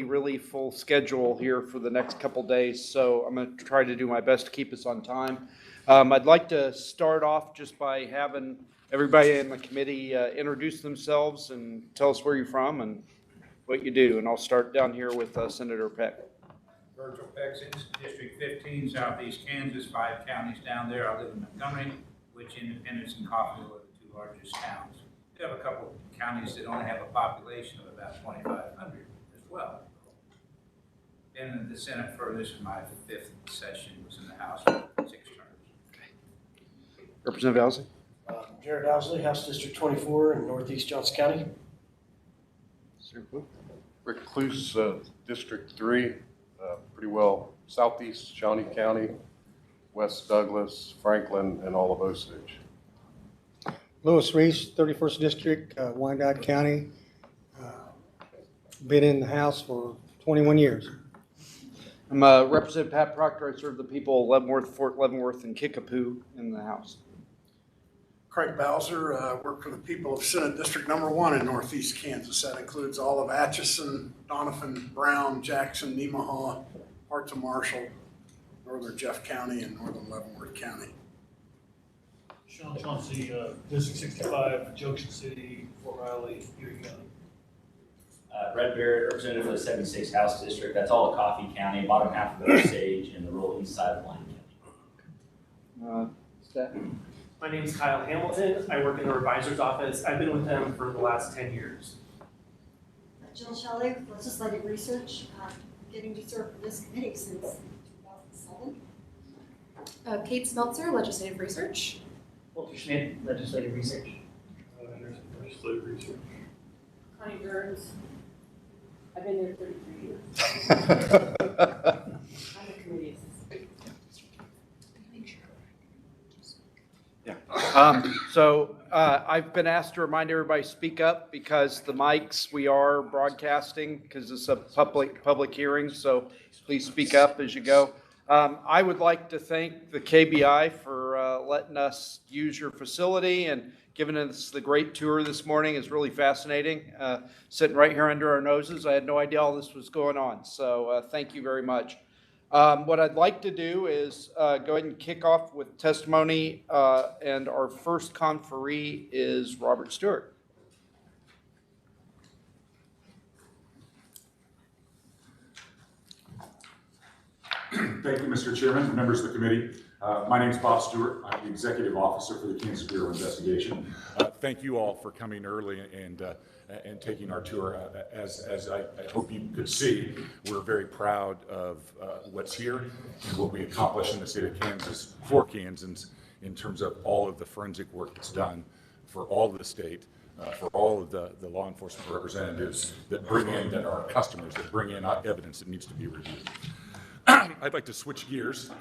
really full schedule here for the next couple days, so I'm going to try to do my best to keep us on time. I'd like to start off just by having everybody in the committee introduce themselves and tell us where you're from and what you do. And I'll start down here with Senator Peck. Virgil Peck, District 15, Southeast Kansas, 5 counties down there. I live in Montgomery, which Independence and Coffeyville are the 2 largest towns. We have a couple of counties that only have a population of about 2,500 as well. Been in the Senate for this is my 5th session, was in the House for 6 terms. Okay. Representative Owsley. Jared Owsley, House District 24 in Northeast Johnson County. Rick Cluse, District 3, pretty well Southeast Shawnee County, West Douglas, Franklin, and all of Osage. Lewis Reese, 31st District, Wyandotte County. Been in the House for 21 years. I'm Representative Pat Proctor. I serve the people of Leavenworth, Fort Leavenworth, and Kickapoo in the House. Craig Bowser, work for the people of Senate District Number 1 in Northeast Kansas. That includes all of Atchison, Doniphan, Brown, Jackson, Nemaha, parts of Marshall, northern Jeff County, and northern Leavenworth County. Sean Chauncey, District 65, Junction City, Fort Riley, Erie County. Red Barrett, representative for the 76 House District. That's all of Coffee County, bottom half of Osage, and the rural east side of Lyon County. Staff. My name is Kyle Hamilton. I work in the revisor's office. I've been with them for the last 10 years. Jill Shelley, Legislative Research, getting to serve for this committee since 2007. Kate Smeltzer, Legislative Research. Walter Schmidt, Legislative Research. Legislative Research. Connie Burns. I've been there 33 years. I'm a committee assistant. I've been asked to remind everybody to speak up because the mics, we are broadcasting because it's a public hearing, so please speak up as you go. I would like to thank the KBI for letting us use your facility and giving us the great tour this morning. It's really fascinating. Sitting right here under our noses, I had no idea all this was going on, so thank you very much. What I'd like to do is go ahead and kick off with testimony, and our first conferee is Robert Stewart. Thank you, Mr. Chairman, members of the committee. My name is Bob Stewart. I'm the Executive Officer for the Kansas Bureau of Investigation. Thank you all for coming early and taking our tour. As I hope you could see, we're very proud of what's here and what we accomplished in the state of Kansas for Kansans in terms of all of the forensic work that's done for all of the state, for all of the law enforcement representatives that bring in, that are customers, that bring in evidence that needs to be reviewed. I'd like to switch gears,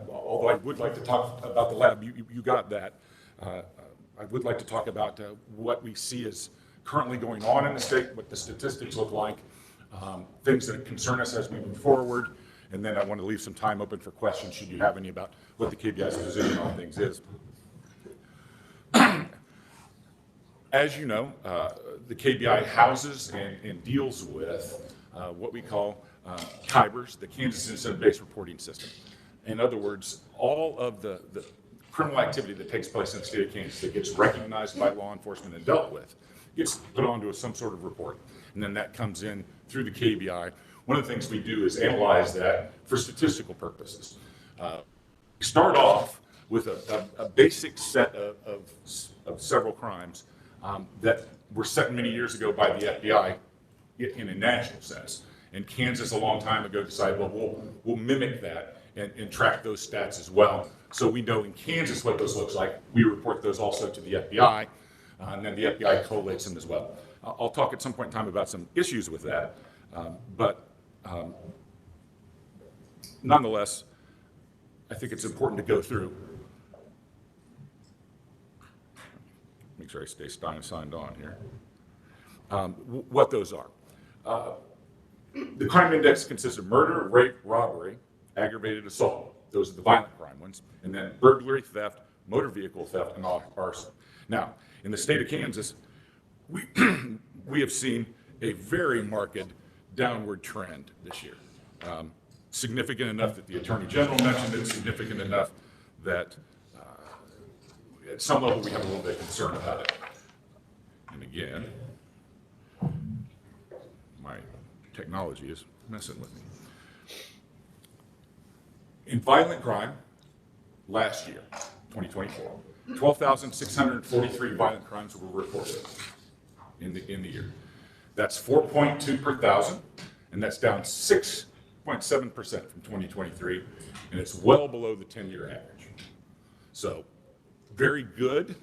although I would like to talk about the lab. You got that. I would like to talk about what we see as currently going on in the state, what the statistics look like, things that concern us as we move forward, and then I want to leave some time open for questions should you have any about what the KBI's position on things is. As you know, the KBI houses and deals with what we call KIBRS, the Kansas Incident-Based Reporting System. In other words, all of the criminal activity that takes place in the state of Kansas that gets recognized by law enforcement and dealt with gets put onto some sort of report. And then that comes in through the KBI. One of the things we do is analyze that for statistical purposes. We start off with a basic set of several crimes that were set many years ago by the FBI in a national sense. And Kansas, a long time ago, decided, well, we'll mimic that and track those stats as well. So we know in Kansas what those looks like. We report those also to the FBI, and then the FBI collates them as well. I'll talk at some point in time about some issues with that, but nonetheless, I think it's important to go through. Make sure I stay signed on here. What those are. The crime index consists of murder, rape, robbery, aggravated assault. Those are the violent crime ones. And then burglary, theft, motor vehicle theft, and arson. Now, in the state of Kansas, we have seen a very marked downward trend this year. Significant enough that the Attorney General mentioned it, significant enough that at some level we have a little bit of concern about it. And again, my technology is messing with me. In violent crime, last year, 2024, 12,643 violent crimes were reported in the year. That's 4.2 per thousand, and that's down 6.7% from 2023, and it's well below the 10-year average. So, very good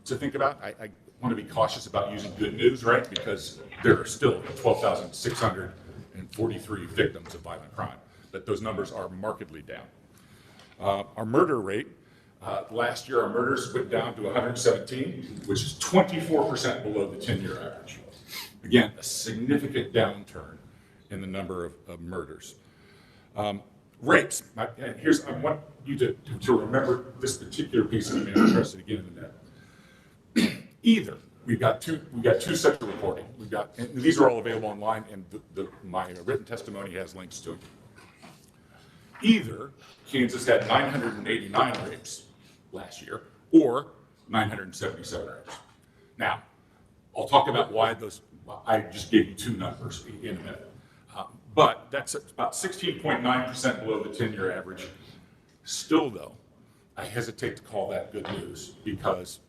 to think about. I want to be cautious about using good news, right? Because there are still 12,643 victims of violent crime, but those numbers are markedly down. Our murder rate, last year our murders went down to 117, which is 24% below the 10-year average. Again, a significant downturn in the number of murders. Rapes, and here's, I want you to remember this particular piece, and I'm address it again in a minute. Either we've got two sets of reporting. And these are all available online, and my written testimony has links to them. Either Kansas had 989 rapes last year, or 977 rapes. Now, I'll talk about why those. I just gave you two numbers in a minute. But that's about 16.9% below the 10-year average. Still, though, I hesitate to call that good news because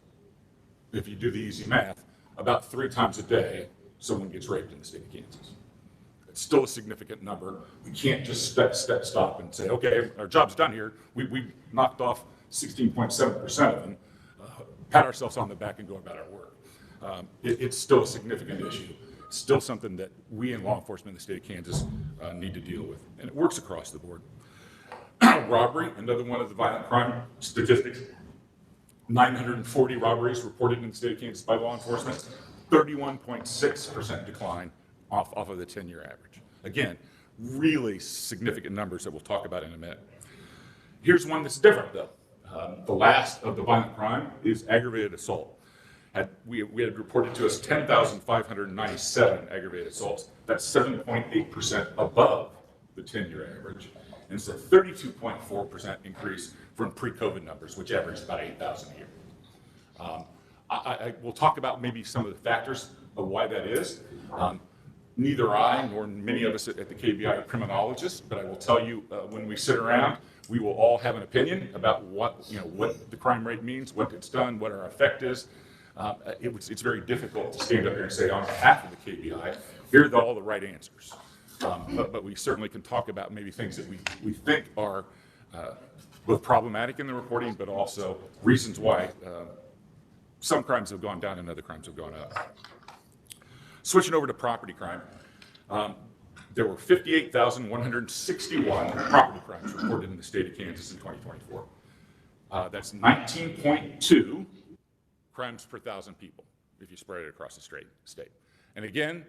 if you do the easy math, about 3 times a day, someone gets raped in the state of Kansas. It's still a significant number. We can't just stop and say, okay, our job's done here. We knocked off 16.7% of them, pat ourselves on the back and go about our work. It's still a significant issue. Still something that we in law enforcement in the state of Kansas need to deal with. And it works across the board. Robbery, another one of the violent crime statistics. 940 robberies reported in the state of Kansas by law enforcement. 31.6% decline off of the 10-year average. Again, really significant numbers that we'll talk about in a minute. Here's one that's different, though. The last of the violent crime is aggravated assault. We had reported to us 10,597 aggravated assaults. That's 7.8% above the 10-year average. And it's a 32.4% increase from pre-COVID numbers, which averaged about 8,000 a year. We'll talk about maybe some of the factors of why that is. Neither I nor many of us at the KBI are criminologists, but I will tell you when we sit around, we will all have an opinion about what the crime rate means, what it's done, what our effect is. It's very difficult to stand up here and say on behalf of the KBI, here are all the right answers. But we certainly can talk about maybe things that we think are both problematic in the reporting, but also reasons why some crimes have gone down and other crimes have gone up. Switching over to property crime, there were 58,161 property crimes reported in the state of Kansas in 2024. That's 19.2 crimes per 1,000 people if you spread it across the state. And again,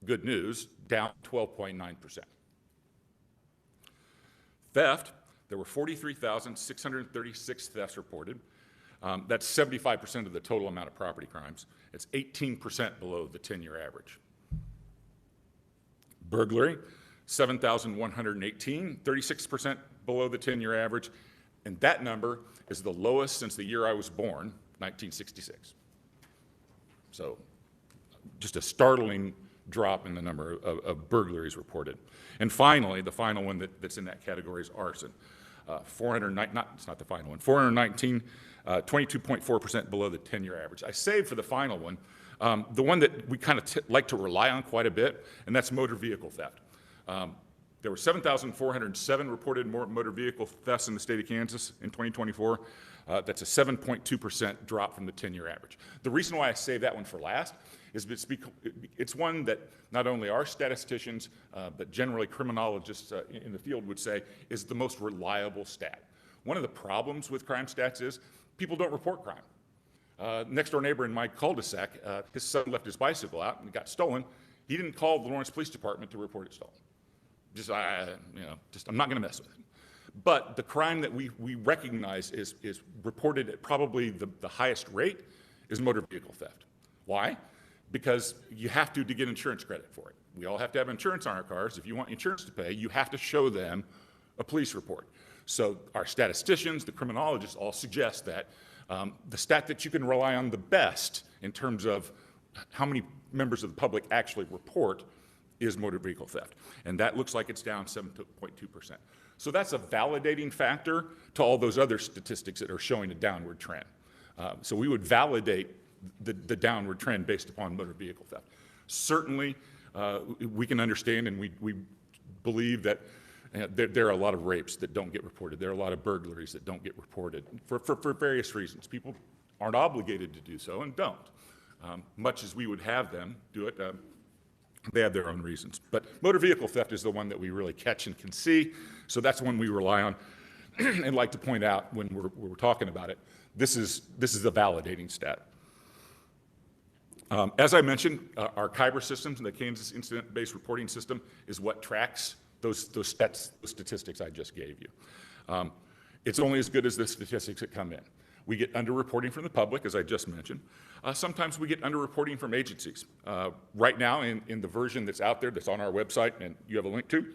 good news, down 12.9%. Theft, there were 43,636 thefts reported. That's 75% of the total amount of property crimes. It's 18% below the 10-year average. Burglary, 7,118, 36% below the 10-year average. And that number is the lowest since the year I was born, 1966. So just a startling drop in the number of burglaries reported. And finally, the final one that's in that category is arson. 419, it's not the final one, 419, 22.4% below the 10-year average. I saved for the final one, the one that we kind of like to rely on quite a bit, and that's motor vehicle theft. There were 7,407 reported motor vehicle thefts in the state of Kansas in 2024. That's a 7.2% drop from the 10-year average. The reason why I saved that one for last is it's one that not only our statisticians, but generally criminologists in the field would say is the most reliable stat. One of the problems with crime stats is people don't report crime. Next door neighbor in my cul-de-sac, his son left his bicycle out and it got stolen. He didn't call the Lawrence Police Department to report it stolen. I'm not going to mess with it. But the crime that we recognize is reported at probably the highest rate is motor vehicle theft. Why? Because you have to get insurance credit for it. we all have to have insurance on our cars. If you want insurance to pay, you have to show them a police report. So our statisticians, the criminologists all suggest that the stat that you can rely on the best in terms of how many members of the public actually report is motor vehicle theft. And that looks like it's down 7.2%. So that's a validating factor to all those other statistics that are showing a downward trend. So we would validate the downward trend based upon motor vehicle theft. Certainly, we can understand and we believe that there are a lot of rapes that don't get reported. There are a lot of burglaries that don't get reported for various reasons. People aren't obligated to do so and don't. Much as we would have them do it, they have their own reasons. But motor vehicle theft is the one that we really catch and can see, so that's one we rely on and like to point out when we're talking about it. This is a validating stat. As I mentioned, our KYBR systems, the Kansas Incident-Based Reporting System, is what tracks those statistics I just gave you. It's only as good as the statistics that come in. We get underreporting from the public, as I just mentioned. Sometimes we get underreporting from agencies. Right now, in the version that's out there, that's on our website, and you have a link to,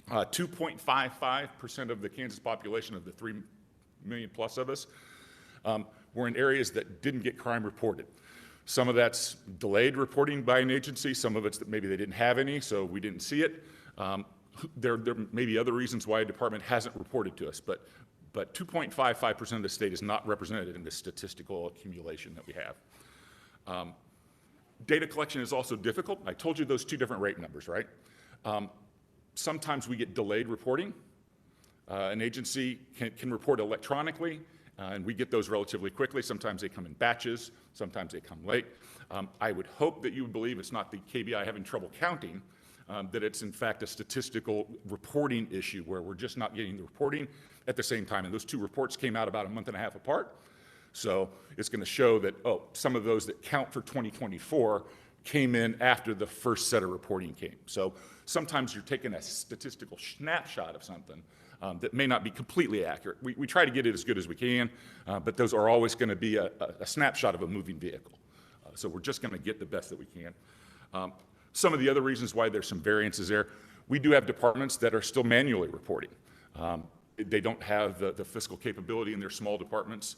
2.55% of the Kansas population, of the 3 million plus of us, were in areas that didn't get crime reported. Some of that's delayed reporting by an agency. Some of it's that maybe they didn't have any, so we didn't see it. There may be other reasons why a department hasn't reported to us, but 2.55% of the state is not represented in this statistical accumulation that we have. Data collection is also difficult. I told you those two different rate numbers, right? Sometimes we get delayed reporting. An agency can report electronically, and we get those relatively quickly. Sometimes they come in batches. Sometimes they come late. I would hope that you would believe it's not the KBI having trouble counting, that it's in fact a statistical reporting issue where we're just not getting the reporting at the same time. And those two reports came out about a month and a half apart. So it's going to show that, oh, some of those that count for 2024 came in after the first set of reporting came. So sometimes you're taking a statistical snapshot of something that may not be completely accurate. We try to get it as good as we can, but those are always going to be a snapshot of a moving vehicle. So we're just going to get the best that we can. Some of the other reasons why there's some variances there, we do have departments that are still manually reporting. They don't have the fiscal capability in their small departments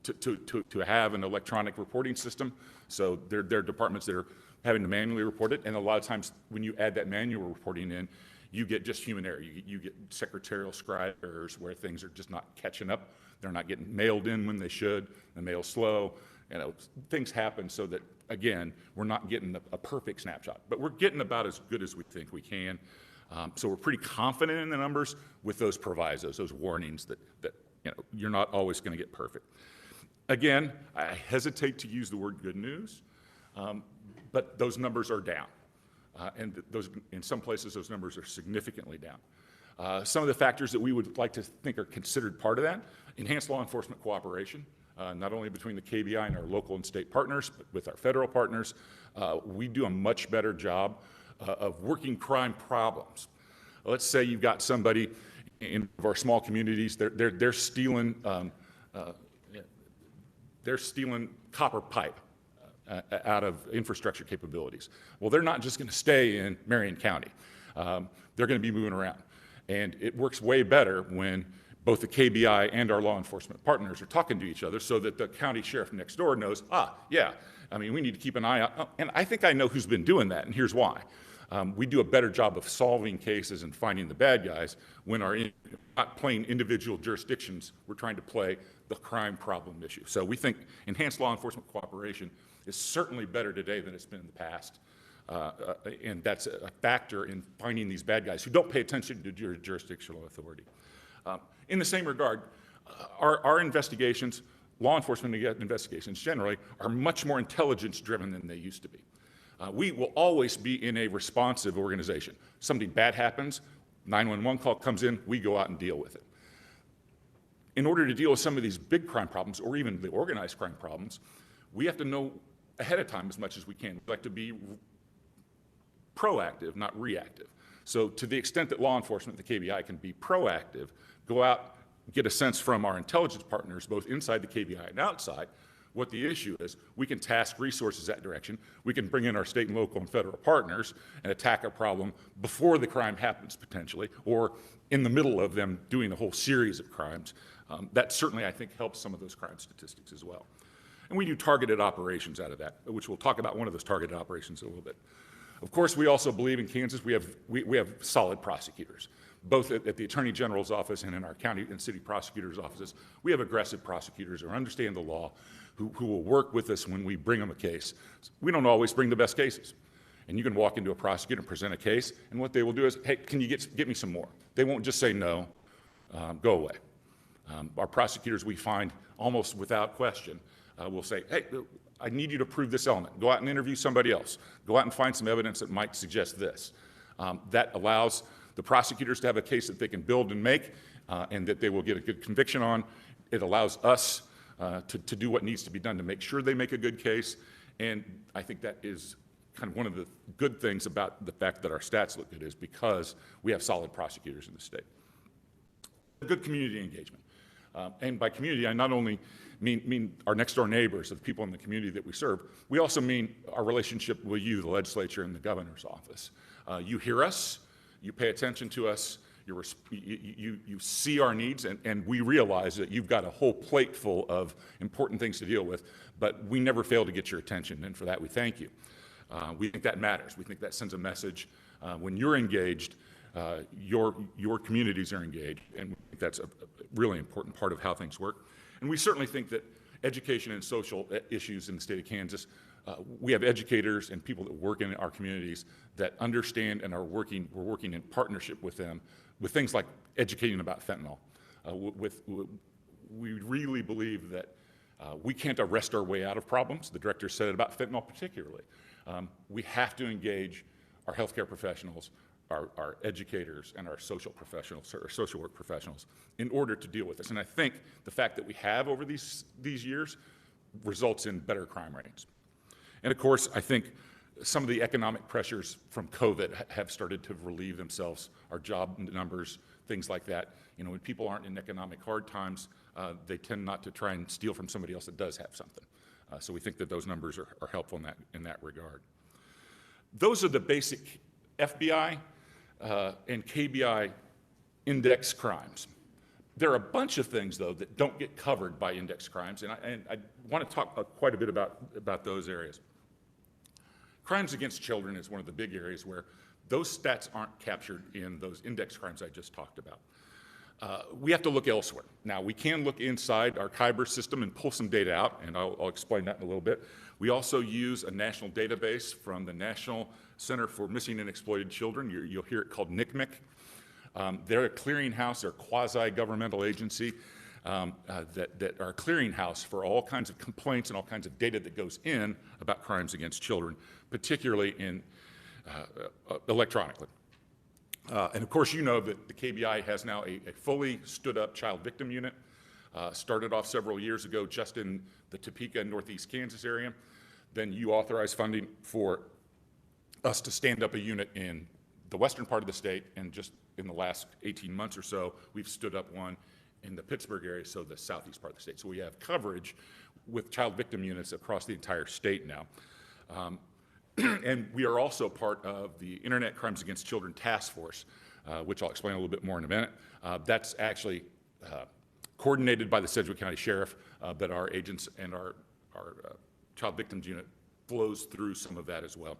to have an electronic reporting system. So there are departments that are having to manually report it. And a lot of times when you add that manual reporting in, you get just human error. You get secretarial scribe errors where things are just not catching up. They're not getting mailed in when they should. The mail's slow. Things happen so that, again, we're not getting a perfect snapshot. But we're getting about as good as we think we can. So we're pretty confident in the numbers with those provisos, those warnings that you're not always going to get perfect. Again, I hesitate to use the word good news, but those numbers are down. And in some places, those numbers are significantly down. Some of the factors that we would like to think are considered part of that, enhanced law enforcement cooperation, not only between the KBI and our local and state partners, but with our federal partners. We do a much better job of working crime problems. Let's say you've got somebody in our small communities, they're stealing copper pipe out of infrastructure capabilities. Well, they're not just going to stay in Marion County. They're going to be moving around. And it works way better when both the KBI and our law enforcement partners are talking to each other so that the county sheriff next door knows, yeah, we need to keep an eye out. And I think I know who's been doing that, and here's why. We do a better job of solving cases and finding the bad guys when we're not playing individual jurisdictions. We're trying to play the crime problem issue. So we think enhanced law enforcement cooperation is certainly better today than it's been in the past. And that's a factor in finding these bad guys who don't pay attention to jurisdictional authority. In the same regard, our investigations, law enforcement investigations generally, are much more intelligence-driven than they used to be. We will always be in a responsive organization. Something bad happens, 911 call comes in, we go out and deal with it. In order to deal with some of these big crime problems, or even the organized crime problems, we have to know ahead of time as much as we can. We like to be proactive, not reactive. So to the extent that law enforcement, the KBI, can be proactive, go out, get a sense from our intelligence partners, both inside the KBI and outside, what the issue is. We can task resources that direction. We can bring in our state and local and federal partners and attack a problem before the crime happens potentially, or in the middle of them doing a whole series of crimes. That certainly, I think, helps some of those crime statistics as well. And we do targeted operations out of that, which we'll talk about one of those targeted operations in a little bit. Of course, we also believe in Kansas we have solid prosecutors, both at the Attorney General's office and in our county and city prosecutors' offices. We have aggressive prosecutors who understand the law, who will work with us when we bring them a case. We don't always bring the best cases. And you can walk into a prosecutor and present a case, and what they will do is, hey, can you get me some more? They won't just say no, go away. Our prosecutors, we find almost without question, will say, hey, I need you to prove this element. Go out and interview somebody else. Go out and find some evidence that might suggest this. That allows the prosecutors to have a case that they can build and make, and that they will get a good conviction on. It allows us to do what needs to be done to make sure they make a good case. And I think that is kind of one of the good things about the fact that our stats look good, is because we have solid prosecutors in the state. Good community engagement. And by community, I not only mean our next door neighbors, the people in the community that we serve, we also mean our relationship with you, the legislature and the governor's office. You hear us, you pay attention to us, you see our needs, and we realize that you've got a whole plate full of important things to deal with, but we never fail to get your attention, and for that we thank you. We think that matters. We think that sends a message. When you're engaged, your communities are engaged, and we think that's a really important part of how things work. And we certainly think that education and social issues in the state of Kansas, we have educators and people that work in our communities that understand and we're working in partnership with them with things like educating about fentanyl. We really believe that we can't arrest our way out of problems. The director said it about fentanyl particularly. We have to engage our healthcare professionals, our educators, and our social professionals, or social work professionals, in order to deal with this. And I think the fact that we have over these years results in better crime rates. And of course, I think some of the economic pressures from COVID have started to relieve themselves, our job numbers, things like that. You know, when people aren't in economic hard times, they tend not to try and steal from somebody else that does have something. So we think that those numbers are helpful in that regard. Those are the basic FBI and KBI index crimes. There are a bunch of things, though, that don't get covered by index crimes, and I want to talk quite a bit about those areas. Crimes against children is one of the big areas where those stats aren't captured in those index crimes I just talked about. We have to look elsewhere. Now, we can look inside our KYBER system and pull some data out, and I'll explain that in a little bit. We also use a national database from the National Center for Missing and Exploited Children. You'll hear it called NCMEC. They're a clearinghouse, they're a quasi-governmental agency that are a clearinghouse for all kinds of complaints and all kinds of data that goes in about crimes against children, particularly electronically. And of course, you know that the KBI has now a fully stood-up child victim unit. Started off several years ago just in the Topeka and Northeast Kansas area. Then you authorized funding for us to stand up a unit in the western part of the state, and just in the last 18 months or so, we've stood up one in the Pittsburgh area, so the southeast part of the state. So we have coverage with child victim units across the entire state now. And we are also part of the Internet Crimes Against Children Task Force, which I'll explain a little bit more in a minute. That's actually coordinated by the Sedgwick County Sheriff, but our agents and our child victims unit flows through some of that as well.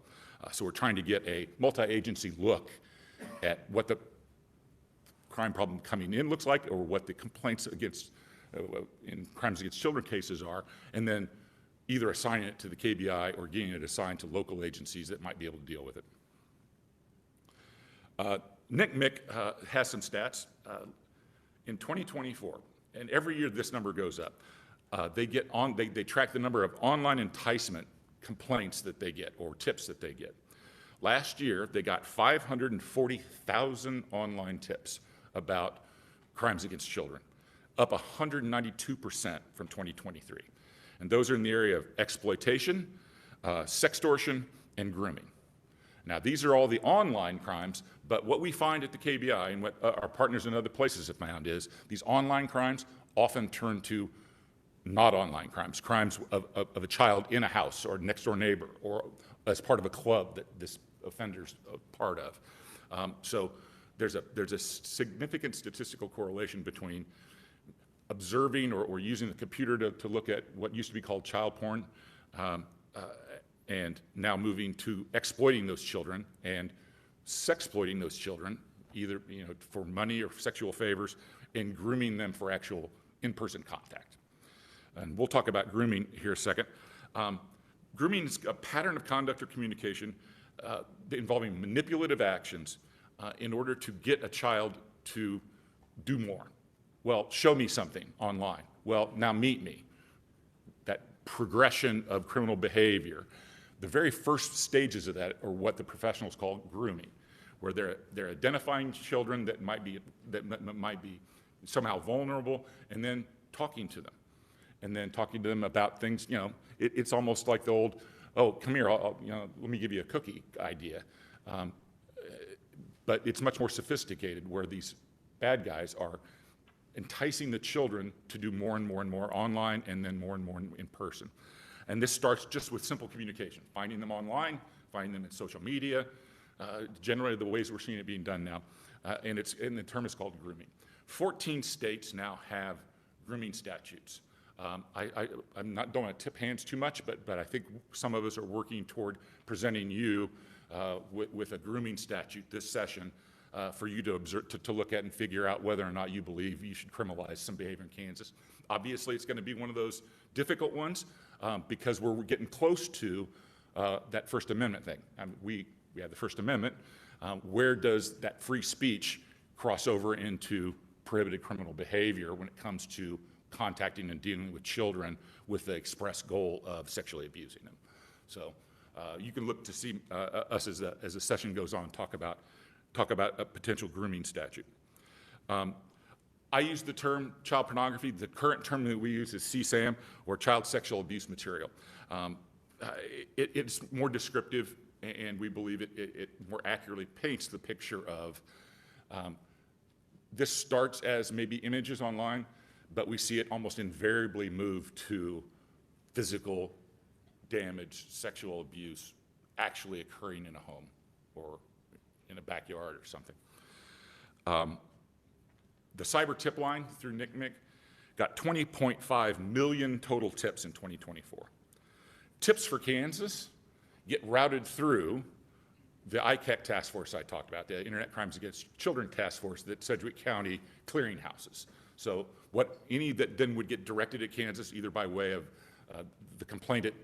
So we're trying to get a multi-agency look at what the crime problem coming in looks like, or what the complaints against in crimes against children cases are, and then either assigning it to the KBI or getting it assigned to local agencies that might be able to deal with it. NCMEC has some stats. In 2024, and every year this number goes up, they track the number of online enticement complaints that they get, or tips that they get. Last year, they got 540,000 online tips about crimes against children, up 192% from 2023. And those are in the area of exploitation, sextortion, and grooming. Now, these are all the online crimes, but what we find at the KBI and what our partners in other places have found is these online crimes often turn to not online crimes, crimes of a child in a house or next door neighbor or as part of a club that this offender's a part of. So there's a significant statistical correlation between observing or using the computer to look at what used to be called child porn, and now moving to exploiting those children and sexploiting those children, either for money or sexual favors, and grooming them for actual in-person contact. And we'll talk about grooming here a second. Grooming is a pattern of conduct or communication involving manipulative actions in order to get a child to do more. Well, show me something online. Well, now meet me. That progression of criminal behavior. The very first stages of that are what the professionals call grooming, where they're identifying children that might be somehow vulnerable, and then talking to them, and then talking to them about things. It's almost like the old, "Oh, come here, let me give you a cookie" idea. But it's much more sophisticated, where these bad guys are enticing the children to do more and more and more online, and then more and more in person. And this starts just with simple communication, finding them online, finding them in social media, generally the ways we're seeing it being done now. And the term is called grooming. 14 states now have grooming statutes. I'm not, don't want to tip hands too much, but I think some of us are working toward presenting you with a grooming statute this session for you to observe, to look at and figure out whether or not you believe you should criminalize some behavior in Kansas. Obviously, it's going to be one of those difficult ones because we're getting close to that First Amendment thing. We have the First Amendment. Where does that free speech cross over into prohibited criminal behavior when it comes to contacting and dealing with children with the express goal of sexually abusing them? So you can look to see us as the session goes on, talk about a potential grooming statute. I use the term child pornography. The current term that we use is CSAM, or child sexual abuse material. It's more descriptive, and we believe it more accurately paints the picture of this starts as maybe images online, but we see it almost invariably move to physical damage, sexual abuse actually occurring in a home or in a backyard or something. The cyber tip line through NCMEC got 20.5 million total tips in 2024. Tips for Kansas get routed through the ICAC task force I talked about, the Internet Crimes Against Children task force that Sedgwick County clearinghouses. So any that then would get directed at Kansas, either by way of the complainant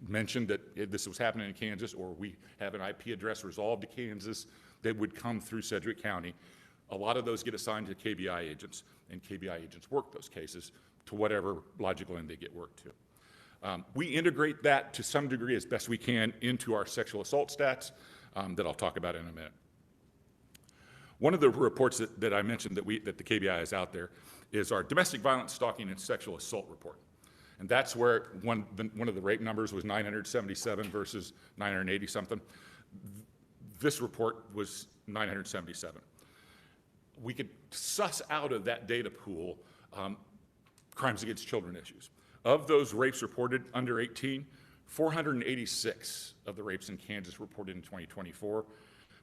mentioned that this was happening in Kansas, or we have an IP address resolved to Kansas, that would come through Sedgwick County. A lot of those get assigned to KBI agents, and KBI agents work those cases to whatever logical end they get worked to. We integrate that to some degree as best we can into our sexual assault stats that I'll talk about in a minute. One of the reports that I mentioned that the KBI is out there is our domestic violence, stalking, and sexual assault report. And that's where one of the rape numbers was 977 versus 980 something. This report was 977. We could suss out of that data pool crimes against children issues. Of those rapes reported under 18, 486 of the rapes in Kansas reported in 2024,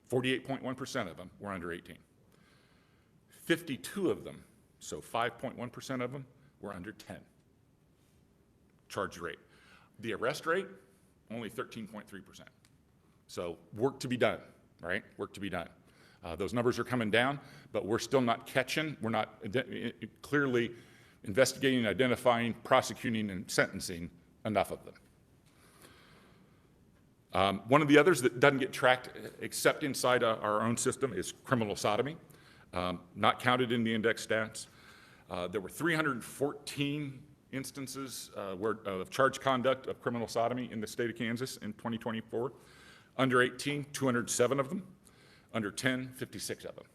48.1% of them were under 18. 52 of them, so 5.1% of them, were under 10. Charged rate. The arrest rate, only 13.3%. So work to be done, right? Work to be done. Those numbers are coming down, but we're still not catching. We're not clearly investigating, identifying, prosecuting, and sentencing enough of them. One of the others that doesn't get tracked except inside our own system is criminal sodomy, not counted in the index stats. There were 314 instances of charged conduct of criminal sodomy in the state of Kansas in 2024. Under 18, 207 of them. Under 10, 56 of them.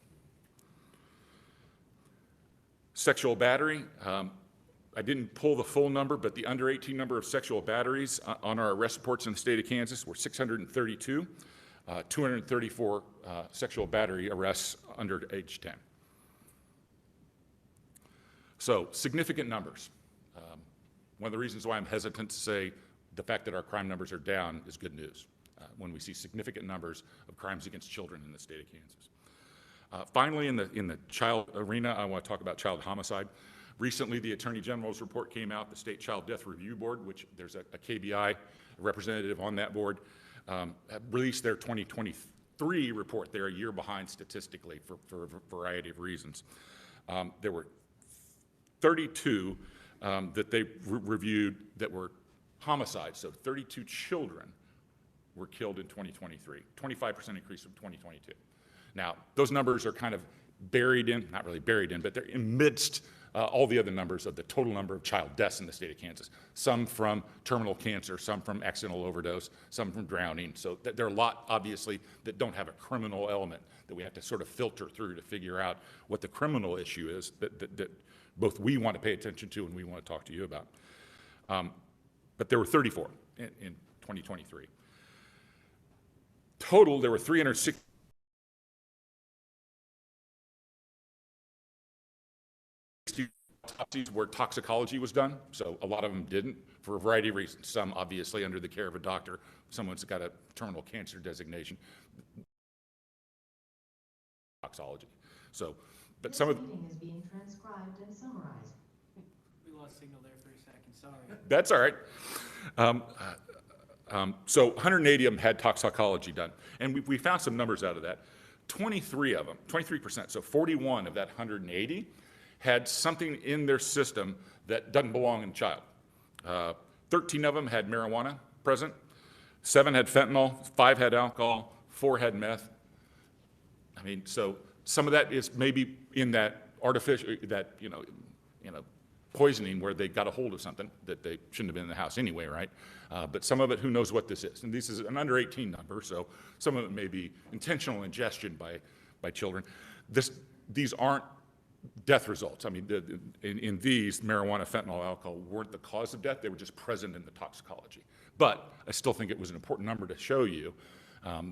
Sexual battery, I didn't pull the full number, but the under 18 number of sexual batteries on our arrest reports in the state of Kansas were 632, 234 sexual battery arrests under age 10. So significant numbers. one of the reasons why I'm hesitant to say the fact that our crime numbers are down is good news when we see significant numbers of crimes against children in the state of Kansas. Finally, in the child arena, I want to talk about child homicide. Recently, the Attorney General's report came out, the State Child Death Review Board, which there's a KBI representative on that board, released their 2023 report. They're a year behind statistically for a variety of reasons. There were 32 that they reviewed that were homicides, so 32 children were killed in 2023, 25% increase from 2022. Now, those numbers are kind of buried in, not really buried in, but they're amidst all the other numbers of the total number of child deaths in the state of Kansas. Some from terminal cancer, some from accidental overdose, some from drowning. So there are a lot, obviously, that don't have a criminal element that we have to sort of filter through to figure out what the criminal issue is that both we want to pay attention to and we want to talk to you about. But there were 34 in 2023. Total, there were 360 autopsies where toxicology was done, so a lot of them didn't for a variety of reasons. Some obviously under the care of a doctor, someone's got a terminal cancer designation. Toxology. So, but some of meeting is being transcribed and summarized. We lost signal there for a second, sorry. That's all right. So 180 of them had toxicology done, and we found some numbers out of that. 23 of them, 23%, so 41 of that 180 had something in their system that doesn't belong in a child. 13 of them had marijuana present, 7 had fentanyl, 5 had alcohol, 4 had meth. I mean, so some of that is maybe in that artificial, that, you know, poisoning where they got a hold of something that they shouldn't have been in the house anyway, right? But some of it, who knows what this is? And this is an under 18 number, so some of it may be intentional ingestion by children. These aren't death results. I mean, in these, marijuana, fentanyl, alcohol weren't the cause of death. They were just present in the toxicology. But I still think it was an important number to show you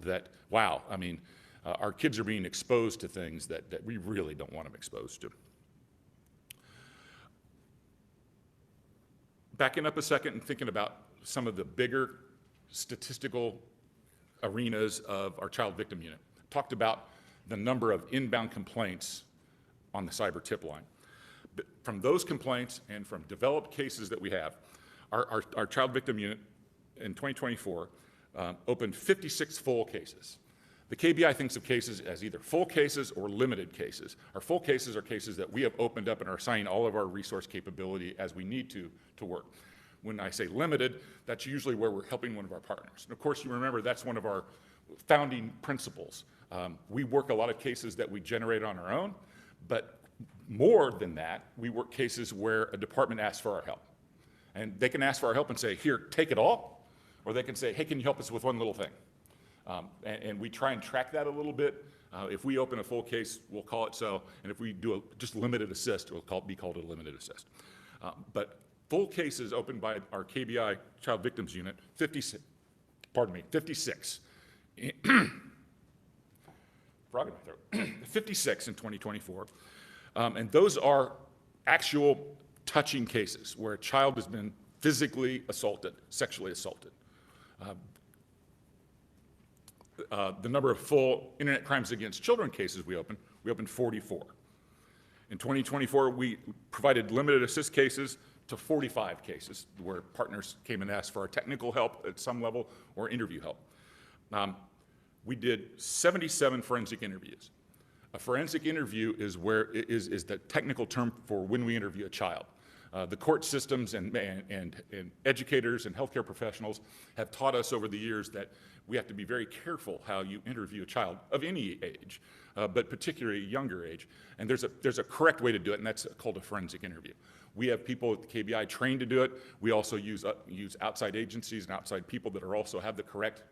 that, wow, I mean, our kids are being exposed to things that we really don't want them exposed to. Backing up a second and thinking about some of the bigger statistical arenas of our child victim unit. Talked about the number of inbound complaints on the cyber tip line. But from those complaints and from developed cases that we have, our child victim unit in 2024 opened 56 full cases. The KBI thinks of cases as either full cases or limited cases. Our full cases are cases that we have opened up and are assigning all of our resource capability as we need to work. When I say limited, that's usually where we're helping one of our partners. And of course, you remember that's one of our founding principles. We work a lot of cases that we generate on our own, but more than that, we work cases where a department asks for our help. And they can ask for our help and say, here, take it all, or they can say, hey, can you help us with one little thing? And we try and track that a little bit. If we open a full case, we'll call it so, and if we do just limited assist, it'll be called a limited assist. But full cases opened by our KBI Child Victims Unit, 56. Frog in my throat. 56 in 2024. And those are actual touching cases where a child has been physically assaulted, sexually assaulted. The number of full internet crimes against children cases we opened 44. In 2024, we provided limited assist cases to 45 cases where partners came and asked for our technical help at some level or interview help. We did 77 forensic interviews. A forensic interview is the technical term for when we interview a child. The court systems and educators and healthcare professionals have taught us over the years that we have to be very careful how you interview a child of any age, but particularly younger age. And there's a correct way to do it, and that's called a forensic interview. We have people at the KBI trained to do it. We also use outside agencies and outside people that also have the correct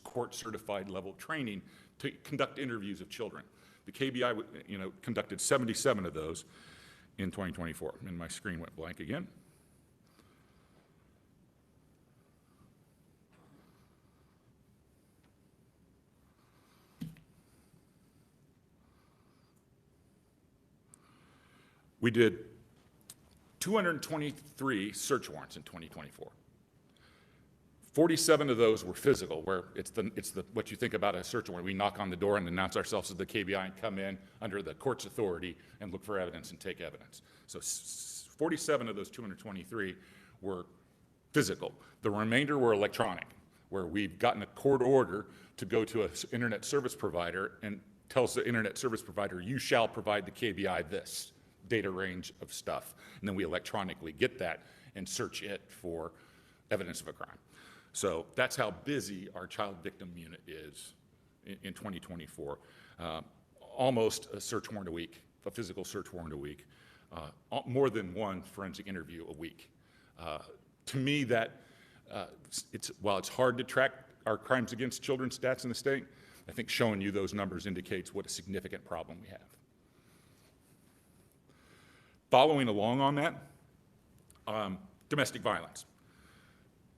court-certified level training to conduct interviews of children. The KBI, conducted 77 of those in 2024, and my screen went blank again. We did 223 search warrants in 2024. 47 of those were physical, where it's what you think about a search warrant. We knock on the door and announce ourselves as the KBI and come in under the court's authority and look for evidence and take evidence. So 47 of those 223 were physical. The remainder were electronic, where we've gotten a court order to go to an internet service provider and tells the internet service provider, you shall provide the KBI this data range of stuff. And then we electronically get that and search it for evidence of a crime. So that's how busy our child victim unit is in 2024. Almost a search warrant a week, a physical search warrant a week, more than one forensic interview a week. To me, that while it's hard to track our crimes against children stats in the state, I think showing you those numbers indicates what a significant problem we have. Following along on that, domestic violence.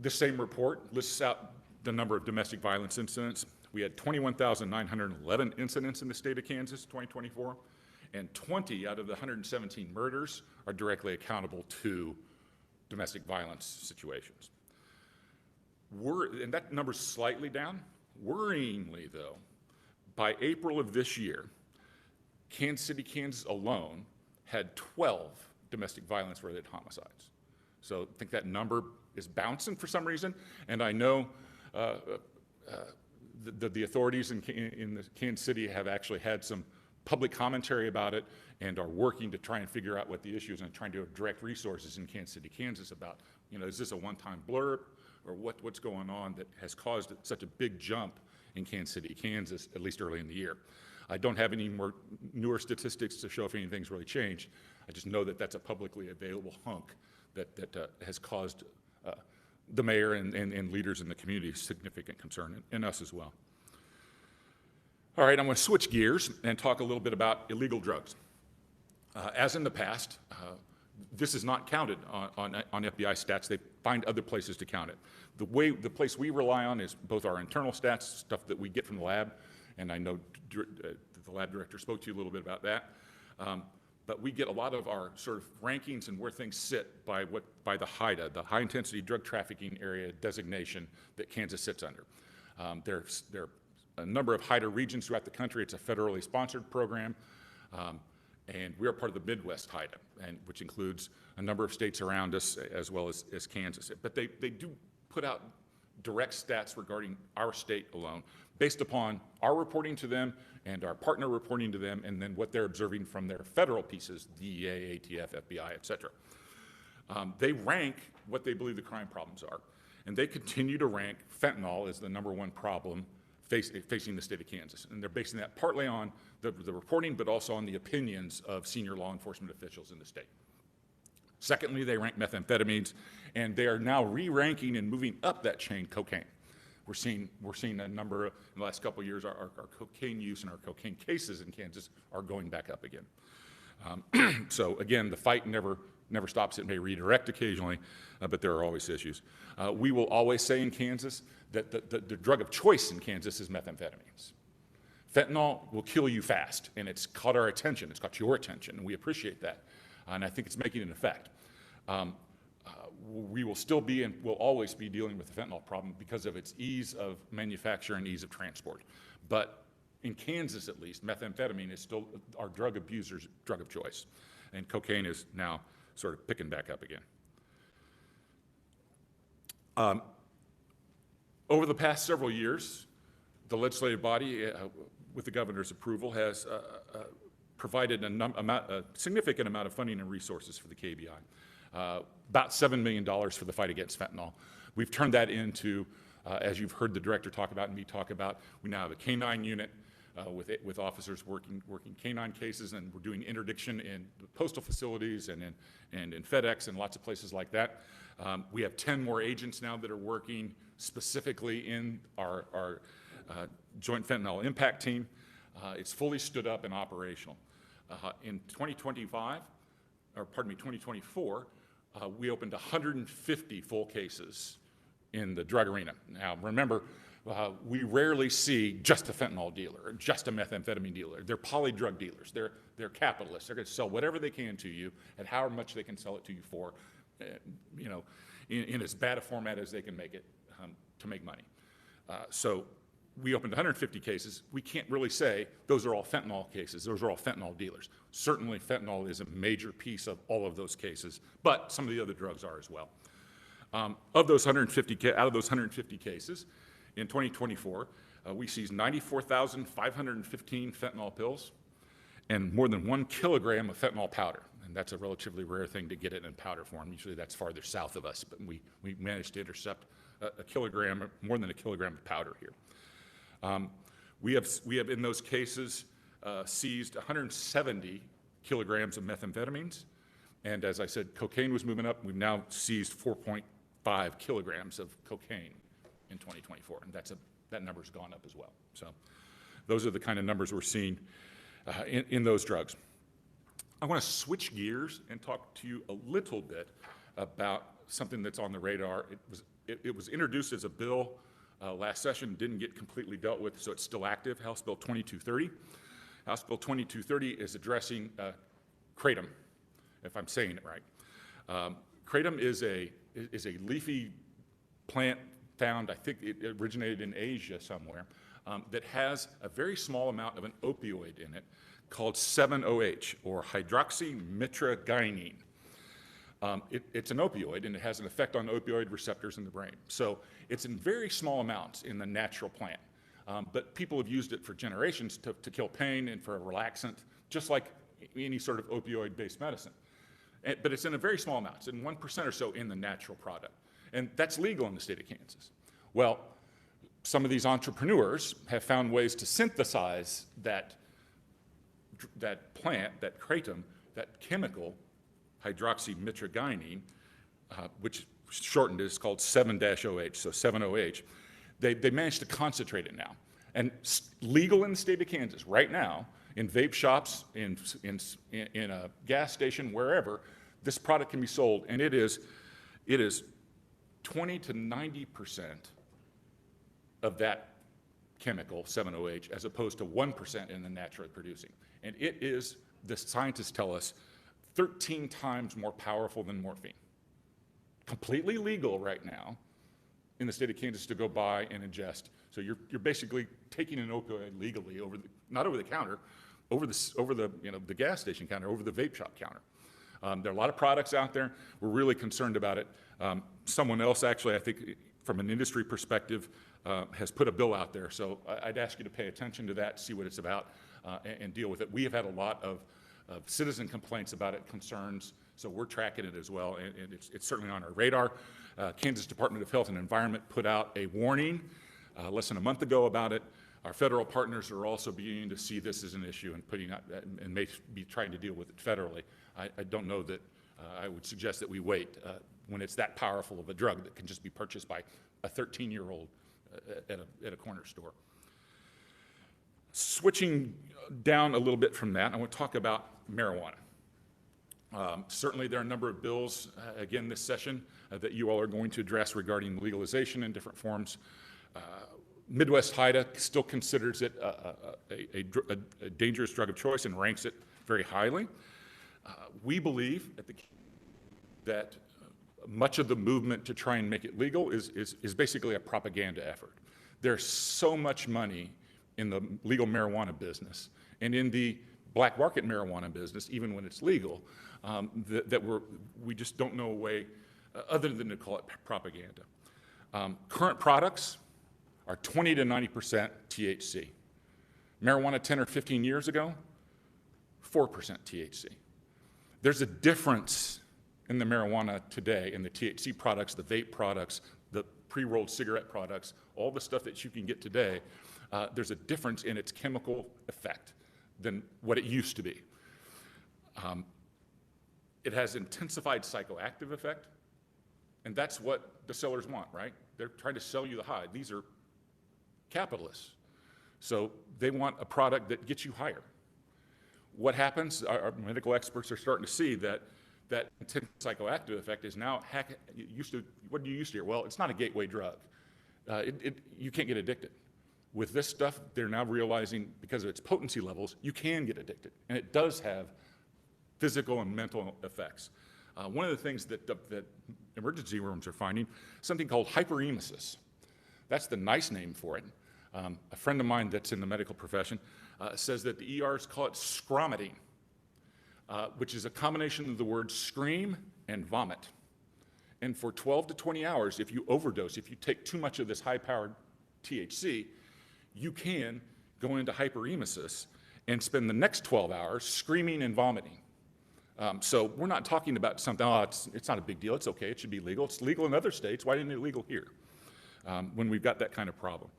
This same report lists out the number of domestic violence incidents. We had 21,911 incidents in the state of Kansas in 2024, and 20 out of the 117 murders are directly accountable to domestic violence situations. And that number's slightly down. Worryingly, though, by April of this year, Kansas City, Kansas alone had 12 domestic violence-related homicides. So I think that number is bouncing for some reason, and I know the authorities in the Kansas City have actually had some public commentary about it and are working to try and figure out what the issue is and trying to direct resources in Kansas City, Kansas about, is this a one-time blurb or what's going on that has caused such a big jump in Kansas City, Kansas, at least early in the year. I don't have any more newer statistics to show if anything's really changed. I just know that that's a publicly available hunk that has caused the mayor and leaders in the community significant concern, and us as well. All right, I'm going to switch gears and talk a little bit about illegal drugs. As in the past, this is not counted on FBI stats. They find other places to count it. The place we rely on is both our internal stats, stuff that we get from the lab, and I know the lab director spoke to you a little bit about that. But we get a lot of our sort of rankings and where things sit by the HIDA, the High Intensity Drug Trafficking Area designation that Kansas sits under. There are a number of HIDA regions throughout the country. It's a federally sponsored program, and we are part of the Midwest HIDA, which includes a number of states around us as well as Kansas. But they do put out direct stats regarding our state alone, based upon our reporting to them and our partner reporting to them, and then what they're observing from their federal pieces, DEA, ATF, FBI, et cetera. They rank what they believe the crime problems are, and they continue to rank fentanyl as the #1 problem facing the state of Kansas. And they're basing that partly on the reporting, but also on the opinions of senior law enforcement officials in the state. Secondly, they rank methamphetamines, and they are now re-ranking and moving up that chain cocaine. We're seeing a number in the last couple of years, our cocaine use and our cocaine cases in Kansas are going back up again. So again, the fight never stops. It may redirect occasionally, but there are always issues. We will always say in Kansas that the drug of choice in Kansas is methamphetamines. Fentanyl will kill you fast, and it's caught our attention. It's caught your attention, and we appreciate that. And I think it's making an effect. We will still be and will always be dealing with the fentanyl problem because of its ease of manufacture and ease of transport. But in Kansas, at least, methamphetamine is still our drug abusers' drug of choice. And cocaine is now sort of picking back up again. Over the past several years, the legislative body, with the governor's approval, has provided a significant amount of funding and resources for the KBI. About $7 million for the fight against fentanyl. We've turned that into, as you've heard the director talk about and me talk about, we now have a K-9 unit with officers working K-9 cases, and we're doing interdiction in postal facilities and in FedEx and lots of places like that. We have 10 more agents now that are working specifically in our joint fentanyl impact team. It's fully stood up and operational. In 2024, we opened 150 full cases in the drug arena. Now, remember, We rarely see just a fentanyl dealer or just a methamphetamine dealer. They're polydrug dealers. They're capitalists. They're going to sell whatever they can to you at however much they can sell it to you for, in as bad a format as they can make it to make money. So we opened 150 cases. We can't really say those are all fentanyl cases. Those are all fentanyl dealers. Certainly fentanyl is a major piece of all of those cases, but some of the other drugs are as well. Out of those 150 cases, in 2024, we seized 94,515 fentanyl pills and more than 1 kilogram of fentanyl powder. And that's a relatively rare thing to get it in powder form. Usually that's farther south of us, but we managed to intercept a kilogram, more than a kilogram of powder here. We have in those cases seized 170 kilograms of methamphetamines. And as I said, cocaine was moving up. We've now seized 4.5 kilograms of cocaine in 2024, and that number's gone up as well. So those are the kind of numbers we're seeing in those drugs. I want to switch gears and talk to you a little bit about something that's on the radar. It was introduced as a bill last session, didn't get completely dealt with, so it's still active, House Bill 2230. House Bill 2230 is addressing kratom, if I'm saying it right. Kratom is a leafy plant found, I think it originated in Asia somewhere, that has a very small amount of an opioid in it called 7-OH, or hydroxymitragynine. It's an opioid, and it has an effect on opioid receptors in the brain. So it's in very small amounts in the natural plant. But people have used it for generations to kill pain and for a relaxant, just like any sort of opioid-based medicine. But it's in a very small amount. It's in 1% or so in the natural product. And that's legal in the state of Kansas. Well, some of these entrepreneurs have found ways to synthesize that plant, that kratom, that chemical, hydroxymitragynine, which shortened is called 7-OH, so 7-OH. They managed to concentrate it now. And legal in the state of Kansas right now, in vape shops, in a gas station, wherever, this product can be sold, and it is 20 to 90% of that chemical, 7-OH, as opposed to 1% in the naturally producing. And it is, the scientists tell us, 13 times more powerful than morphine. Completely legal right now in the state of Kansas to go buy and ingest. So you're basically taking an opioid legally not over the counter, over the gas station counter, over the vape shop counter. There are a lot of products out there. We're really concerned about it. Someone else, actually, I think from an industry perspective, has put a bill out there. So I'd ask you to pay attention to that, see what it's about, and deal with it. We have had a lot of citizen complaints about it, concerns, so we're tracking it as well, and it's certainly on our radar. Kansas Department of Health and Environment put out a warning less than a month ago about it. Our federal partners are also beginning to see this as an issue and may be trying to deal with it federally. I don't know that I would suggest that we wait when it's that powerful of a drug that can just be purchased by a 13-year-old at a corner store. Switching down a little bit from that, I want to talk about marijuana. Certainly there are a number of bills, again this session, that you all are going to address regarding legalization in different forms. Midwest HIDA still considers it a dangerous drug of choice and ranks it very highly. We believe that much of the movement to try and make it legal is basically a propaganda effort. There's so much money in the legal marijuana business and in the black market marijuana business, even when it's legal, that we just don't know a way other than to call it propaganda. Current products are 20 to 90% THC. Marijuana 10 or 15 years ago, 4% THC. There's a difference in the marijuana today, in the THC products, the vape products, the pre-rolled cigarette products, all the stuff that you can get today. There's a difference in its chemical effect than what it used to be. It has intensified psychoactive effect, and that's what the sellers want, right? They're trying to sell you the high. These are capitalists, so they want a product that gets you higher. What happens, our medical experts are starting to see that intense psychoactive effect is now, what do you used to hear? Well, it's not a gateway drug. You can't get addicted. With this stuff, they're now realizing because of its potency levels, you can get addicted. And it does have physical and mental effects. One of the things that emergency rooms are finding, something called hyperemesis. That's the nice name for it. A friend of mine that's in the medical profession says that the ERs call it scromiting, which is a combination of the words scream and vomit. And for 12 to 20 hours, if you overdose, if you take too much of this high-powered THC, you can go into hyperemesis and spend the next 12 hours screaming and vomiting. So we're not talking about something, it's not a big deal, it's okay, it should be legal. It's legal in other states, why isn't it legal here? When we've got that kind of problem.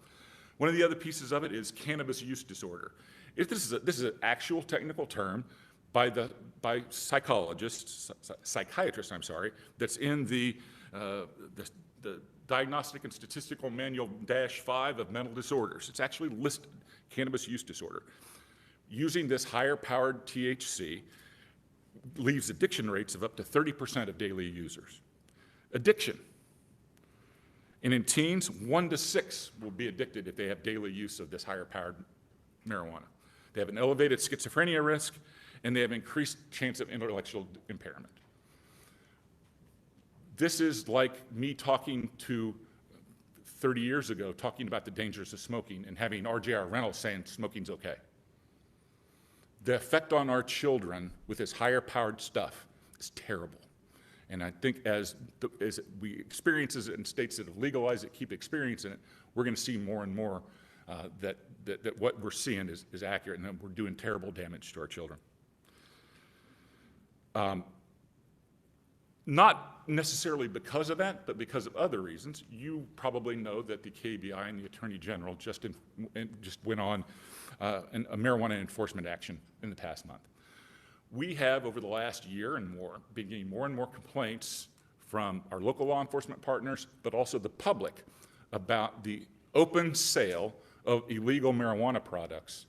One of the other pieces of it is cannabis use disorder. This is an actual technical term by psychiatrists, that's in the Diagnostic and Statistical Manual -5 of mental disorders. It's actually listed, cannabis use disorder. Using this higher powered THC leaves addiction rates of up to 30% of daily users. Addiction. And in teens, 1 to 6 will be addicted if they have daily use of this higher powered marijuana. They have an elevated schizophrenia risk, and they have increased chance of intellectual impairment. This is like me talking to 30 years ago, talking about the dangers of smoking and having R.J.R. Reynolds saying smoking's okay. The effect on our children with this higher powered stuff is terrible. And I think as we experience it in states that have legalized it, keep experiencing it, we're going to see more and more that what we're seeing is accurate, and that we're doing terrible damage to our children. Not necessarily because of that, but because of other reasons. You probably know that the KBI and the Attorney General just went on a marijuana enforcement action in the past month. We have, over the last year and more, been getting more and more complaints from our local law enforcement partners, but also the public, about the open sale of illegal marijuana products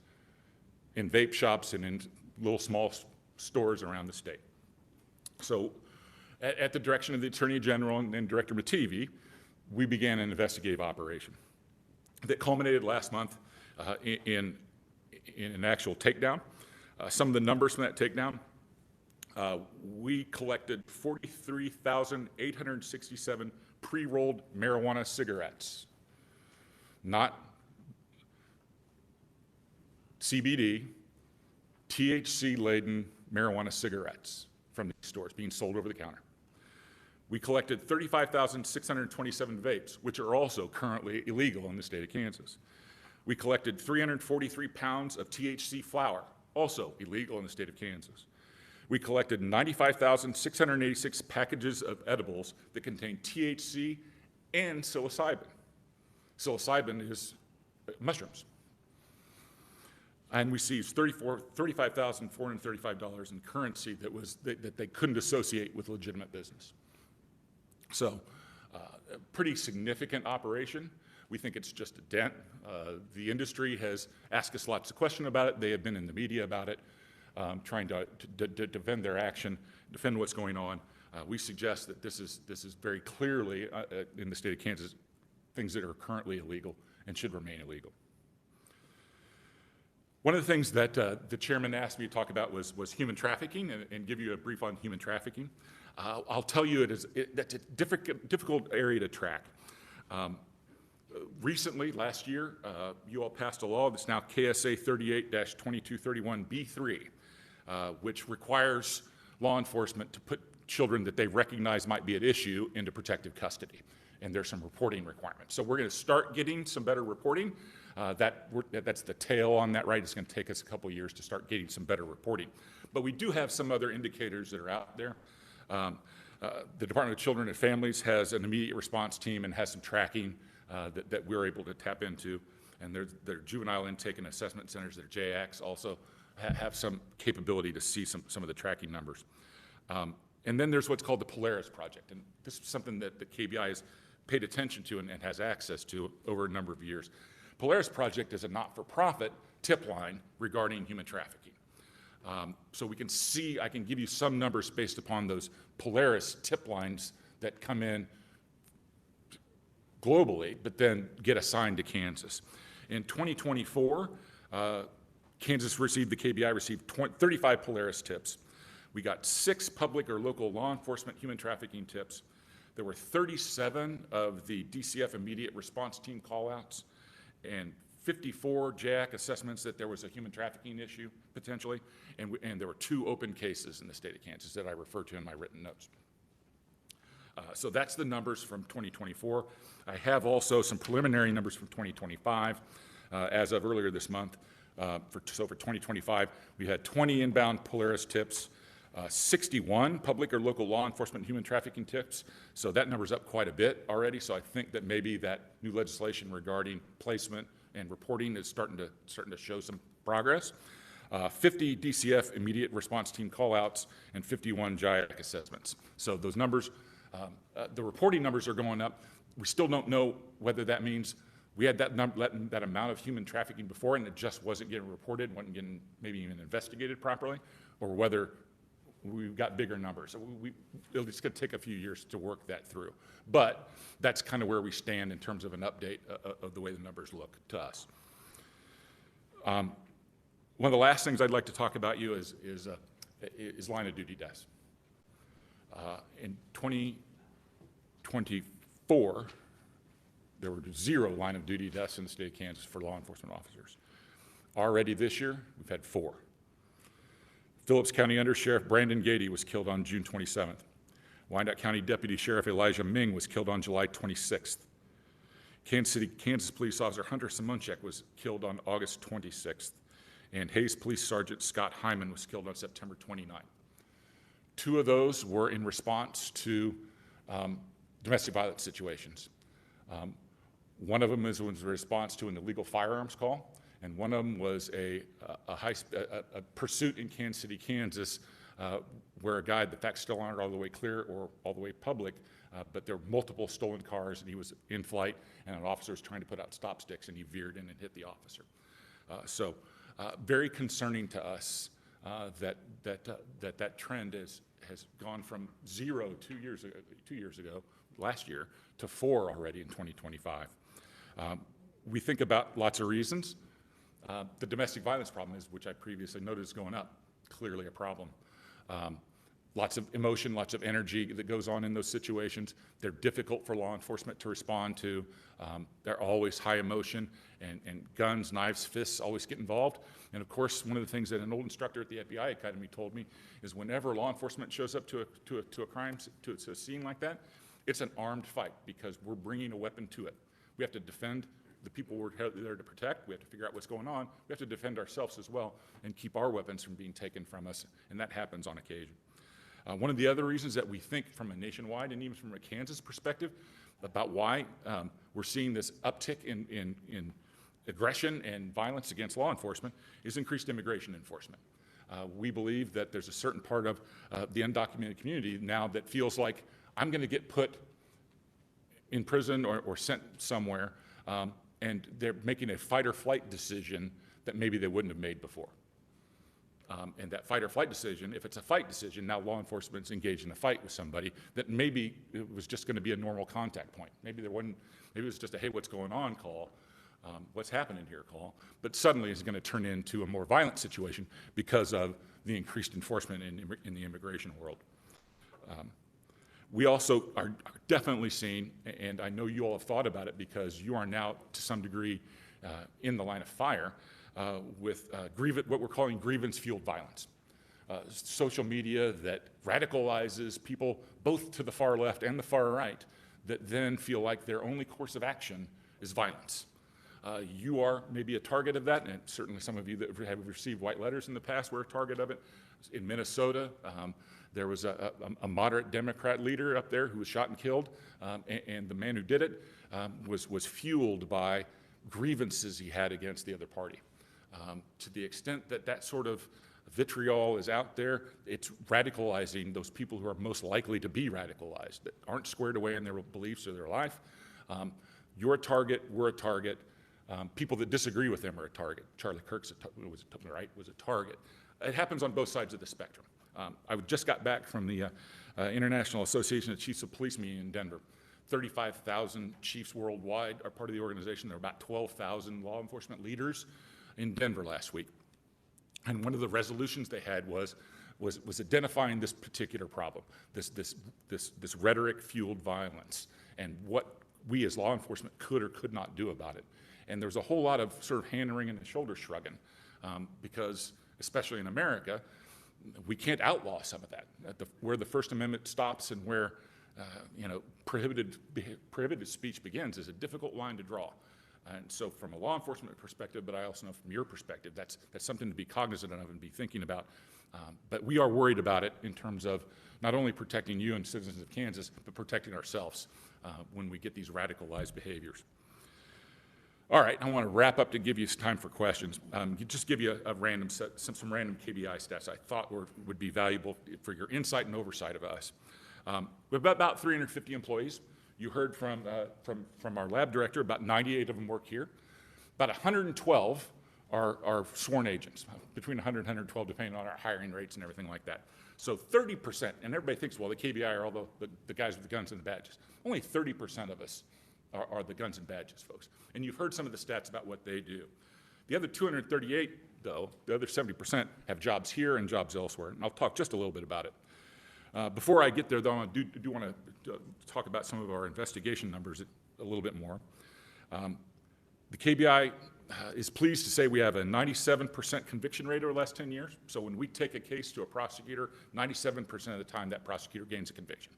in vape shops and in little small stores around the state. So at the direction of the Attorney General and then Director Mativi, we began an investigative operation that culminated last month in an actual takedown. Some of the numbers from that takedown, we collected 43,867 pre-rolled marijuana cigarettes, not CBD, THC-laden marijuana cigarettes from these stores being sold over the counter. We collected 35,627 vapes, which are also currently illegal in the state of Kansas. We collected 343 pounds of THC flower, also illegal in the state of Kansas. We collected 95,686 packages of edibles that contain THC and psilocybin. Psilocybin is mushrooms. And we seized $35,435 in currency that they couldn't associate with legitimate business. So, a pretty significant operation. We think it's just a dent. The industry has asked us lots of questions about it. They have been in the media about it, trying to defend their action, defend what's going on. We suggest that this is very clearly, in the state of Kansas, things that are currently illegal and should remain illegal. One of the things that the chairman asked me to talk about was human trafficking and give you a brief on human trafficking. I'll tell you that's a difficult area to track. Recently, last year, you all passed a law that's now KSA 38-2231B3, which requires law enforcement to put children that they recognize might be at issue into protective custody. And there's some reporting requirements. So we're going to start getting some better reporting. That's the tail on that, right? It's going to take us a couple years to start getting some better reporting. But we do have some other indicators that are out there. The Department of Children and Families has an immediate response team and has some tracking that we're able to tap into. And their juvenile intake and assessment centers, their JACs, also have some capability to see some of the tracking numbers. And then there's what's called the Polaris Project. And this is something that the KBI has paid attention to and has access to over a number of years. Polaris Project is a not-for-profit tip line regarding human trafficking. So we can see, I can give you some numbers based upon those Polaris tip lines that come in globally, but then get assigned to Kansas. In 2024, Kansas received, the KBI received 35 Polaris tips. We got 6 public or local law enforcement human trafficking tips. There were 37 of the DCF immediate response team callouts and 54 JAC assessments that there was a human trafficking issue potentially, and there were 2 open cases in the state of Kansas that I refer to in my written notes. So that's the numbers from 2024. I have also some preliminary numbers from 2025 as of earlier this month. So for 2025, we had 20 inbound Polaris tips, 61 public or local law enforcement human trafficking tips. So that number's up quite a bit already. So I think that maybe that new legislation regarding placement and reporting is starting to show some progress. 50 DCF immediate response team callouts and 51 JIAC assessments. So those numbers, the reporting numbers are going up. We still don't know whether that means we had that amount of human trafficking before and it just wasn't getting reported, wasn't getting maybe even investigated properly, or whether we've got bigger numbers. So it's going to take a few years to work that through. But that's kind of where we stand in terms of an update of the way the numbers look to us. One of the last things I'd like to talk about you is line of duty deaths. In 2024, there were 0 line of duty deaths in the state of Kansas for law enforcement officers. Already this year, we've had 4. Phillips County Under Sheriff Brandon Gady was killed on June 27th. Wyandotte County Deputy Sheriff Elijah Ming was killed on July 26th. Kansas City, Kansas Police Officer Hunter Simonchek was killed on August 26th. And Hayes Police Sergeant Scott Hyman was killed on September 29th. 2 of those were in response to domestic violence situations. One of them was in response to an illegal firearms call, and one of them was a pursuit in Kansas City, Kansas, where a guy, the facts still aren't all the way clear or all the way public, but there were multiple stolen cars, and he was in flight, and an officer was trying to put out stop sticks, and he veered in and hit the officer. So very concerning to us that trend has gone from 0 2 years ago, last year, to 4 already in 2025. We think about lots of reasons. The domestic violence problem is, which I previously noted, is going up, clearly a problem. Lots of emotion, lots of energy that goes on in those situations. They're difficult for law enforcement to respond to. They're always high emotion, and guns, knives, fists always get involved. And of course, one of the things that an old instructor at the FBI Academy told me is whenever law enforcement shows up to a crime, to a scene like that, it's an armed fight because we're bringing a weapon to it. We have to defend the people we're there to protect. We have to figure out what's going on. We have to defend ourselves as well and keep our weapons from being taken from us, and that happens on occasion. One of the other reasons that we think from a nationwide and even from a Kansas perspective about why we're seeing this uptick in aggression and violence against law enforcement is increased immigration enforcement. We believe that there's a certain part of the undocumented community now that feels like I'm going to get put in prison or sent somewhere, and they're making a fight or flight decision that maybe they wouldn't have made before. And that fight or flight decision, if it's a fight decision, now law enforcement's engaged in a fight with somebody that maybe it was just going to be a normal contact point. Maybe it was just a, hey, what's going on call, what's happening here call, but suddenly it's going to turn into a more violent situation because of the increased enforcement in the immigration world. We also are definitely seeing, and I know you all have thought about it because you are now to some degree in the line of fire, with what we're calling grievance-fueled violence. Social media that radicalizes people both to the far left and the far right that then feel like their only course of action is violence. You are maybe a target of that, and certainly some of you that have received white letters in the past were a target of it. In Minnesota, there was a moderate Democrat leader up there who was shot and killed, and the man who did it was fueled by grievances he had against the other party. To the extent that that sort of vitriol is out there, it's radicalizing those people who are most likely to be radicalized, that aren't squared away in their beliefs or their life. You're a target, we're a target. People that disagree with them are a target. Charlie Kirk was a target. It happens on both sides of the spectrum. I just got back from the International Association of Chiefs of Police meeting in Denver. 35,000 chiefs worldwide are part of the organization. There are about 12,000 law enforcement leaders in Denver last week. And one of the resolutions they had was identifying this particular problem, this rhetoric-fueled violence, and what we as law enforcement could or could not do about it. And there's a whole lot of sort of hand-wringing and shoulder shrugging, because, especially in America, we can't outlaw some of that. Where the First Amendment stops and where prohibited speech begins is a difficult line to draw. And so from a law enforcement perspective, but I also know from your perspective, that's something to be cognizant of and be thinking about. But we are worried about it in terms of not only protecting you and citizens of Kansas, but protecting ourselves when we get these radicalized behaviors. All right, I want to wrap up to give you time for questions. Just give you a random some random KBI stats I thought would be valuable for your insight and oversight of us. We have about 350 employees. You heard from our lab director, about 98 of them work here. About 112 are sworn agents, between 100 and 112, depending on our hiring rates and everything like that. So 30%, and everybody thinks, well, the KBI are all the guys with the guns and the badges. Only 30% of us are the guns and badges folks. And you've heard some of the stats about what they do. The other 238, though, the other 70% have jobs here and jobs elsewhere. And I'll talk just a little bit about it. Before I get there, though, I do want to talk about some of our investigation numbers a little bit more. The KBI is pleased to say we have a 97% conviction rate over the last 10 years. So when we take a case to a prosecutor, 97% of the time that prosecutor gains a conviction.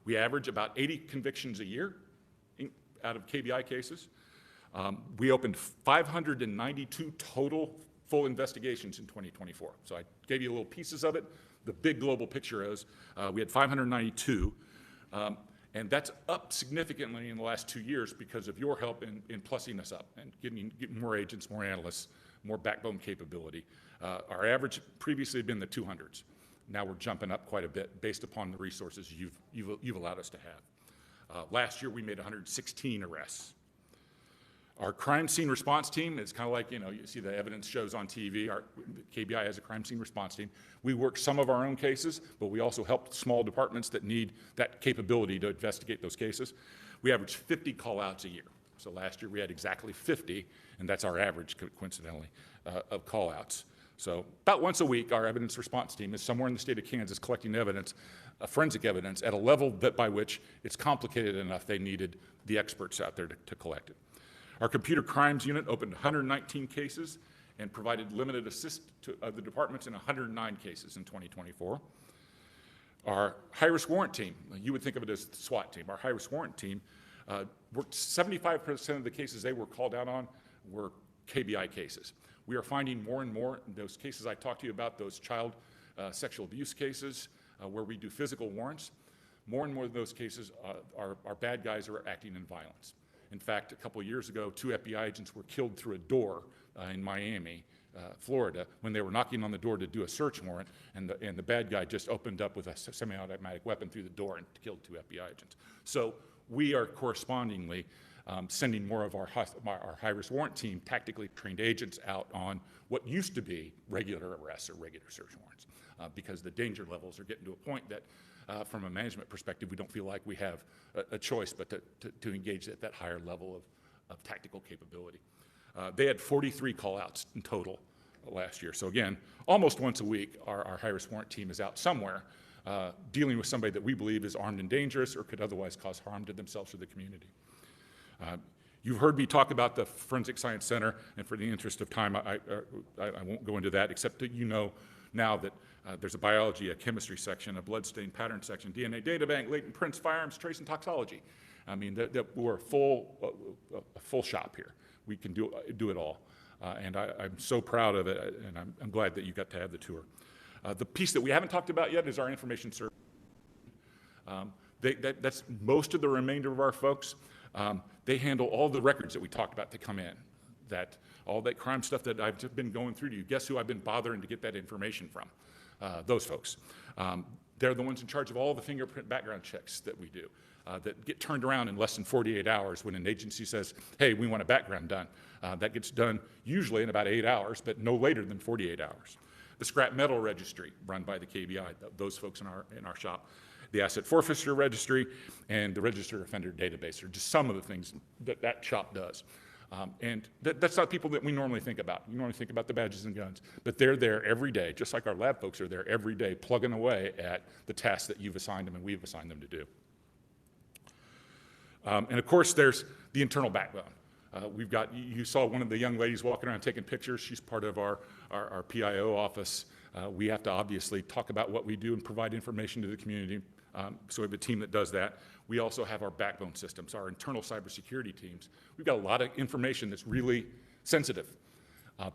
We average about 80 convictions a year out of KBI cases. We opened 592 total full investigations in 2024. So I gave you little pieces of it. The big global picture is we had 592, and that's up significantly in the last 2 years because of your help in plussing us up and getting more agents, more analysts, more backbone capability. Our average previously had been the 200s. Now we're jumping up quite a bit based upon the resources you've allowed us to have. Last year we made 116 arrests. Our crime scene response team is kind of like, you see the evidence shows on TV. Our KBI has a crime scene response team. We work some of our own cases, but we also help small departments that need that capability to investigate those cases. We average 50 call-outs a year. So last year we had exactly 50, and that's our average, coincidentally, of call-outs. So about once a week, our evidence response team is somewhere in the state of Kansas collecting evidence, forensic evidence, at a level by which it's complicated enough they needed the experts out there to collect it. Our computer crimes unit opened 119 cases and provided limited assist to the departments in 109 cases in 2024. Our high-risk warrant team, you would think of it as the SWAT team. Our high-risk warrant team worked 75% of the cases they were called out on were KBI cases. We are finding more and more those cases I talked to you about, those child sexual abuse cases where we do physical warrants. More and more of those cases are bad guys who are acting in violence. In fact, a couple of years ago, 2 FBI agents were killed through a door in Miami, Florida, when they were knocking on the door to do a search warrant, and the bad guy just opened up with a semi-automatic weapon through the door and killed 2 FBI agents. So we are correspondingly sending more of our high-risk warrant team, tactically trained agents, out on what used to be regular arrests or regular search warrants, because the danger levels are getting to a point that from a management perspective, we don't feel like we have a choice but to engage at that higher level of tactical capability. They had 43 call-outs in total last year. So again, almost once a week, our high-risk warrant team is out somewhere dealing with somebody that we believe is armed and dangerous or could otherwise cause harm to themselves or the community. You've heard me talk about the Forensic Science Center, and for the interest of time, I won't go into that, except that you know now that there's a biology, a chemistry section, a bloodstain pattern section, DNA data bank, latent prints, firearms, trace, and toxology. I mean, we're a full shop here. We can do it all. And I'm so proud of it, and I'm glad that you got to have the tour. The piece that we haven't talked about yet is our information service. That's most of the remainder of our folks. They handle all the records that we talked about that come in, all that crime stuff that I've just been going through to you. Guess who I've been bothering to get that information from? Those folks. They're the ones in charge of all the fingerprint background checks that we do that get turned around in less than 48 hours when an agency says, hey, we want a background done. That gets done usually in about 8 hours, but no later than 48 hours. The scrap metal registry run by the KBI, those folks in our shop. the asset forfeiture registry, and the registered offender database are just some of the things that that shop does. And that's not people that we normally think about. We normally think about the badges and guns, but they're there every day, just like our lab folks are there every day, plugging away at the tasks that you've assigned them and we've assigned them to do. And of course, there's the internal backbone. We've got, you saw one of the young ladies walking around taking pictures. She's part of our PIO office. We have to obviously talk about what we do and provide information to the community. So we have a team that does that. We also have our backbone systems, our internal cybersecurity teams. We've got a lot of information that's really sensitive.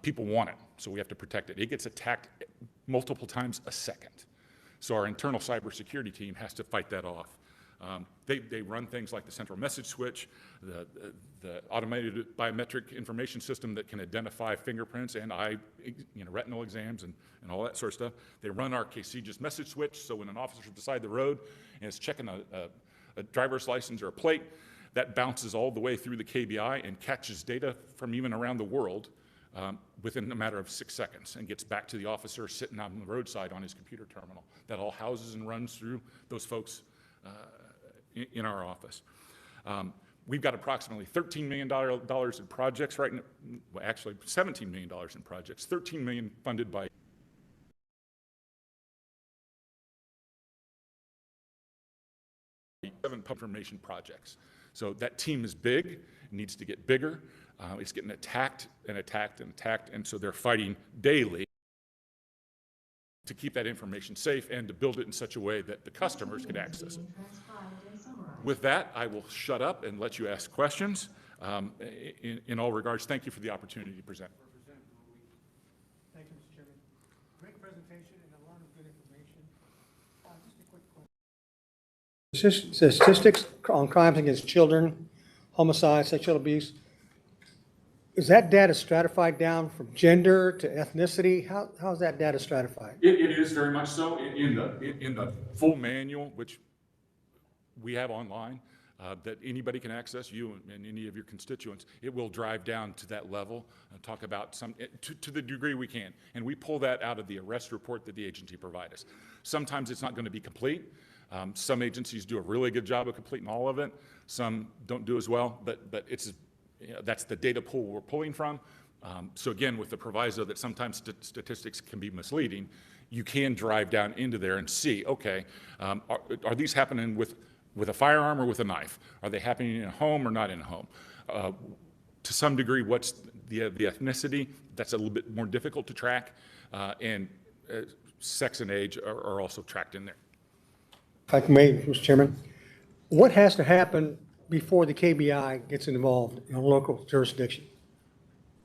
People want it, so we have to protect it. It gets attacked multiple times a second. So our internal cybersecurity team has to fight that off. They run things like the central message switch, the automated biometric information system that can identify fingerprints and retinal exams and all that sort of stuff. They run our ks.gov message switch, so when an officer's beside the road and is checking a driver's license or a plate, that bounces all the way through the KBI and catches data from even around the world within a matter of 6 seconds and gets back to the officer sitting out on the roadside on his computer terminal. That all houses and runs through those folks in our office. We've got approximately $13 million in projects right now, well, actually $17 million in projects, $13 million funded by seven information projects. So that team is big, it needs to get bigger. It's getting attacked and attacked and attacked, and so they're fighting daily to keep that information safe and to build it in such a way that the customers can access it. With that, I will shut up and let you ask questions. In all regards, thank you for the opportunity to present. Thank you, Mr. Chairman. Great presentation and a lot of good information. Just a quick question. Statistics on crimes against children, homicide, sexual abuse. Is that data stratified down from gender to ethnicity? How is that data stratified? It is very much so. In the full manual, which we have online, that anybody can access, you and any of your constituents, it will drive down to that level and talk about some, to the degree we can. And we pull that out of the arrest report that the agency provides us. Sometimes it's not going to be complete. Some agencies do a really good job of completing all of it. Some don't do as well, but it's, that's the data pool we're pulling from. So again, with the proviso that sometimes statistics can be misleading, you can drive down into there and see, okay, are these happening with a firearm or with a knife? Are they happening in a home or not in a home? To some degree, what's the ethnicity? That's a little bit more difficult to track, and sex and age are also tracked in there. If I may, Mr. Chairman, what has to happen before the KBI gets involved in a local jurisdiction?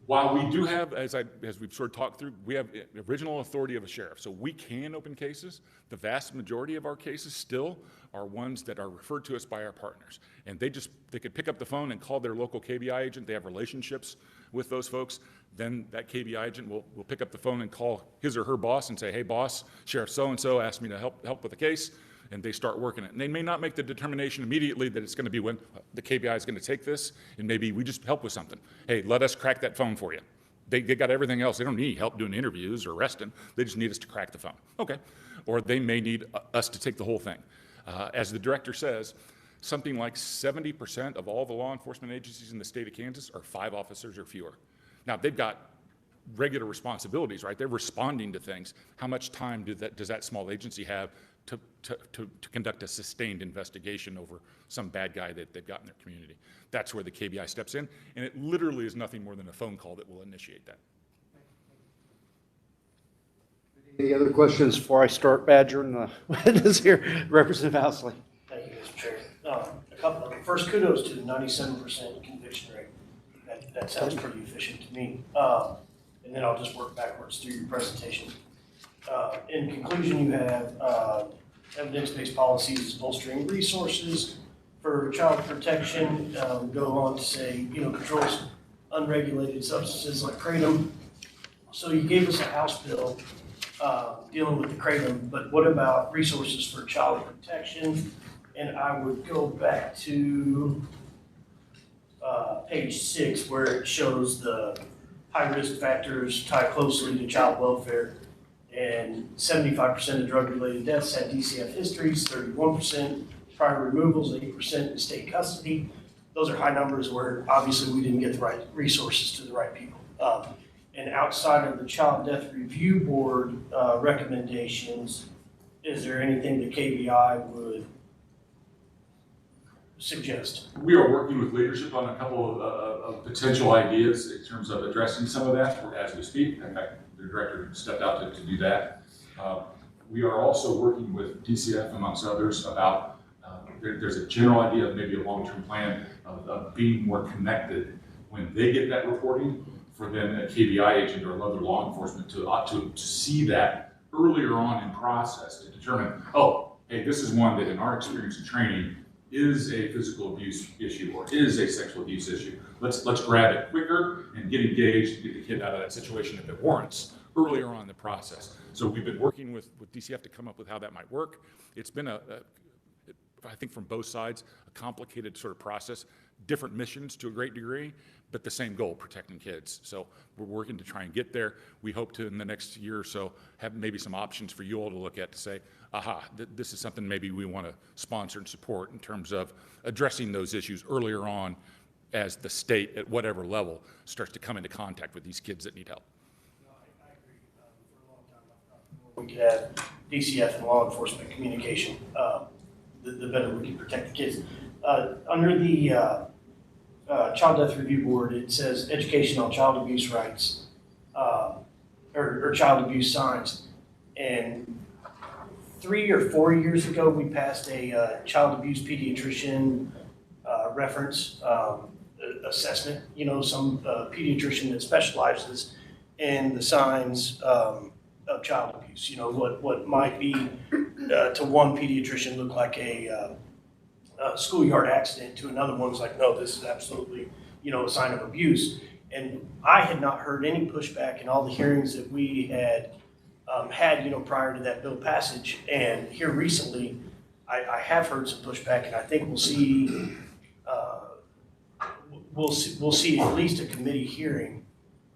While we do have, as we've sort of talked through, we have original authority of a sheriff, so we can open cases. The vast majority of our cases still are ones that are referred to us by our partners. And they could pick up the phone and call their local KBI agent. They have relationships with those folks. Then that KBI agent will pick up the phone and call his or her boss and say, hey boss, Sheriff so-and-so asked me to help with the case. And they start working it. And they may not make the determination immediately that it's going to be when the KBI is going to take this, and maybe we just help with something. Hey, let us crack that phone for you. They got everything else. They don't need help doing interviews or arresting. They just need us to crack the phone. Okay. Or they may need us to take the whole thing. As the director says, something like 70% of all the law enforcement agencies in the state of Kansas are 5 officers or fewer. Now, they've got regular responsibilities, right? They're responding to things. How much time does that small agency have to conduct a sustained investigation over some bad guy that they've got in their community? That's where the KBI steps in, and it literally is nothing more than a phone call that will initiate that. Any other questions before I start badgering the witness here? Representative Housley. Thank you, Mr. Chair. A couple of them. First, kudos to the 97% conviction rate. That sounds pretty efficient to me. And then I'll just work backwards through your presentation. In conclusion, you have evidence-based policies bolstering resources for child protection. Go on to say, controls unregulated substances like kratom. So you gave us a House bill dealing with the kratom, but what about resources for child protection? And I would go back to page 6, where it shows the high-risk factors tie closely to child welfare And 75% of drug-related deaths had DCF histories, 31% prior removals, 8% in state custody. Those are high numbers where obviously we didn't get the right resources to the right people. And outside of the Child Death Review Board recommendations, is there anything the KBI would suggest? We are working with leadership on a couple of potential ideas in terms of addressing some of that as we speak. In fact, the director stepped out to do that. We are also working with DCF, amongst others, about there's a general idea of maybe a long-term plan of being more connected when they get that reporting, for then a KBI agent or another law enforcement to see that earlier on in process to determine, oh, hey, this is one that in our experience and training is a physical abuse issue or is a sexual abuse issue. Let's grab it quicker and get engaged and get the kid out of that situation if it warrants earlier on in the process. So we've been working with DCF to come up with how that might work. It's been I think from both sides, a complicated sort of process, different missions to a great degree, but the same goal, protecting kids. So we're working to try and get there. We hope to, in the next year or so, have maybe some options for you all to look at to say, aha, this is something maybe we want to sponsor and support in terms of addressing those issues earlier on as the state, at whatever level, starts to come into contact with these kids that need help. No, I agree. For a long time, I thought the more we could have DCF and law enforcement communication, the better we can protect the kids. Under the Child Death Review Board, it says education on child abuse rights, or child abuse signs. And 3 or 4 years ago, we passed a child abuse pediatrician reference assessment. You know, some pediatrician that specializes in the signs of child abuse. You know, what might be to one pediatrician look like a schoolyard accident, to another one's like, no, this is absolutely, you know, a sign of abuse. And I had not heard any pushback in all the hearings that we had you know, prior to that bill passage. And here recently, I have heard some pushback, and I think we'll see at least a committee hearing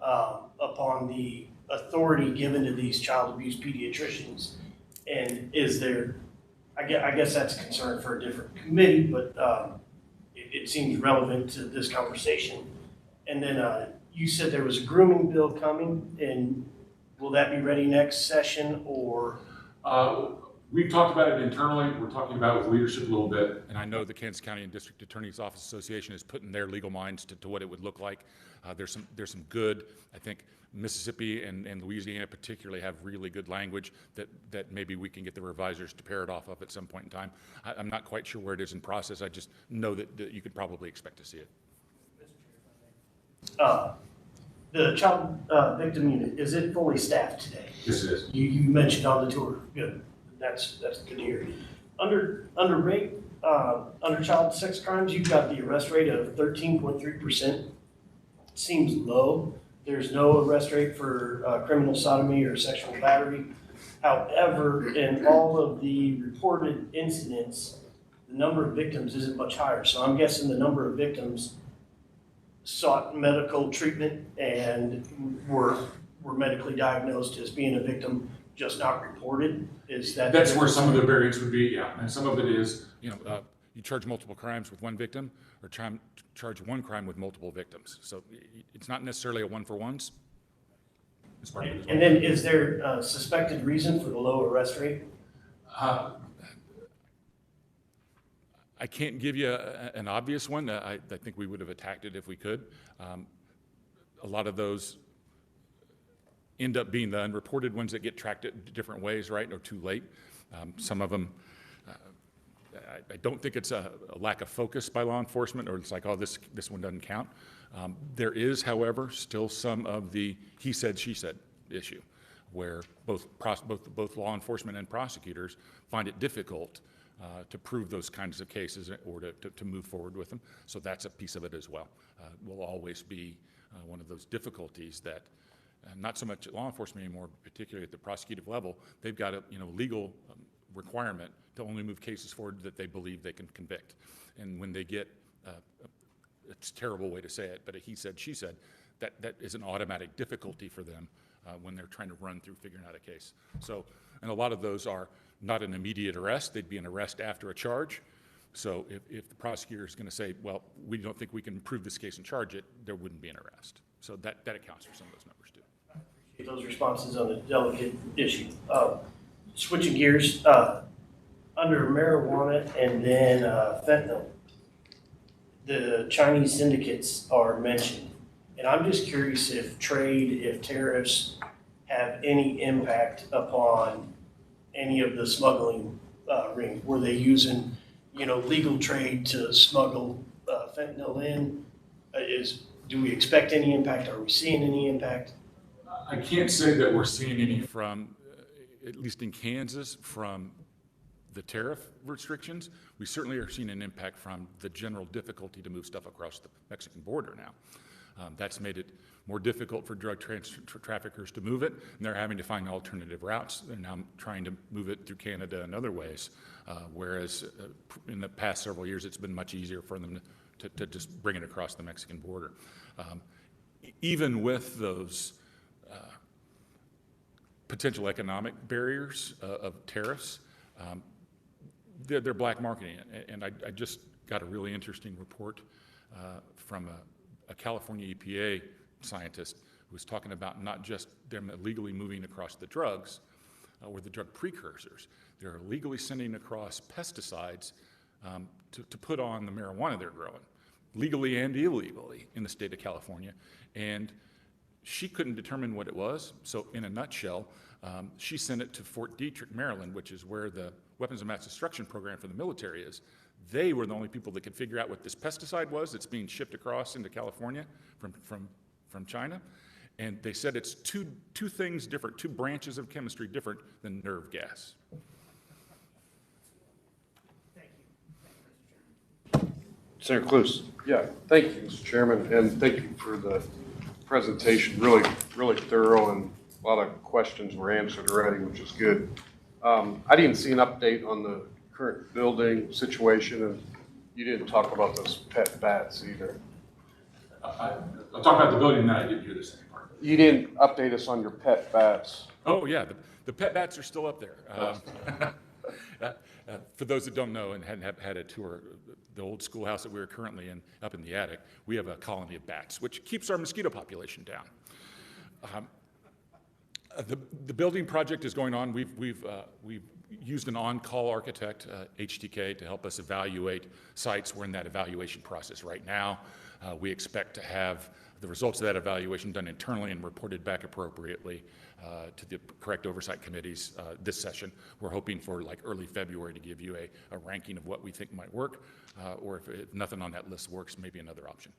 upon the authority given to these child abuse pediatricians. And is there, I guess that's a concern for a different committee, but it seems relevant to this conversation. And then you said there was a grooming bill coming, and will that be ready next session, or? We've talked about it internally. We're talking about it with leadership a little bit. And I know the Kansas County and District Attorney's Office Association is putting their legal minds to what it would look like. There's some good, I think Mississippi and Louisiana particularly have really good language that maybe we can get the revisers to pair it off of at some point in time. I'm not quite sure where it is in process. I just know that you could probably expect to see it. The child victim unit, is it fully staffed today? Yes, it is. You mentioned on the tour. Good. That's good to hear. Under rate, under child sex crimes, you've got the arrest rate of 13.3%. Seems low. There's no arrest rate for criminal sodomy or sexual battery. However, in all of the reported incidents, the number of victims isn't much higher. So I'm guessing the number of victims sought medical treatment and were medically diagnosed as being a victim, just not reported. Is that? That's where some of the variance would be, yeah. And some of it is, you know, you charge multiple crimes with one victim, or charge one crime with multiple victims. So it's not necessarily a one-for-ones. And then is there a suspected reason for the low arrest rate? I can't give you an obvious one. I think we would have attacked it if we could. A lot of those end up being the unreported ones that get tracked different ways, right, or too late. Some of them, I don't think it's a lack of focus by law enforcement, or it's like, oh, this one doesn't count. There is, however, still some of the he said, she said issue, where both law enforcement and prosecutors find it difficult to prove those kinds of cases or to move forward with them. So that's a piece of it as well. Will always be one of those difficulties that not so much at law enforcement anymore, particularly at the prosecutive level. They've got a legal requirement to only move cases forward that they believe they can convict. And when they get, it's a terrible way to say it, but a he said, she said, that is an automatic difficulty for them when they're trying to run through figuring out a case. So, and a lot of those are not an immediate arrest. They'd be an arrest after a charge. So if the prosecutor is going to say, well, we don't think we can prove this case and charge it, there wouldn't be an arrest. So that accounts for some of those numbers too. Appreciate those responses on the delicate issue. Switching gears, under marijuana and then fentanyl, the Chinese syndicates are mentioned. And I'm just curious if trade, if tariffs have any impact upon any of the smuggling rings. Were they using, legal trade to smuggle fentanyl in? Do we expect any impact? Are we seeing any impact? I can't say that we're seeing any from, at least in Kansas, from the tariff restrictions. We certainly are seeing an impact from the general difficulty to move stuff across the Mexican border now. That's made it more difficult for drug traffickers to move it, and they're having to find alternative routes. They're now trying to move it through Canada and other ways, whereas in the past several years, it's been much easier for them to just bring it across the Mexican border. Even with those potential economic barriers of tariffs, they're black marketing it. And I just got a really interesting report from a California EPA scientist who was talking about not just them illegally moving across the drugs or the drug precursors, they're illegally sending across pesticides to put on the marijuana they're growing, legally and illegally in the state of California. And she couldn't determine what it was, so in a nutshell, she sent it to Fort Detrick, Maryland, which is where the weapons of mass destruction program for the military is. They were the only people that could figure out what this pesticide was that's being shipped across into California from China. And they said it's two things different, two branches of chemistry different than nerve gas. Senator Cluse. Yeah, thank you, Mr. Chairman, and thank you for the presentation. Really, really thorough, and a lot of questions were answered already, which is good. I didn't see an update on the current building situation, and you didn't talk about those pet bats either. I'll talk about the building, and then I didn't hear the second part. You didn't update us on your pet bats. Oh, yeah, the pet bats are still up there. For those that don't know and hadn't had a tour, the old schoolhouse that we were currently in, up in the attic, we have a colony of bats, which keeps our mosquito population down. The building project is going on. We've used an on-call architect, HTK, to help us evaluate sites. We're in that evaluation process right now. We expect to have the results of that evaluation done internally and reported back appropriately to the correct oversight committees this session. We're hoping for like early February to give you a ranking of what we think might work, or if nothing on that list works, maybe another option.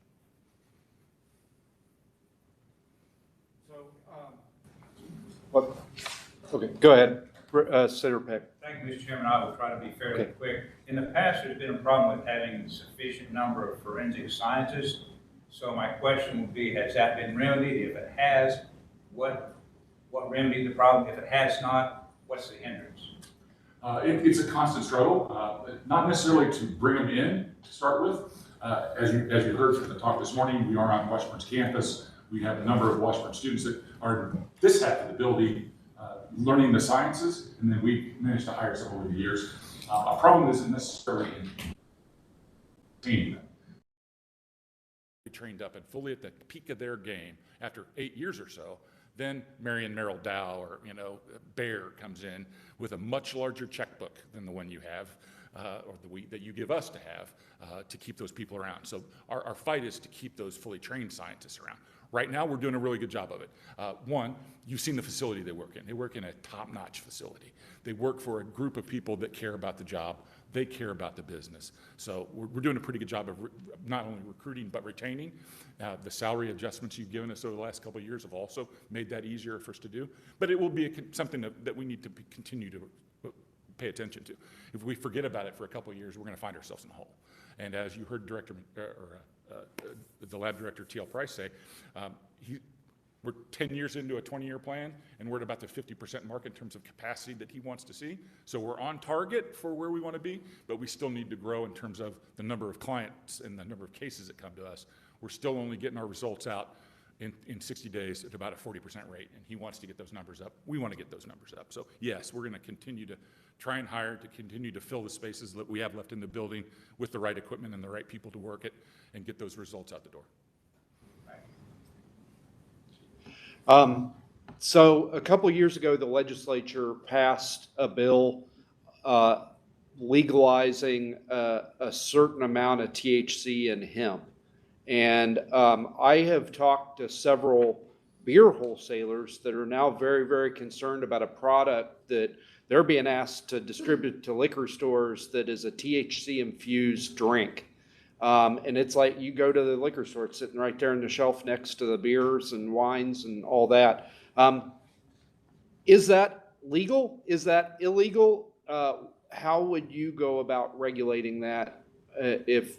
So, okay, go ahead, Senator Peck. Thank you, Mr. Chairman. I will try to be fairly Okay. quick. In the past, there's been a problem with having a sufficient number of forensic scientists. So my question would be, has that been remedied? If it has, what remedied the problem? If it has not, what's the hindrance? It's a constant struggle, not necessarily to bring them in to start with. As you heard from the talk this morning, we are on Washburn's campus. We have a number of Washburn students that are in this half of the building learning the sciences, and then we managed to hire some over the years. A problem isn't necessarily in training them. Trained up and fully at the peak of their game after 8 years or so. Then Marion Merrill Dow or Bear comes in with a much larger checkbook than the one you have, or that you give us to have, to keep those people around. So our fight is to keep those fully trained scientists around. Right now, we're doing a really good job of it. One, you've seen the facility they work in. They work in a top-notch facility. They work for a group of people that care about the job. They care about the business. So we're doing a pretty good job of not only recruiting, but retaining. The salary adjustments you've given us over the last couple of years have also made that easier for us to do. But it will be something that we need to continue to pay attention to. If we forget about it for a couple of years, we're going to find ourselves in a hole. And as you heard the lab director, T.L. Price, say, we're 10 years into a 20-year plan, and we're at about the 50% mark in terms of capacity that he wants to see. So we're on target for where we want to be, but we still need to grow in terms of the number of clients and the number of cases that come to us. We're still only getting our results out in 60 days at about a 40% rate, and he wants to get those numbers up. We want to get those numbers up. So yes, we're going to continue to try and hire to continue to fill the spaces that we have left in the building with the right equipment and the right people to work it and get those results out the door. So a couple of years ago, the legislature passed a bill legalizing a certain amount of THC in hemp. And I have talked to several beer wholesalers that are now very, very concerned about a product that they're being asked to distribute to liquor stores that is a THC-infused drink. And it's like you go to the liquor store, it's sitting right there on the shelf next to the beers and wines and all that. Is that legal? Is that illegal? How would you go about regulating that?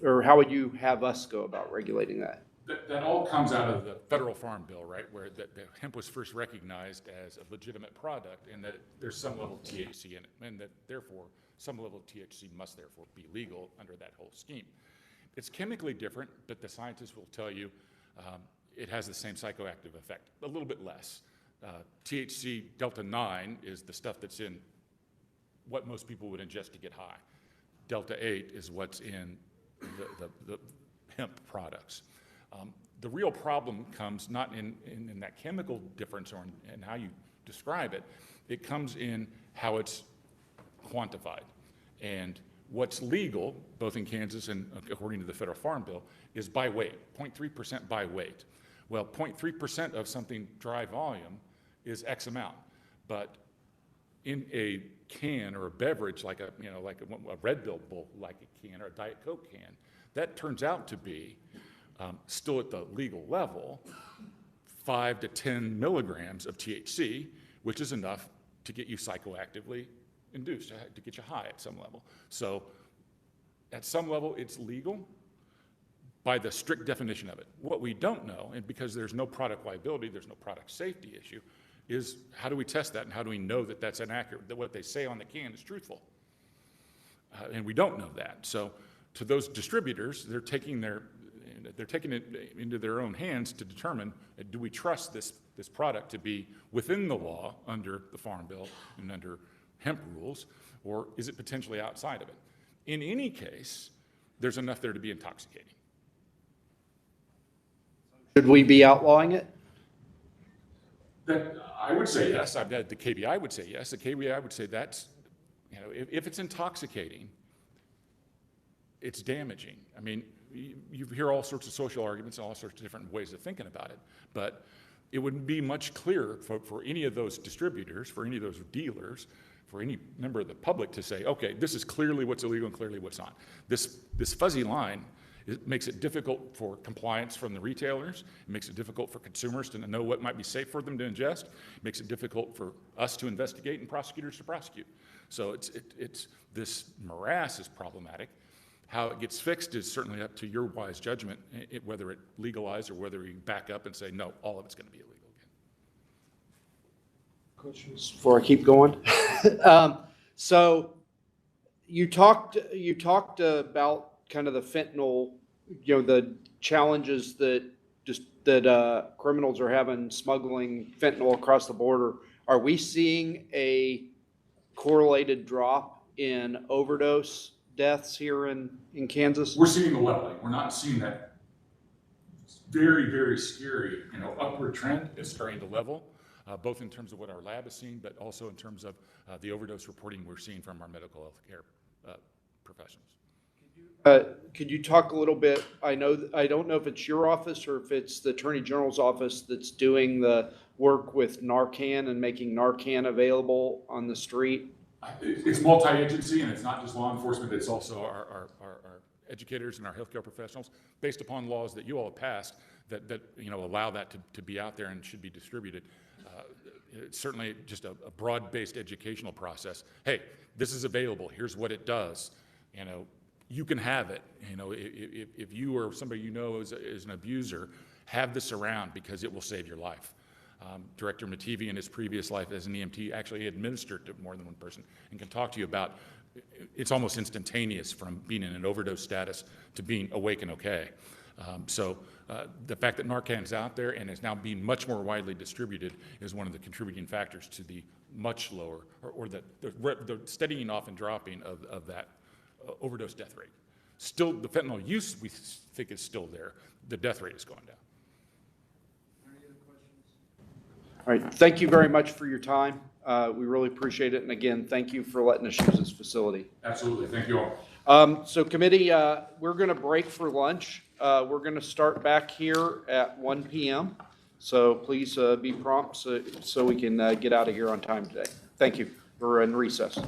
Or how would you have us go about regulating that? That all comes out of the federal farm bill, right, where the hemp was first recognized as a legitimate product and that there's some level of THC in it, and that therefore some level of THC must therefore be legal under that whole scheme. It's chemically different, but the scientists will tell you it has the same psychoactive effect, a little bit less. THC delta 9 is the stuff that's in what most people would ingest to get high. Delta 8 is what's in the hemp products. The real problem comes not in that chemical difference or in how you describe it. It comes in how it's quantified. And what's legal, both in Kansas and according to the federal farm bill, is by weight, 0.3% by weight. Well, 0.3% of something dry volume is X amount, but in a can or a beverage like a Red Bull, like a can, or a Diet Coke can, that turns out to be still at the legal level, 5 to 10 milligrams of THC, which is enough to get you psychoactively induced, to get you high at some level. So at some level, it's legal by the strict definition of it. What we don't know, and because there's no product liability, there's no product safety issue, is how do we test that and how do we know that that's inaccurate, that what they say on the can is truthful? And we don't know that. So to those distributors, they're taking it into their own hands to determine, do we trust this product to be within the law under the Farm Bill and under hemp rules, or is it potentially outside of it? In any case, there's enough there to be intoxicating. Should we be outlawing it? I would say yes. The KBI would say yes. The KBI would say that's, if it's intoxicating, it's damaging. I mean, you hear all sorts of social arguments and all sorts of different ways of thinking about it, but it would be much clearer for any of those distributors, for any of those dealers, for any member of the public to say, okay, this is clearly what's illegal and clearly what's not. This fuzzy line, it makes it difficult for compliance from the retailers. It makes it difficult for consumers to know what might be safe for them to ingest. It makes it difficult for us to investigate and prosecutors to prosecute. So it's this morass is problematic. How it gets fixed is certainly up to your wise judgment, whether it legalized or whether you back up and say, no, all of it's going to be illegal again. Questions before I keep going? So you talked about kind of the fentanyl, the challenges that criminals are having smuggling fentanyl across the border. Are we seeing a correlated drop in overdose deaths here in Kansas? We're seeing the leveling. We're not seeing that very, very scary, upward trend. Is starting to level, both in terms of what our lab is seeing, but also in terms of the overdose reporting we're seeing from our medical health care professionals. Could you talk a little bit? I don't know if it's your office or if it's the Attorney General's office that's doing the work with Narcan and making Narcan available on the street. It's multi-agency, and it's not just law enforcement, it's also our educators and our healthcare professionals, based upon laws that you all have passed that allow that to be out there and should be distributed. It's certainly just a broad-based educational process. Hey, this is available. Here's what it does. You can have it. If you or somebody is an abuser, have this around because it will save your life. Director Mativi in his previous life as an EMT actually administered to more than one person and can talk to you about it's almost instantaneous from being in an overdose status to being awake and okay. The fact that Narcan's out there and is now being much more widely distributed is one of the contributing factors to the much lower, or the steadying off and dropping of that overdose death rate. Still, the fentanyl use, we think, is still there. The death rate is going down. All right, thank you very much for your time. We really appreciate it. And again, thank you for letting us use this facility. Absolutely. Thank you all. So committee, we're going to break for lunch. We're going to start back here at 1 p.m. So please be prompt so we can get out of here on time today. Thank you. We're in recess.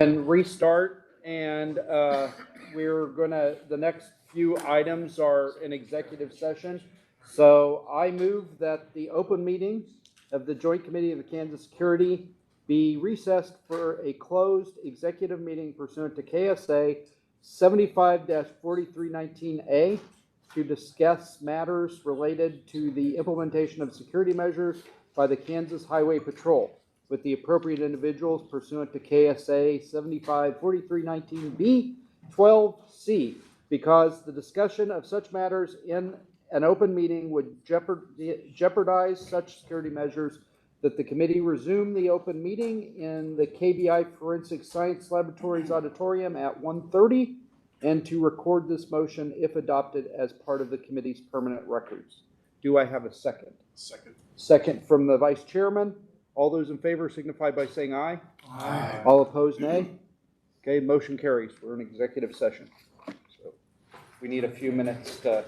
And restart, and we're gonna, the next few items are an executive session. So I move that the open meeting of the Joint Committee of the Kansas Security be recessed for a closed executive meeting pursuant to KSA 75-4319A to discuss matters related to the implementation of security measures by the Kansas Highway Patrol with the appropriate individuals pursuant to KSA 75-4319B 12C, because the discussion of such matters in an open meeting would jeopardize such security measures, that the committee resume the open meeting in the KBI Forensic Science Laboratories Auditorium at 1:30, and to record this motion if adopted as part of the committee's permanent records. Do I have a second? Second. Second from the vice chairman. All those in favor signify by saying aye. Aye. All opposed, nay. Okay, motion carries. We're in executive session. So we need a few minutes to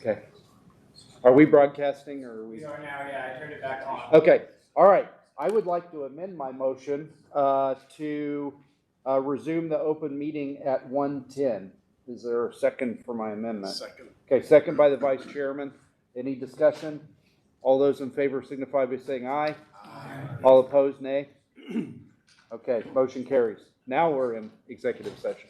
Okay. Are we broadcasting or are we? We are now, yeah, I turned it back on. Okay, all right. I would like to amend my motion to resume the open meeting at 1:10. Is there a second for my amendment? Second. Okay, second by the vice chairman. Any discussion? All those in favor signify by saying aye. Aye. All opposed, nay. Okay, motion carries. Now we're in executive session.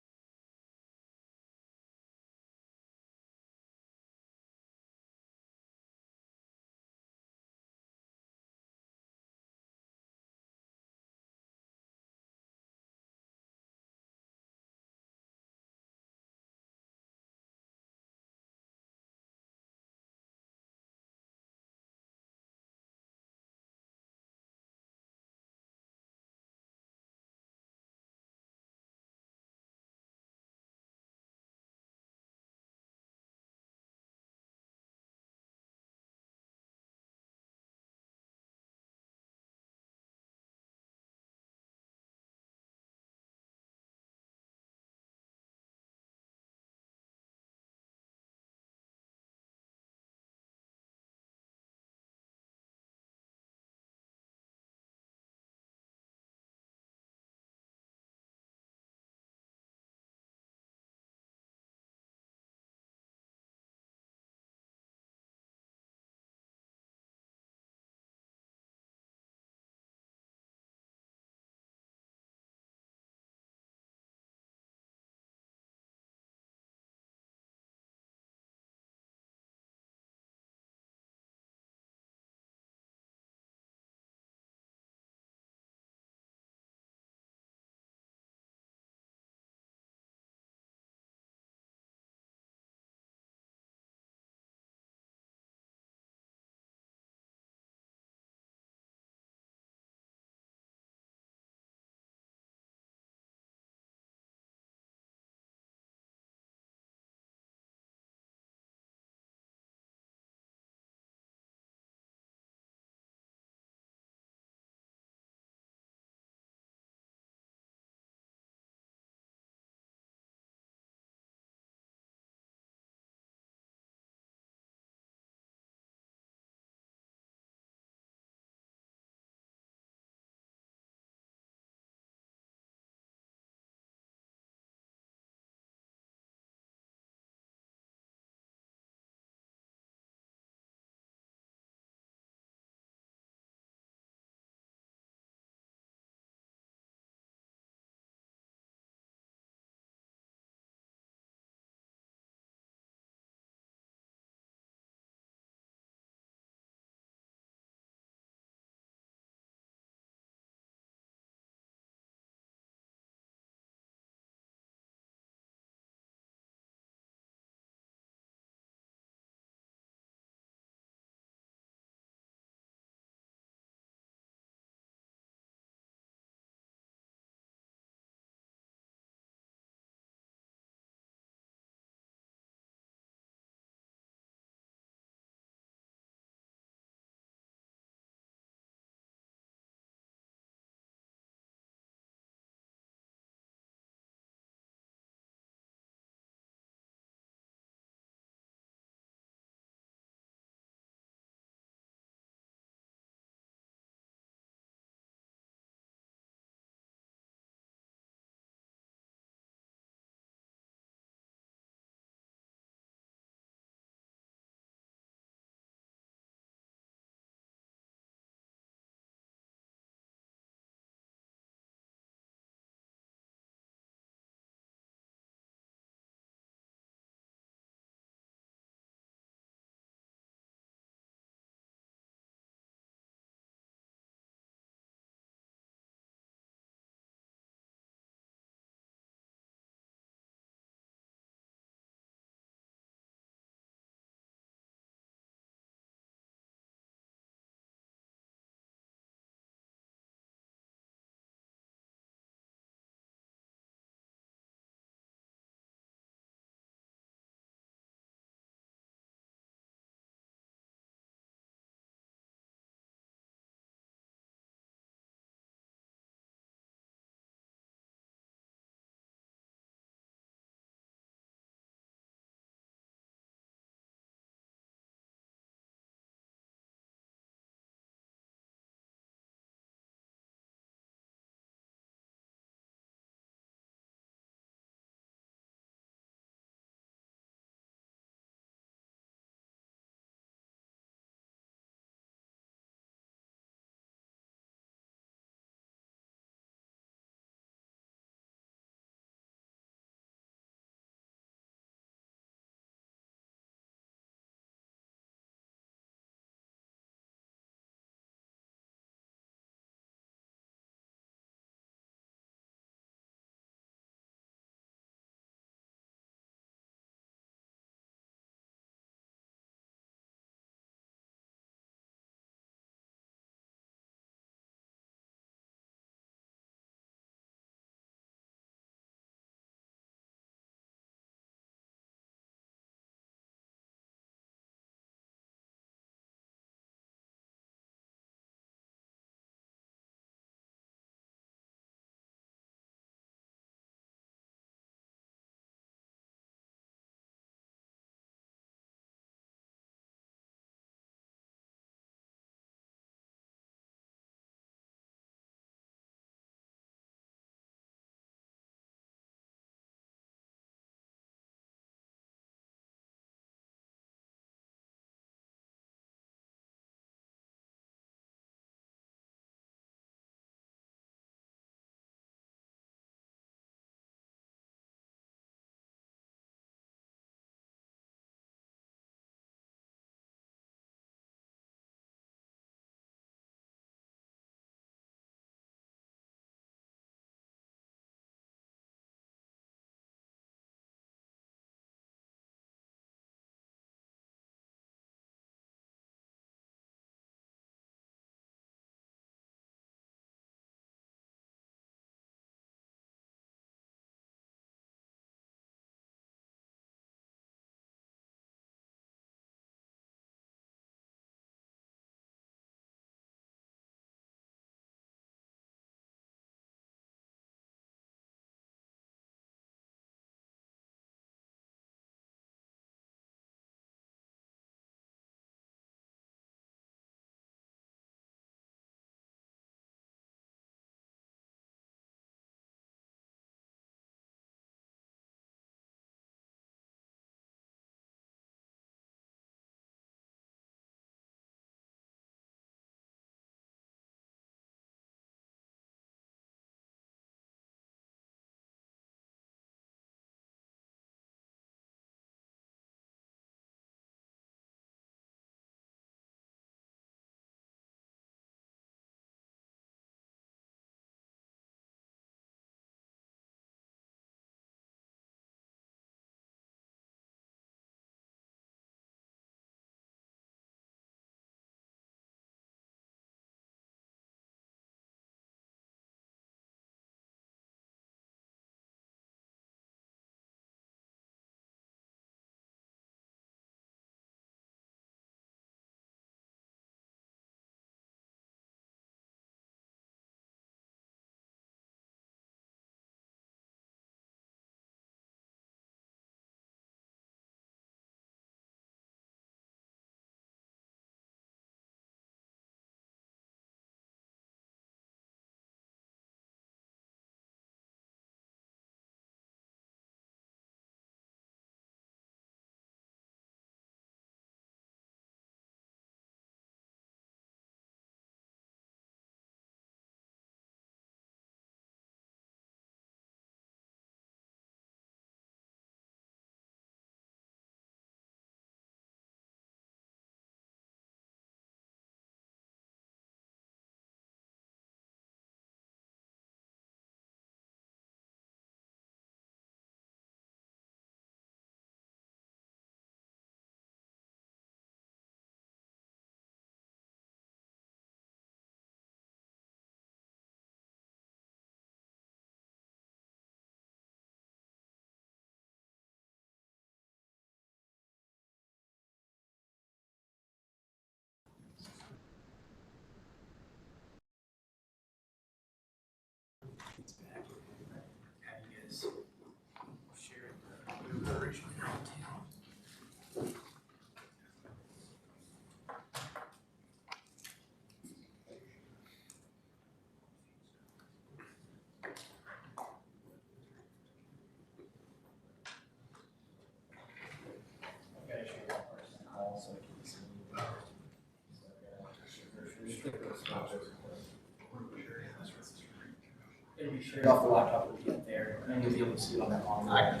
It'll be shared off the laptop will be up there, and then you'll be able to see it on that online.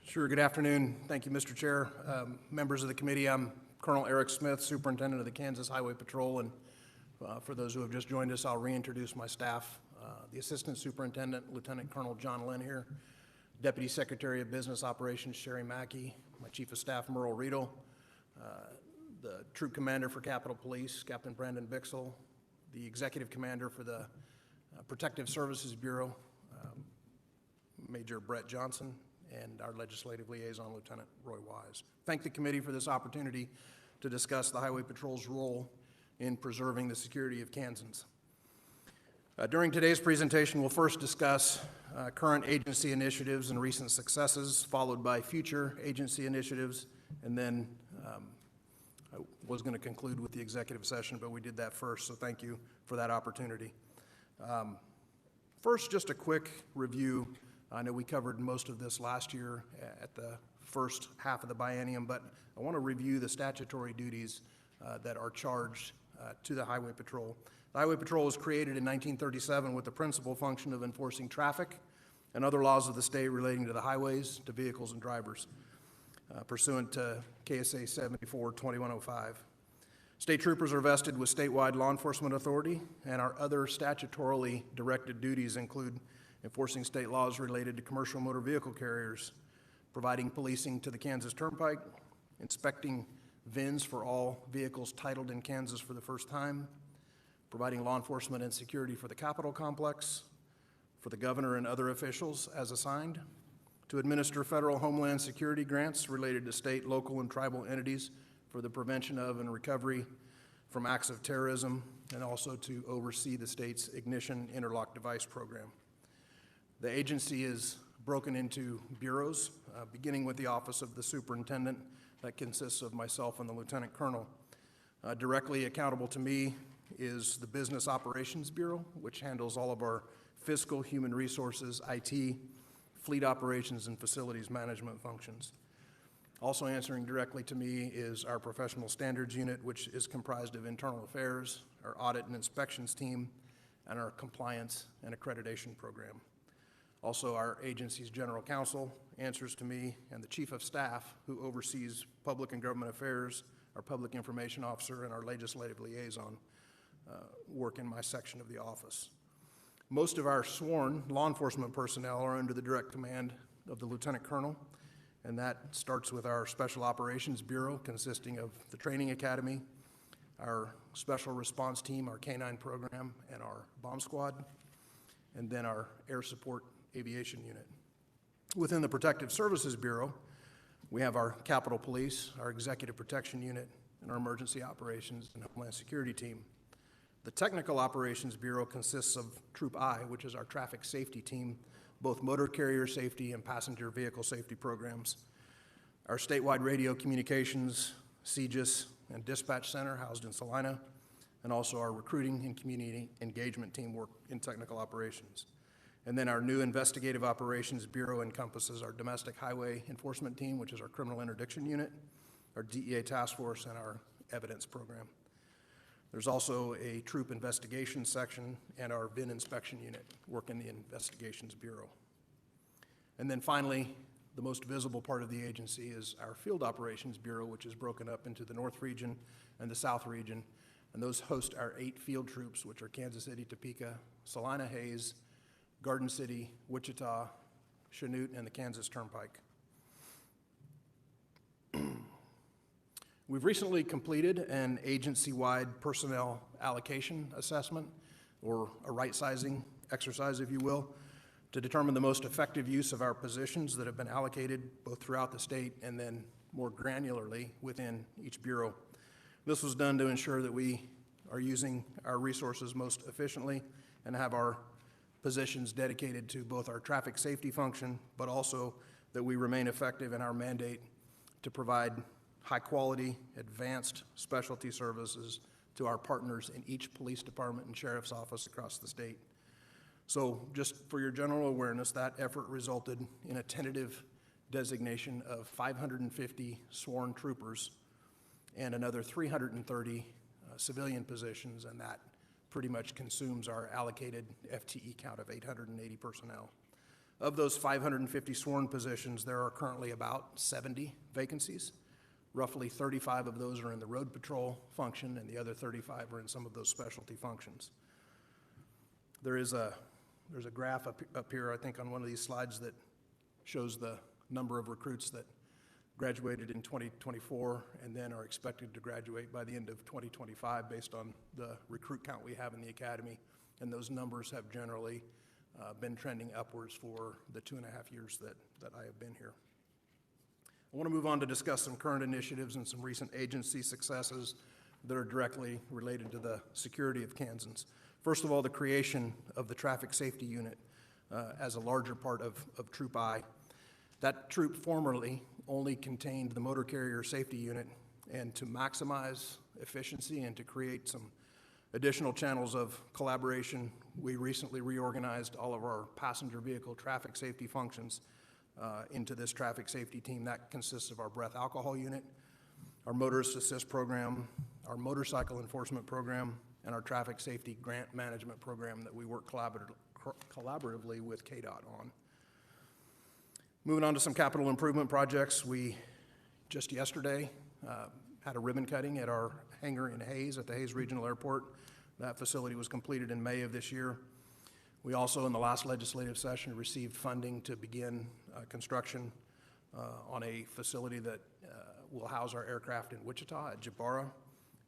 Sure. Good afternoon. Thank you, Mr. Chair. Members of the committee, I'm Colonel Eric Smith, Superintendent of the Kansas Highway Patrol, and for those who have just joined us, I'll reintroduce my staff. The Assistant Superintendent, Lieutenant Colonel John Lynn here, Deputy Secretary of Business Operations, Sherry Mackey, my Chief of Staff, Merle Riedel, the Troop Commander for Capitol Police, Captain Brandon Bixel, the Executive Commander for the Protective Services Bureau, Major Brett Johnson, and our Legislative Liaison, Lieutenant Roy Wise. Thank the committee for this opportunity to discuss the Highway Patrol's role in preserving the security of Kansans. During today's presentation, we'll first discuss current agency initiatives and recent successes, followed by future agency initiatives, and then I was going to conclude with the executive session, but we did that first, so thank you for that opportunity. First, just a quick review. I know we covered most of this last year at the first half of the biennium, but I want to review the statutory duties that are charged to the Highway Patrol. The Highway Patrol was created in 1937 with the principal function of enforcing traffic and other laws of the state relating to the highways, to vehicles and drivers, pursuant to KSA 74-2105. State troopers are vested with statewide law enforcement authority, and our other statutorily directed duties include enforcing state laws related to commercial motor vehicle carriers, providing policing to the Kansas Turnpike, inspecting VINs for all vehicles titled in Kansas for the first time, providing law enforcement and security for the Capitol complex, for the governor and other officials as assigned, to administer federal homeland security grants related to state, local, and tribal entities for the prevention of and recovery from acts of terrorism, and also to oversee the state's ignition interlock device program. The agency is broken into bureaus, beginning with the Office of the Superintendent that consists of myself and the Lieutenant Colonel. Directly accountable to me is the Business Operations Bureau, which handles all of our fiscal, human resources, IT, fleet operations, and facilities management functions. Also answering directly to me is our Professional Standards Unit, which is comprised of Internal Affairs, our Audit and Inspections Team, and our Compliance and Accreditation Program. Also, our agency's General Counsel answers to me, and the Chief of Staff, who oversees Public and Government Affairs, our Public Information Officer, and our Legislative Liaison, work in my section of the office. Most of our sworn law enforcement personnel are under the direct command of the Lieutenant Colonel, and that starts with our Special Operations Bureau, consisting of the Training Academy, our Special Response Team, our K-9 program, and our Bomb Squad, and then our Air Support Aviation Unit. Within the Protective Services Bureau, we have our Capitol Police, our Executive Protection Unit, and our Emergency Operations and Homeland Security Team. The Technical Operations Bureau consists of Troop I, which is our traffic safety team, both motor carrier safety and passenger vehicle safety programs. Our statewide radio communications, CGIS, and dispatch center housed in Salina, and also our recruiting and community engagement team work in technical operations. And then our new Investigative Operations Bureau encompasses our Domestic Highway Enforcement Team, which is our Criminal Interdiction Unit, our DEA Task Force, and our Evidence Program. There's also a Troop Investigation Section and our VIN Inspection Unit work in the Investigations Bureau. And then finally, the most visible part of the agency is our Field Operations Bureau, which is broken up into the North Region and the South Region, and those host our 8 field troops, which are Kansas City, Topeka, Salina, Hayes, Garden City, Wichita, Chanute, and the Kansas Turnpike. We've recently completed an agency-wide personnel allocation assessment or a right-sizing exercise, if you will, to determine the most effective use of our positions that have been allocated both throughout the state and then more granularly within each bureau. This was done to ensure that we are using our resources most efficiently and have our positions dedicated to both our traffic safety function, but also that we remain effective in our mandate to provide high-quality, advanced specialty services to our partners in each police department and sheriff's office across the state. So just for your general awareness, that effort resulted in a tentative designation of 550 sworn troopers and another 330 civilian positions, and that pretty much consumes our allocated FTE count of 880 personnel. Of those 550 sworn positions, there are currently about 70 vacancies. Roughly 35 of those are in the road patrol function, and the other 35 are in some of those specialty functions. There's a graph up here, I think, on one of these slides that shows the number of recruits that graduated in 2024 and then are expected to graduate by the end of 2025 based on the recruit count we have in the academy. And those numbers have generally been trending upwards for the 2.5 years that I have been here. I want to move on to discuss some current initiatives and some recent agency successes that are directly related to the security of Kansans. First of all, the creation of the Traffic Safety Unit as a larger part of Troop I. That troop formerly only contained the Motor Carrier Safety Unit, and to maximize efficiency and to create some additional channels of collaboration, we recently reorganized all of our passenger vehicle traffic safety functions into this traffic safety team. That consists of our breath alcohol unit, our motorist assist program, our motorcycle enforcement program, and our traffic safety grant management program that we work collaboratively with KDOT on. Moving on to some capital improvement projects, we just yesterday had a ribbon cutting at our hangar in Hayes at the Hayes Regional Airport. That facility was completed in May of this year. We also, in the last legislative session, received funding to begin construction on a facility that will house our aircraft in Wichita at Jabara.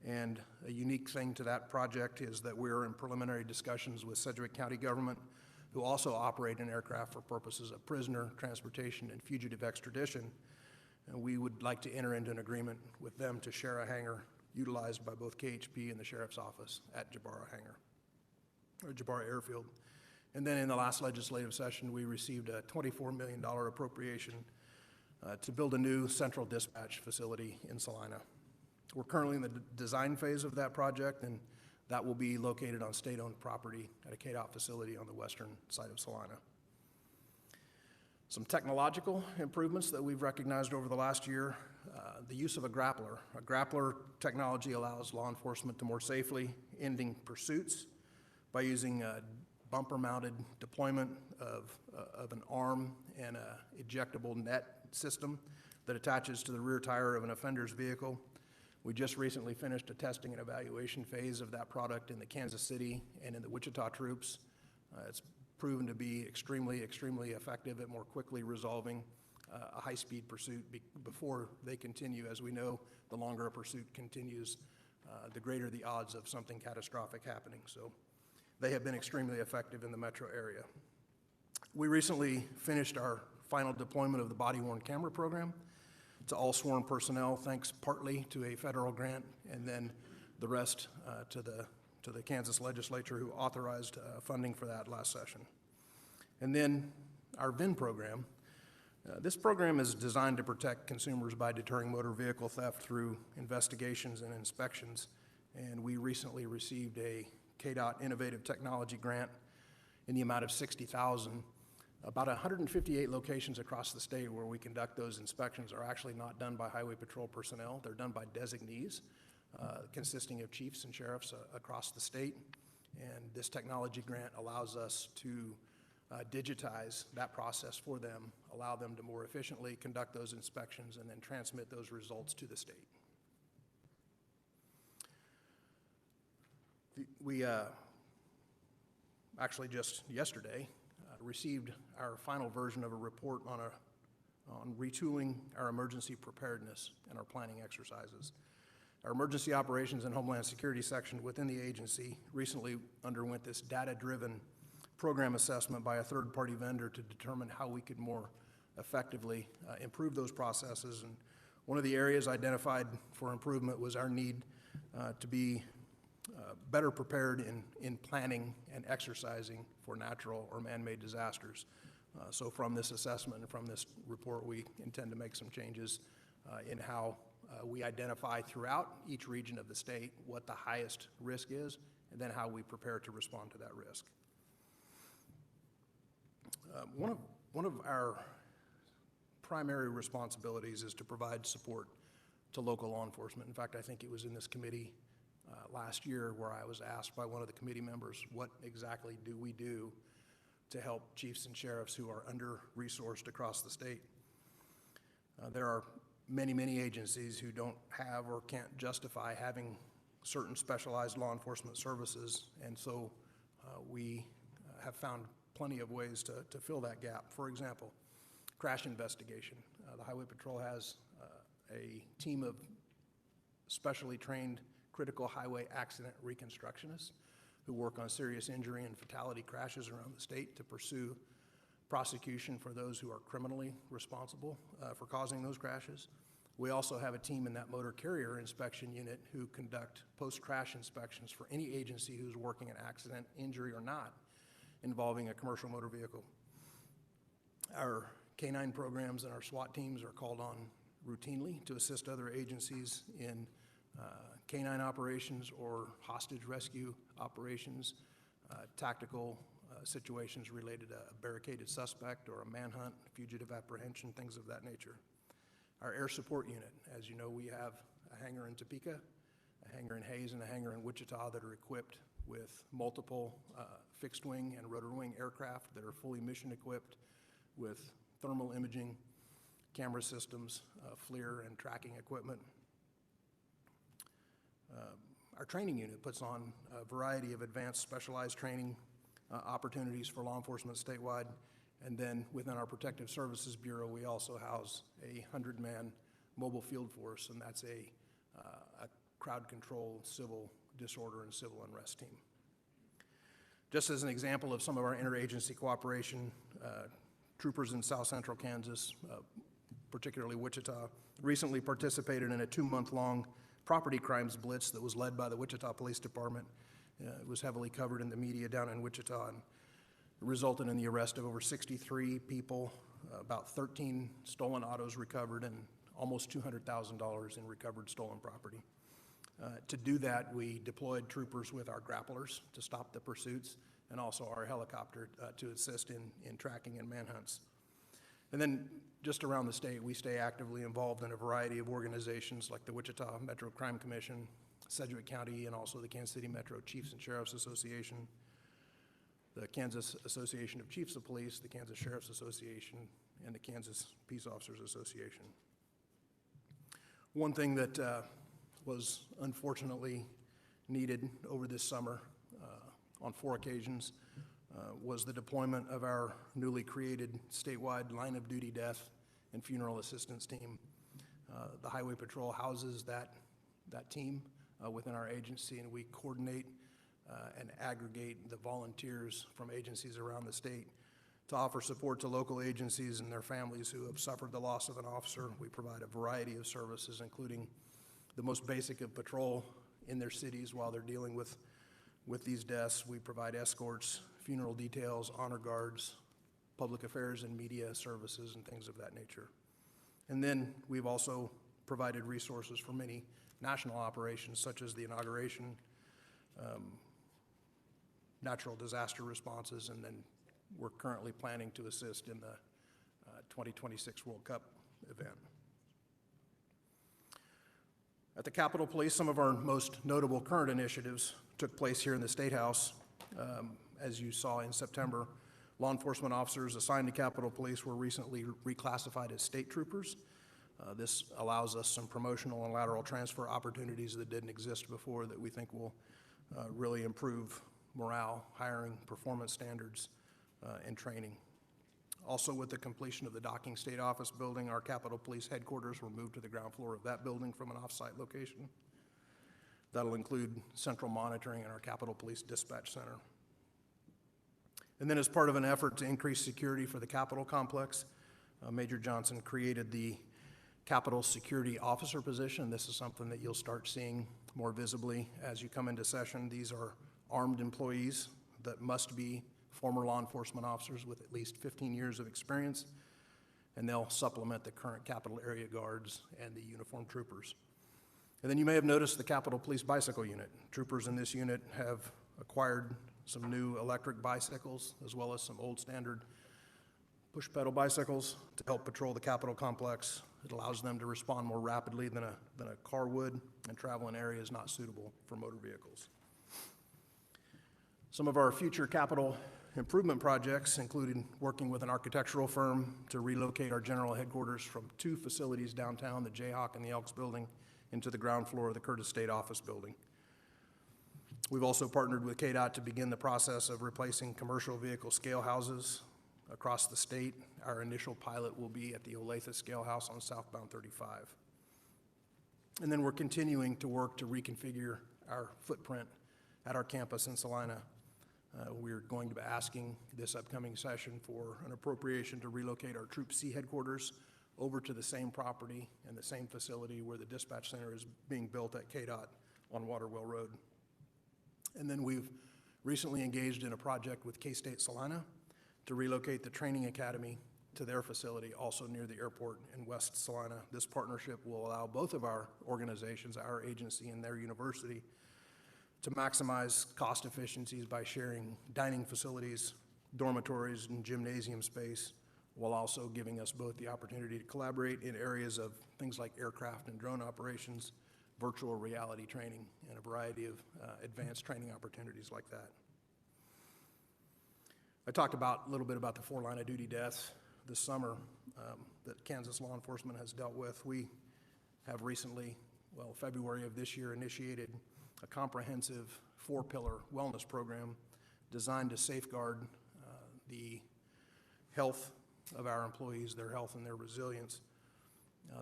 And a unique thing to that project is that we're in preliminary discussions with Sedgwick County government, who also operate an aircraft for purposes of prisoner transportation and fugitive extradition. And we would like to enter into an agreement with them to share a hangar utilized by both KHP and the Sheriff's Office at Jabara Hangar, or Jabara Airfield. And then in the last legislative session, we received a $24 million appropriation to build a new central dispatch facility in Salina. We're currently in the design phase of that project, and that will be located on state-owned property at a KDOT facility on the western side of Salina. Some technological improvements that we've recognized over the last year, the use of a grappler. A grappler technology allows law enforcement to more safely ending pursuits by using a bumper-mounted deployment of an arm and a ejectable net system that attaches to the rear tire of an offender's vehicle. We just recently finished a testing and evaluation phase of that product in the Kansas City and in the Wichita troops. It's proven to be extremely effective at more quickly resolving a high-speed pursuit before they continue. As we know, the longer a pursuit continues, the greater the odds of something catastrophic happening. So they have been extremely effective in the metro area. We recently finished our final deployment of the body-worn camera program to all sworn personnel, thanks partly to a federal grant, and then the rest to the Kansas Legislature, who authorized funding for that last session. And then our VIN program. This program is designed to protect consumers by deterring motor vehicle theft through investigations and inspections. And we recently received a KDOT Innovative Technology Grant in the amount of $60,000. About 158 locations across the state where we conduct those inspections are actually not done by Highway Patrol personnel. They're done by designees consisting of chiefs and sheriffs across the state. And this technology grant allows us to digitize that process for them, allow them to more efficiently conduct those inspections, and then transmit those results to the state. We actually just yesterday received our final version of a report on retooling our emergency preparedness and our planning exercises. Our Emergency Operations and Homeland Security section within the agency recently underwent this data-driven program assessment by a third-party vendor to determine how we could more effectively improve those processes. And one of the areas identified for improvement was our need to be better prepared in planning and exercising for natural or man-made disasters. So from this assessment and from this report, we intend to make some changes in how we identify throughout each region of the state what the highest risk is, and then how we prepare to respond to that risk. One of our primary responsibilities is to provide support to local law enforcement. In fact, I think it was in this committee last year where I was asked by one of the committee members, what exactly do we do to help chiefs and sheriffs who are under-resourced across the state? There are many agencies who don't have or can't justify having certain specialized law enforcement services, and so we have found plenty of ways to fill that gap. For example, crash investigation. The Highway Patrol has a team of specially trained critical highway accident reconstructionists who work on serious injury and fatality crashes around the state to pursue prosecution for those who are criminally responsible for causing those crashes. We also have a team in that motor carrier inspection unit who conduct post-crash inspections for any agency who's working an accident, injury or not, involving a commercial motor vehicle. Our K-9 programs and our SWAT teams are called on routinely to assist other agencies in K-9 operations or hostage rescue operations, tactical situations related to a barricaded suspect or a manhunt, fugitive apprehension, things of that nature. Our air support unit, as you know, we have a hangar in Topeka, a hangar in Hayes, and a hangar in Wichita that are equipped with multiple fixed wing and rotor wing aircraft that are fully mission equipped with thermal imaging, camera systems, FLIR, and tracking equipment. Our training unit puts on a variety of advanced specialized training opportunities for law enforcement statewide. And then within our Protective Services Bureau, we also house a 100-man mobile field force, and that's a crowd control, civil disorder, and civil unrest team. Just as an example of some of our interagency cooperation, troopers in South Central Kansas, particularly Wichita, recently participated in a 2-month-long property crimes blitz that was led by the Wichita Police Department. It was heavily covered in the media down in Wichita and resulted in the arrest of over 63 people, about 13 stolen autos recovered, and almost $200,000 in recovered stolen property. To do that, we deployed troopers with our grapplers to stop the pursuits, and also our helicopter to assist in tracking and manhunts. And then just around the state, we stay actively involved in a variety of organizations like the Wichita Metro Crime Commission, Sedgwick County, and also the Kansas City Metro Chiefs and Sheriffs Association, the Kansas Association of Chiefs of Police, the Kansas Sheriff's Association, and the Kansas Peace Officers Association. One thing that was unfortunately needed over this summer on 4 occasions was the deployment of our newly created statewide line of duty death and funeral assistance team. The Highway Patrol houses that team within our agency, and we coordinate and aggregate the volunteers from agencies around the state to offer support to local agencies and their families who have suffered the loss of an officer. We provide a variety of services, including the most basic of patrol in their cities while they're dealing with these deaths. We provide escorts, funeral details, honor guards, public affairs and media services, and things of that nature. And then we've also provided resources for many national operations, such as the inauguration, natural disaster responses, and then we're currently planning to assist in the 2026 World Cup event. At the Capitol Police, some of our most notable current initiatives took place here in the State House. As you saw in September, law enforcement officers assigned to Capitol Police were recently reclassified as state troopers. This allows us some promotional and lateral transfer opportunities that didn't exist before that we think will really improve morale, hiring, performance standards, and training. Also, with the completion of the docking state office building, our Capitol Police headquarters were moved to the ground floor of that building from an off-site location. That'll include central monitoring and our Capitol Police Dispatch Center. And then as part of an effort to increase security for the Capitol complex, Major Johnson created the Capitol Security Officer position. This is something that you'll start seeing more visibly as you come into session. These are armed employees that must be former law enforcement officers with at least 15 years of experience, and they'll supplement the current Capitol area guards and the uniformed troopers. And then you may have noticed the Capitol Police Bicycle Unit. Troopers in this unit have acquired some new electric bicycles, as well as some old standard push pedal bicycles to help patrol the Capitol complex. It allows them to respond more rapidly than a car would and travel in areas not suitable for motor vehicles. Some of our future capital improvement projects included working with an architectural firm to relocate our general headquarters from 2 facilities downtown, the Jayhawk and the Elks building, into the ground floor of the Curtis State Office building. We've also partnered with KDOT to begin the process of replacing commercial vehicle scale houses across the state. Our initial pilot will be at the Olathe Scale House on southbound 35. And then we're continuing to work to reconfigure our footprint at our campus in Salina. We're going to be asking this upcoming session for an appropriation to relocate our Troop C headquarters over to the same property and the same facility where the dispatch center is being built at KDOT on Waterwell Road. And then we've recently engaged in a project with K-State Salina to relocate the training academy to their facility, also near the airport in West Salina. This partnership will allow both of our organizations, our agency and their university, to maximize cost efficiencies by sharing dining facilities, dormitories, and gymnasium space, while also giving us both the opportunity to collaborate in areas of things like aircraft and drone operations, virtual reality training, and a variety of advanced training opportunities like that. I talked a little bit about the 4 line of duty deaths this summer that Kansas law enforcement has dealt with. We have recently, February of this year, initiated a comprehensive 4-pillar wellness program designed to safeguard the health of our employees, their health and their resilience.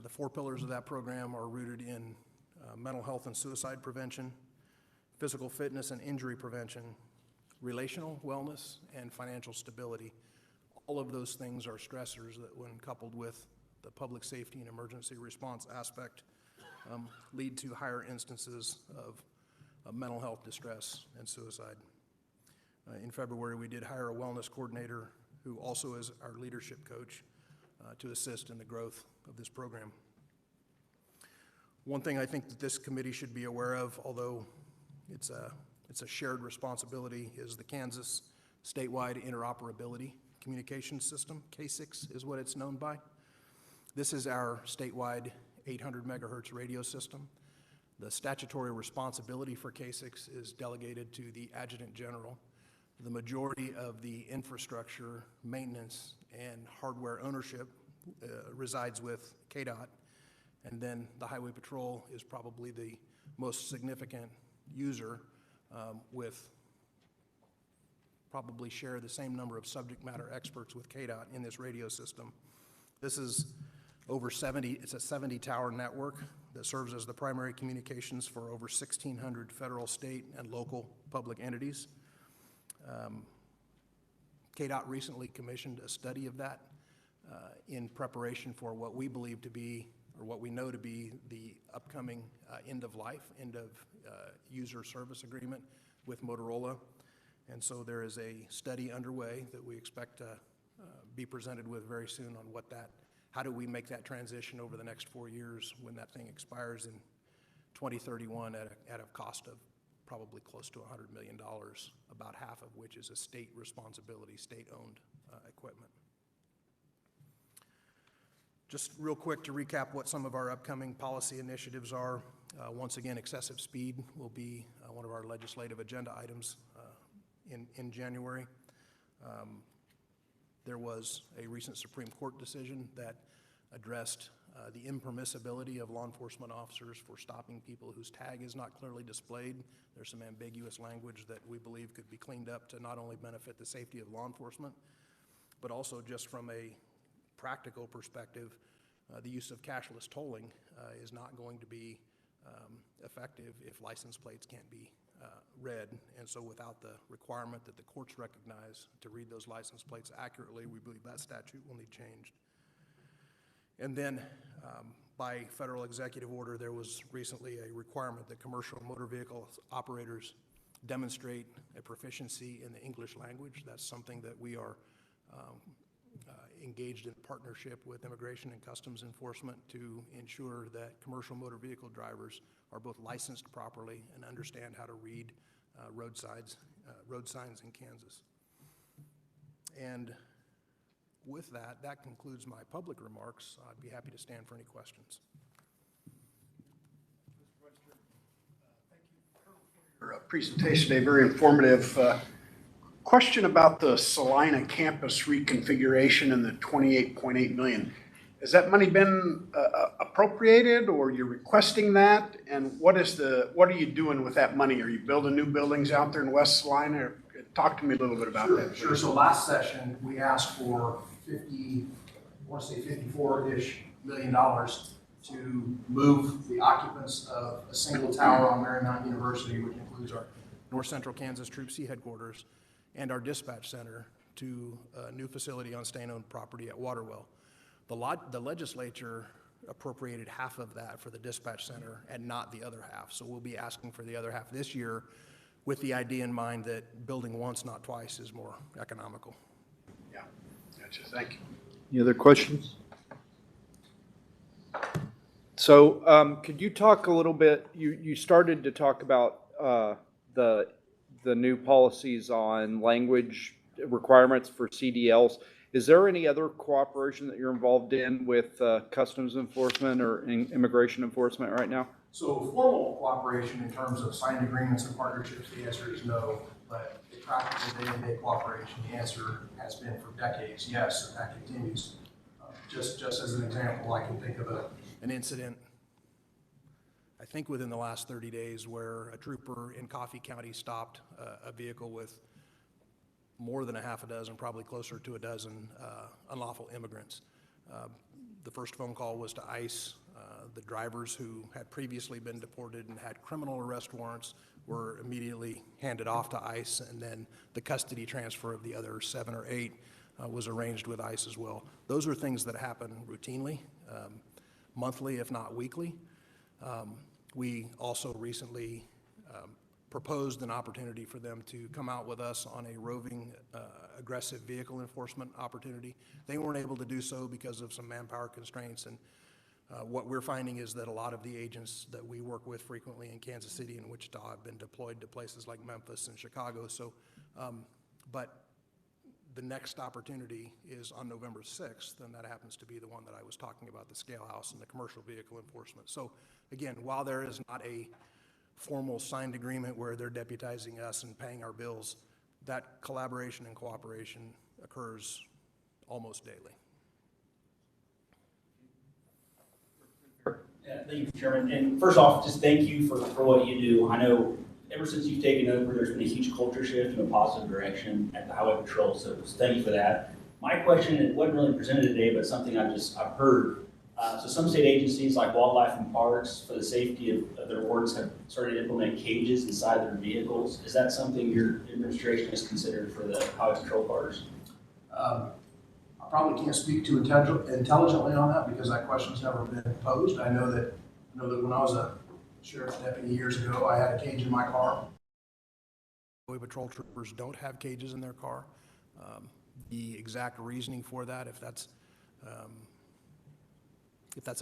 The 4 pillars of that program are rooted in mental health and suicide prevention, physical fitness and injury prevention, relational wellness, and financial stability. All of those things are stressors that, when coupled with the public safety and emergency response aspect, lead to higher instances of mental health distress and suicide. In February, we did hire a wellness coordinator who also is our leadership coach to assist in the growth of this program. One thing I think that this committee should be aware of, although it's a shared responsibility, is the Kansas Statewide Interoperability Communications System. K6 is what it's known by. This is our statewide 800 megahertz radio system. The statutory responsibility for K6 is delegated to the Adjutant General. The majority of the infrastructure, maintenance, and hardware ownership resides with KDOT, and then the Highway Patrol is probably the most significant user with probably share the same number of subject matter experts with KDOT in this radio system. This is it's a 70 tower network that serves as the primary communications for over 1,600 federal, state, and local public entities. KDOT recently commissioned a study of that in preparation for what we believe to be, or what we know to be, the upcoming end of user service agreement with Motorola. And so there is a study underway that we expect to be presented with very soon on how do we make that transition over the next 4 years when that thing expires in 2031 at a cost of probably close to $100 million, about half of which is a state responsibility, state-owned equipment. Just real quick to recap what some of our upcoming policy initiatives are. Once again, excessive speed will be one of our legislative agenda items in January. There was a recent Supreme Court decision that addressed the impermissibility of law enforcement officers for stopping people whose tag is not clearly displayed. There's some ambiguous language that we believe could be cleaned up to not only benefit the safety of law enforcement, but also just from a practical perspective, the use of cashless tolling is not going to be effective if license plates can't be read. And so without the requirement that the courts recognize to read those license plates accurately, we believe that statute will need changed. And then by federal executive order, there was recently a requirement that commercial motor vehicle operators demonstrate a proficiency in the English language. That's something that we are engaged in partnership with Immigration and Customs Enforcement to ensure that commercial motor vehicle drivers are both licensed properly and understand how to read road signs in Kansas. And with that, that concludes my public remarks. I'd be happy to stand for any questions. Your presentation today, very informative. Question about the Salina campus reconfiguration and the 28.8 million. Has that money been appropriated, or you're requesting that? And what are you doing with that money? Are you building new buildings out there in West Salina? Talk to me a little bit about that. Sure. So last session, we asked for 54-ish million dollars to move the occupants of a single tower on Marymount University, which includes our North Central Kansas Troop C headquarters and our dispatch center, to a new facility on state-owned property at Waterwell. The legislature appropriated half of that for the dispatch center and not the other half. So we'll be asking for the other half this year with the idea in mind that building once, not twice, is more economical. Yeah, gotcha. Thank you. Any other questions? So could you talk a little bit, you started to talk about the new policies on language requirements for CDLs. Is there any other cooperation that you're involved in with Customs Enforcement or Immigration Enforcement right now? So formal cooperation in terms of signed agreements and partnerships, the answer is no. But the practical day-to-day cooperation, the answer has been for decades, yes, and that continues. Just as an example, I can think of an incident, I think within the last 30 days, where a trooper in Coffee County stopped a vehicle with more than a half a dozen, probably closer to a dozen unlawful immigrants. The first phone call was to ICE. The drivers who had previously been deported and had criminal arrest warrants were immediately handed off to ICE, and then the custody transfer of the other 7 or 8 was arranged with ICE as well. Those are things that happen routinely, monthly if not weekly. We also recently proposed an opportunity for them to come out with us on a roving aggressive vehicle enforcement opportunity. They weren't able to do so because of some manpower constraints, and what we're finding is that a lot of the agents that we work with frequently in Kansas City and Wichita have been deployed to places like Memphis and Chicago. So, but the next opportunity is on November 6th, and that happens to be the one that I was talking about, the scale house and the commercial vehicle enforcement. So again, while there is not a formal signed agreement where they're deputizing us and paying our bills, that collaboration and cooperation occurs almost daily. Yeah, thank you, Mr. Chairman. And first off, just thank you for what you do. I know ever since you've taken over, there's been a huge culture shift in a positive direction at the Highway Patrol, so thank you for that. My question, it wasn't really presented today, but something I've heard. So some state agencies like Wildlife and Parks, for the safety of their wardens, have started to implement cages inside their vehicles. Is that something your administration has considered for the Highway Patrol cars? I probably can't speak too intelligently on that because that question's never been posed. I know that when I was a sheriff's deputy years ago, I had a cage in my car. Highway Patrol troopers don't have cages in their car. The exact reasoning for that, if that's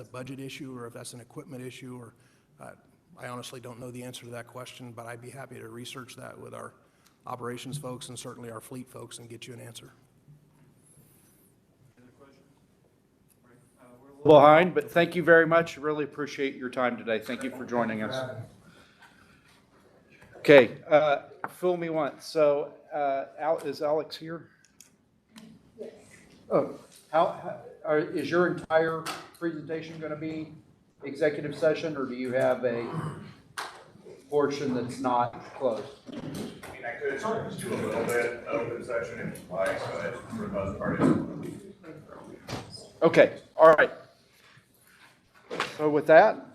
a budget issue or if that's an equipment issue, or I honestly don't know the answer to that question, but I'd be happy to research that with our operations folks and certainly our fleet folks and get you an answer. Behind, but thank you very much. Really appreciate your time today. Thank you for joining us. Okay, fool me once. So, is Alex here? Yes. Oh, is your entire presentation going to be executive session, or do you have a portion that's not closed? I mean, I could just do a little bit of open session if you like, but for the most part, Okay, all right. So with that,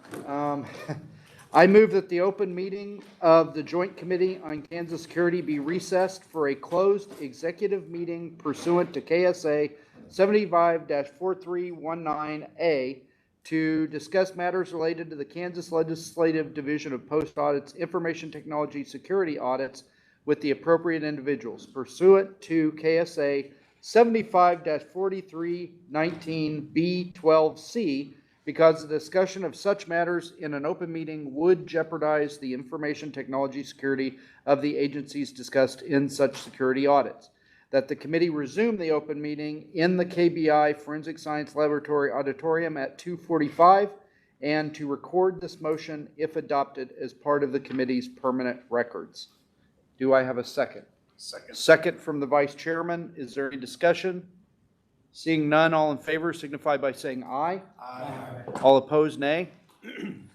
I move that the open meeting of the Joint Committee on Kansas Security be recessed for a closed executive meeting pursuant to KSA 75-4319A to discuss matters related to the Kansas Legislative Division of Post Audits Information Technology Security Audits with the appropriate individuals pursuant to KSA 75-4319B12C, because the discussion of such matters in an open meeting would jeopardize the information technology security of the agencies discussed in such security audits. That the committee resume the open meeting in the KBI Forensic Science Laboratory Auditorium at 2:45, and to record this motion, if adopted, as part of the committee's permanent records. Do I have a second? Second. Second from the vice chairman. Is there any discussion? Seeing none, all in favor signify by saying aye. Aye. All opposed, nay.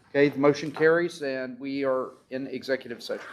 Okay, the motion carries, and we are in executive session.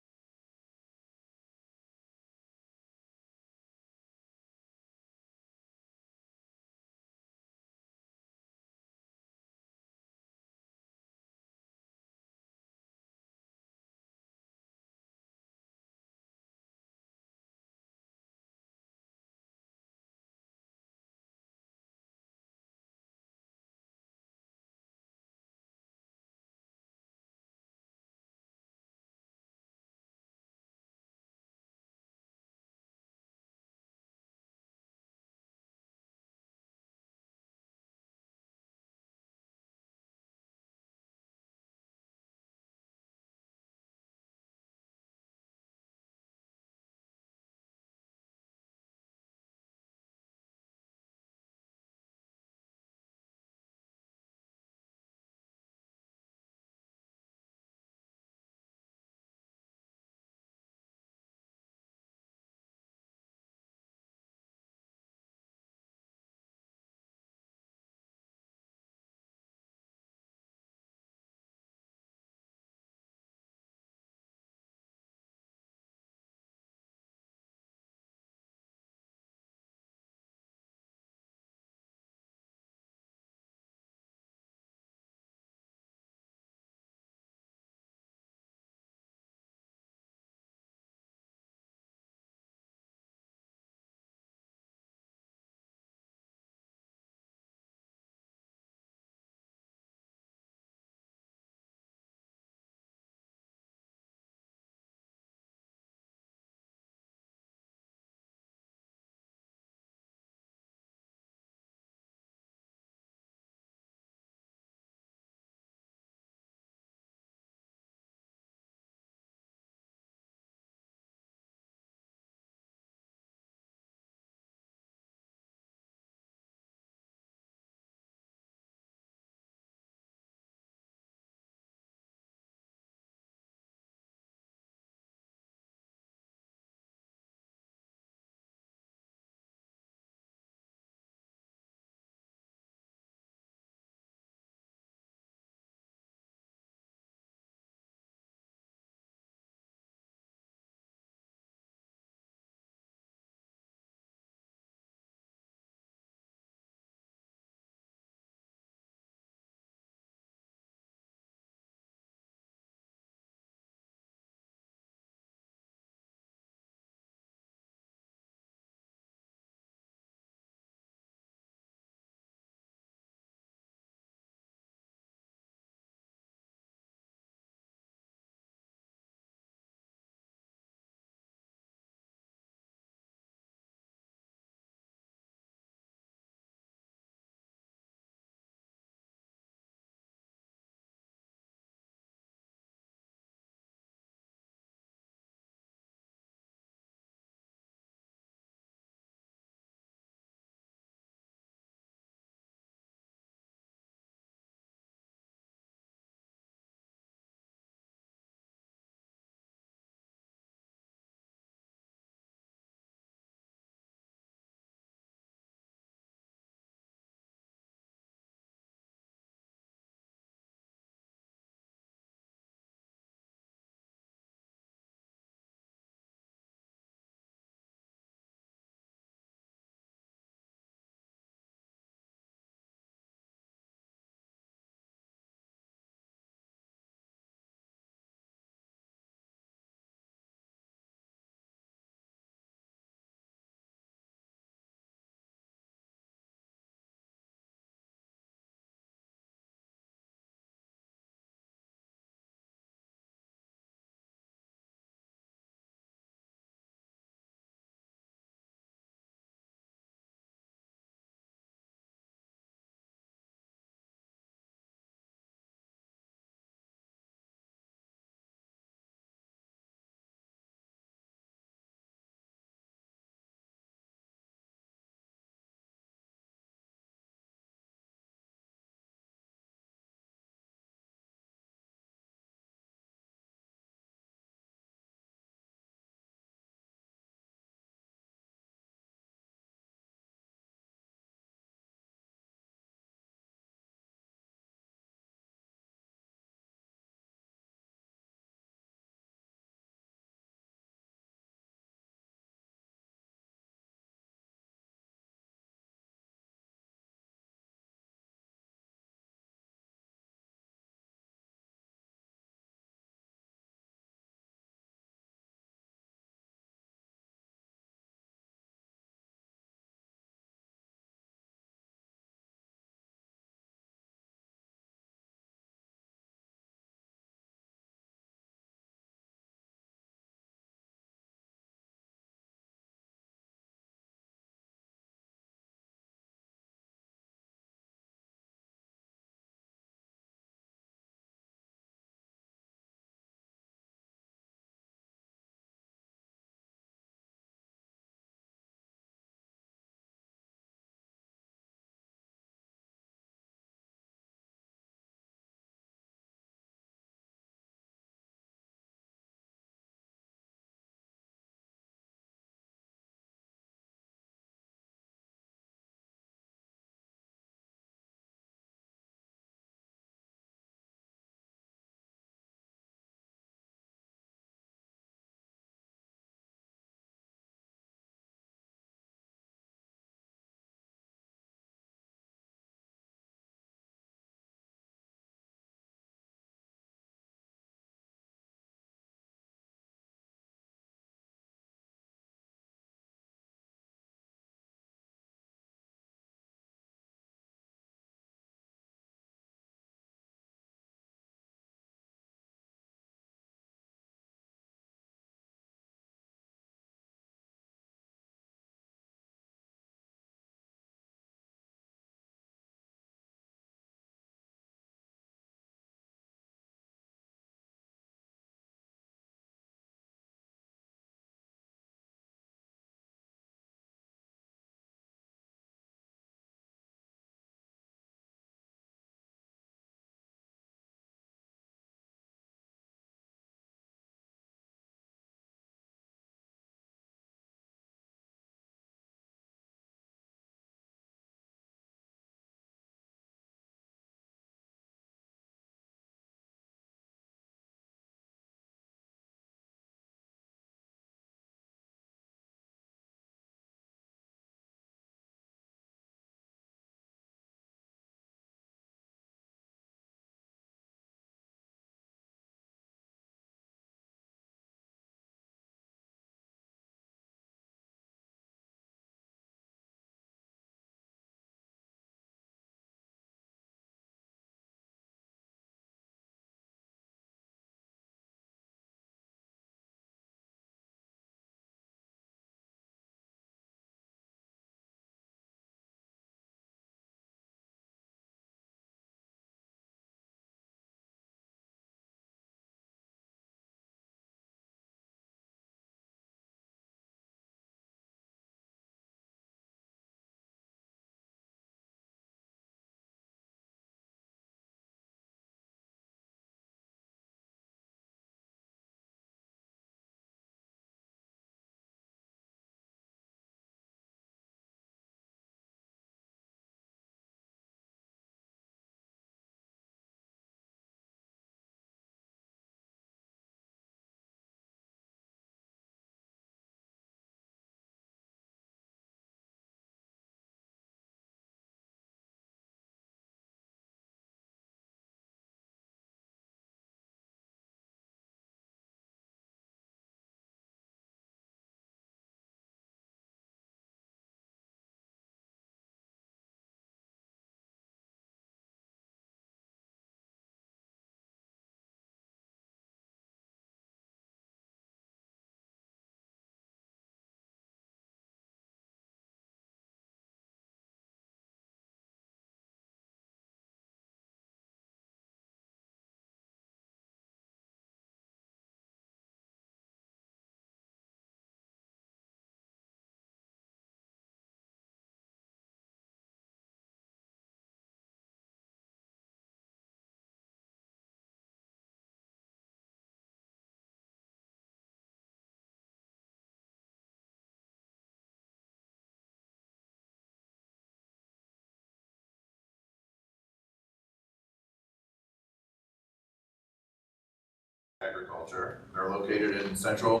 agriculture. They're located in central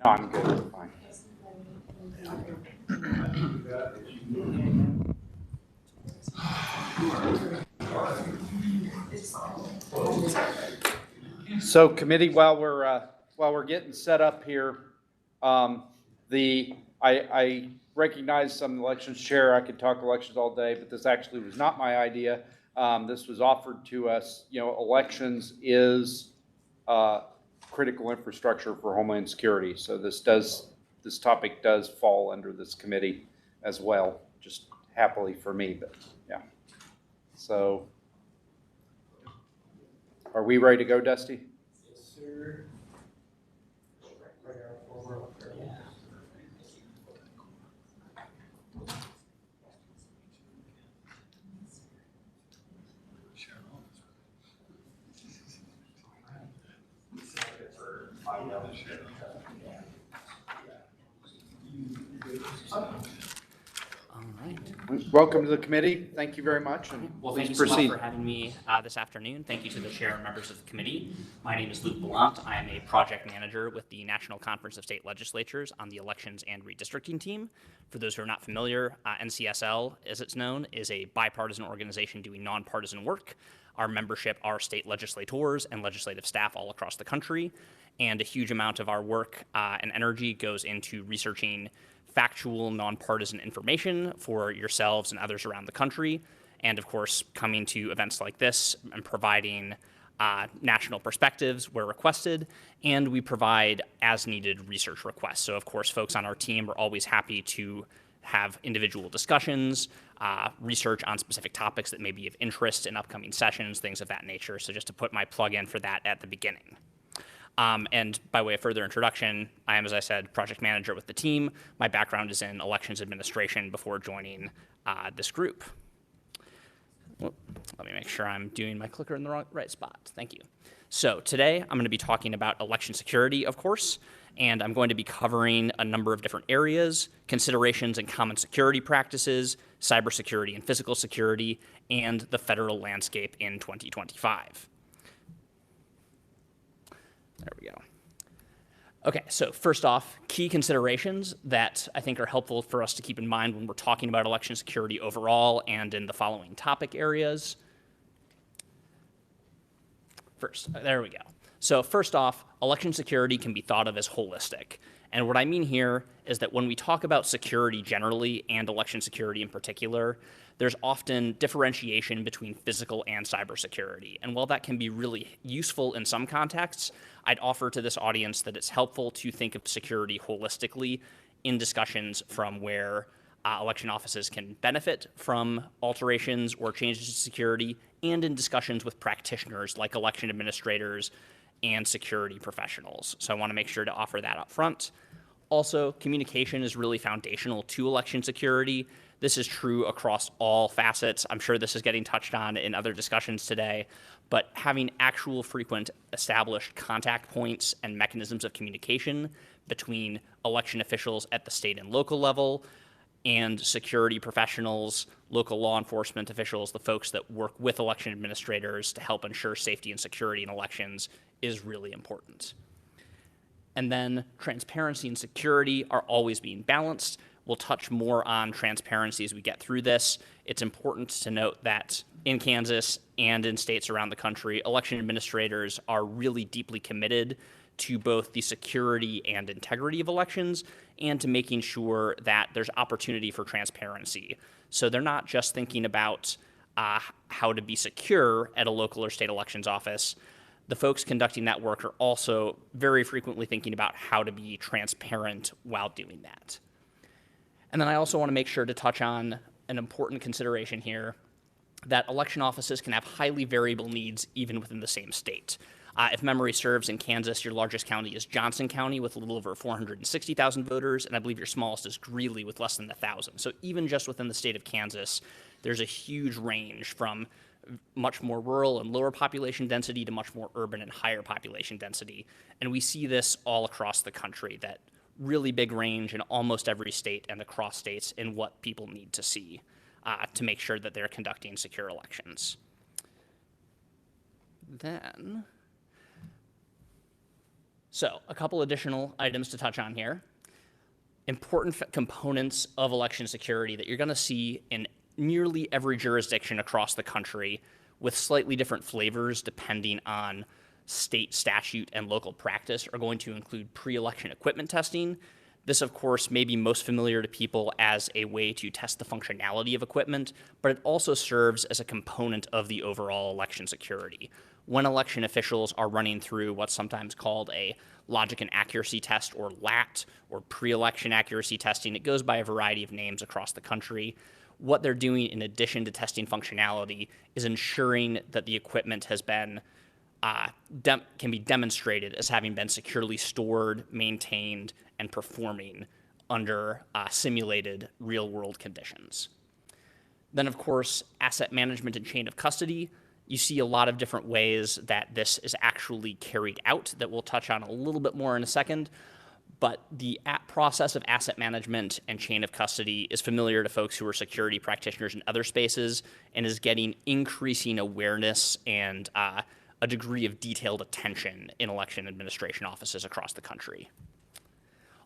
No, I'm good, fine. So committee, while we're getting set up here, I recognize I'm the elections chair. I could talk elections all day, but this actually was not my idea. This was offered to us. You know, elections is critical infrastructure for Homeland Security. So this topic does fall under this committee as well, just happily for me, but yeah. So are we ready to go, Dusty? Yes, sir. All right. Welcome to the committee. Thank you very much. And Well, please thank you so proceed. much for having me this afternoon. Thank you to the chair and members of the committee. My name is Luke Blunt. I am a project manager with the National Conference of State Legislatures on the elections and redistricting team. For those who are not familiar, NCSL, as it's known, is a bipartisan organization doing nonpartisan work. Our membership are state legislators and legislative staff all across the country, and a huge amount of our work and energy goes into researching factual, nonpartisan information for yourselves and others around the country, and of course, coming to events like this and providing national perspectives where requested, and we provide as-needed research requests. So of course, folks on our team are always happy to have individual discussions, research on specific topics that may be of interest in upcoming sessions, things of that nature. So just to put my plug in for that at the beginning. And by way of further introduction, I am, as I said, project manager with the team. My background is in elections administration before joining this group. Well, let me make sure I'm doing my clicker in the right spot. Thank you. So today I'm going to be talking about election security, of course, and I'm going to be covering a number of different areas: considerations and common security practices, cybersecurity and physical security, and the federal landscape in 2025. There we go. Okay, so first off, key considerations that I think are helpful for us to keep in mind when we're talking about election security overall and in the following topic areas. First, there we go. So first off, election security can be thought of as holistic. And what I mean here is that when we talk about security generally and election security in particular, there's often differentiation between physical and cybersecurity. And while that can be really useful in some contexts, I'd offer to this audience that it's helpful to think of security holistically in discussions from where election offices can benefit from alterations or changes to security, and in discussions with practitioners like election administrators and security professionals. So I want to make sure to offer that up front. Also, communication is really foundational to election security. This is true across all facets. I'm sure this is getting touched on in other discussions today, but having actual frequent established contact points and mechanisms of communication between election officials at the state and local level and security professionals, local law enforcement officials, the folks that work with election administrators to help ensure safety and security in elections is really important. And then transparency and security are always being balanced. We'll touch more on transparency as we get through this. It's important to note that in Kansas and in states around the country, election administrators are really deeply committed to both the security and integrity of elections and to making sure that there's opportunity for transparency. So they're not just thinking about how to be secure at a local or state elections office. The folks conducting that work are also very frequently thinking about how to be transparent while doing that. And then I also want to make sure to touch on an important consideration here, that election offices can have highly variable needs even within the same state. If memory serves, in Kansas, your largest county is Johnson County with a little over 460,000 voters, and I believe your smallest is Greeley with less than 1,000. So even just within the state of Kansas, there's a huge range from much more rural and lower population density to much more urban and higher population density. And we see this all across the country, that really big range in almost every state and across states in what people need to see to make sure that they're conducting secure elections. So a couple additional items to touch on here. Important components of election security that you're going to see in nearly every jurisdiction across the country with slightly different flavors depending on state statute and local practice are going to include pre-election equipment testing. This, of course, may be most familiar to people as a way to test the functionality of equipment, but it also serves as a component of the overall election security. When election officials are running through what's sometimes called a logic and accuracy test, or LAT, or pre-election accuracy testing, it goes by a variety of names across the country. What they're doing in addition to testing functionality is ensuring that the equipment has been can be demonstrated as having been securely stored, maintained, and performing under simulated real-world conditions. Then, of course, asset management and chain of custody. You see a lot of different ways that this is actually carried out that we'll touch on a little bit more in a second. But the process of asset management and chain of custody is familiar to folks who are security practitioners in other spaces and is getting increasing awareness and a degree of detailed attention in election administration offices across the country.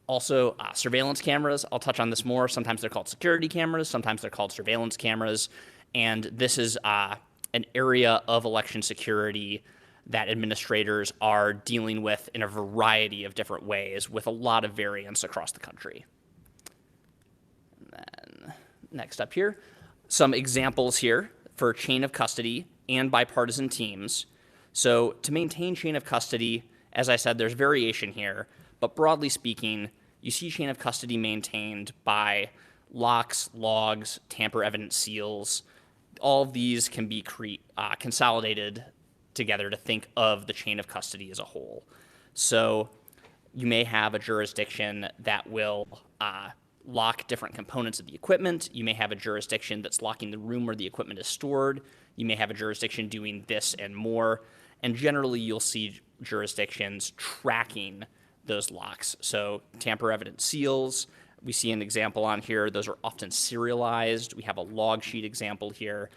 Also, surveillance cameras. I'll touch on this more. Sometimes they're called security cameras. Sometimes they're called surveillance cameras. And this is an area of election security that administrators are dealing with in a variety of different ways with a lot of variance across the country. And then next up here, some examples here for chain of custody and bipartisan teams. So to maintain chain of custody, as I said, there's variation here, but broadly speaking, you see chain of custody maintained by locks, logs, tamper-evident seals. All of these can be consolidated together to think of the chain of custody as a whole. So you may have a jurisdiction that will lock different components of the equipment. You may have a jurisdiction that's locking the room where the equipment is stored. You may have a jurisdiction doing this and more. And generally, you'll see jurisdictions tracking those locks. So tamper-evident seals, we see an example on here. Those are often serialized. We have a log sheet example here.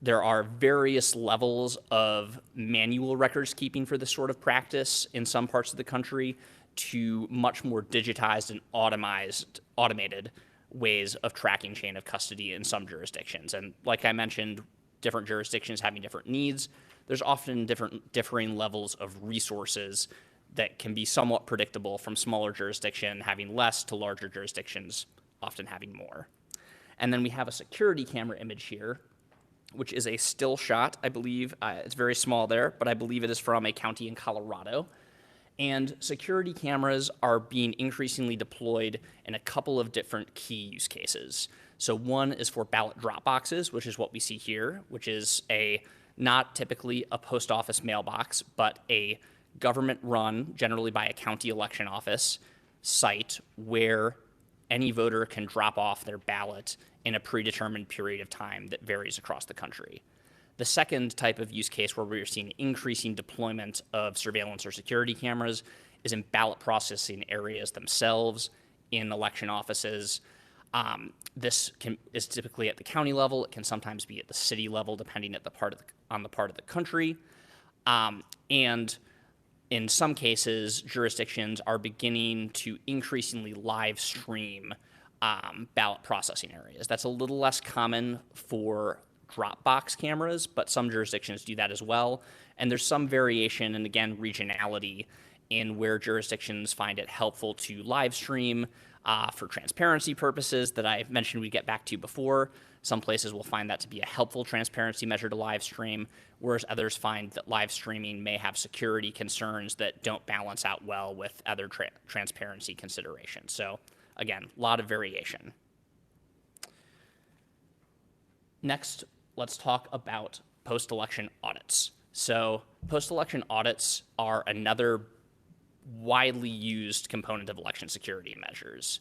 There are various levels of manual records keeping for this sort of practice in some parts of the country to much more digitized and automated ways of tracking chain of custody in some jurisdictions. And like I mentioned, different jurisdictions having different needs. There's often differing levels of resources that can be somewhat predictable, from smaller jurisdiction having less to larger jurisdictions often having more. And then we have a security camera image here, which is a still shot, I believe. It's very small there, but I believe it is from a county in Colorado. And security cameras are being increasingly deployed in a couple of different key use cases. So one is for ballot drop boxes, which is what we see here, which is not typically a post office mailbox, but a government-run, generally by a county election office, site where any voter can drop off their ballot in a predetermined period of time that varies across the country. The second type of use case where we're seeing increasing deployment of surveillance or security cameras is in ballot processing areas themselves, in election offices. This is typically at the county level. It can sometimes be at the city level, depending on the part of the country. And in some cases, jurisdictions are beginning to increasingly live stream ballot processing areas. That's a little less common for drop box cameras, but some jurisdictions do that as well. And there's some variation, and again, regionality in where jurisdictions find it helpful to live stream for transparency purposes that I've mentioned we get back to before. Some places will find that to be a helpful transparency measure to live stream, whereas others find that live streaming may have security concerns that don't balance out well with other transparency considerations. So again, a lot of variation. Next, let's talk about post-election audits. So post-election audits are another widely used component of election security measures.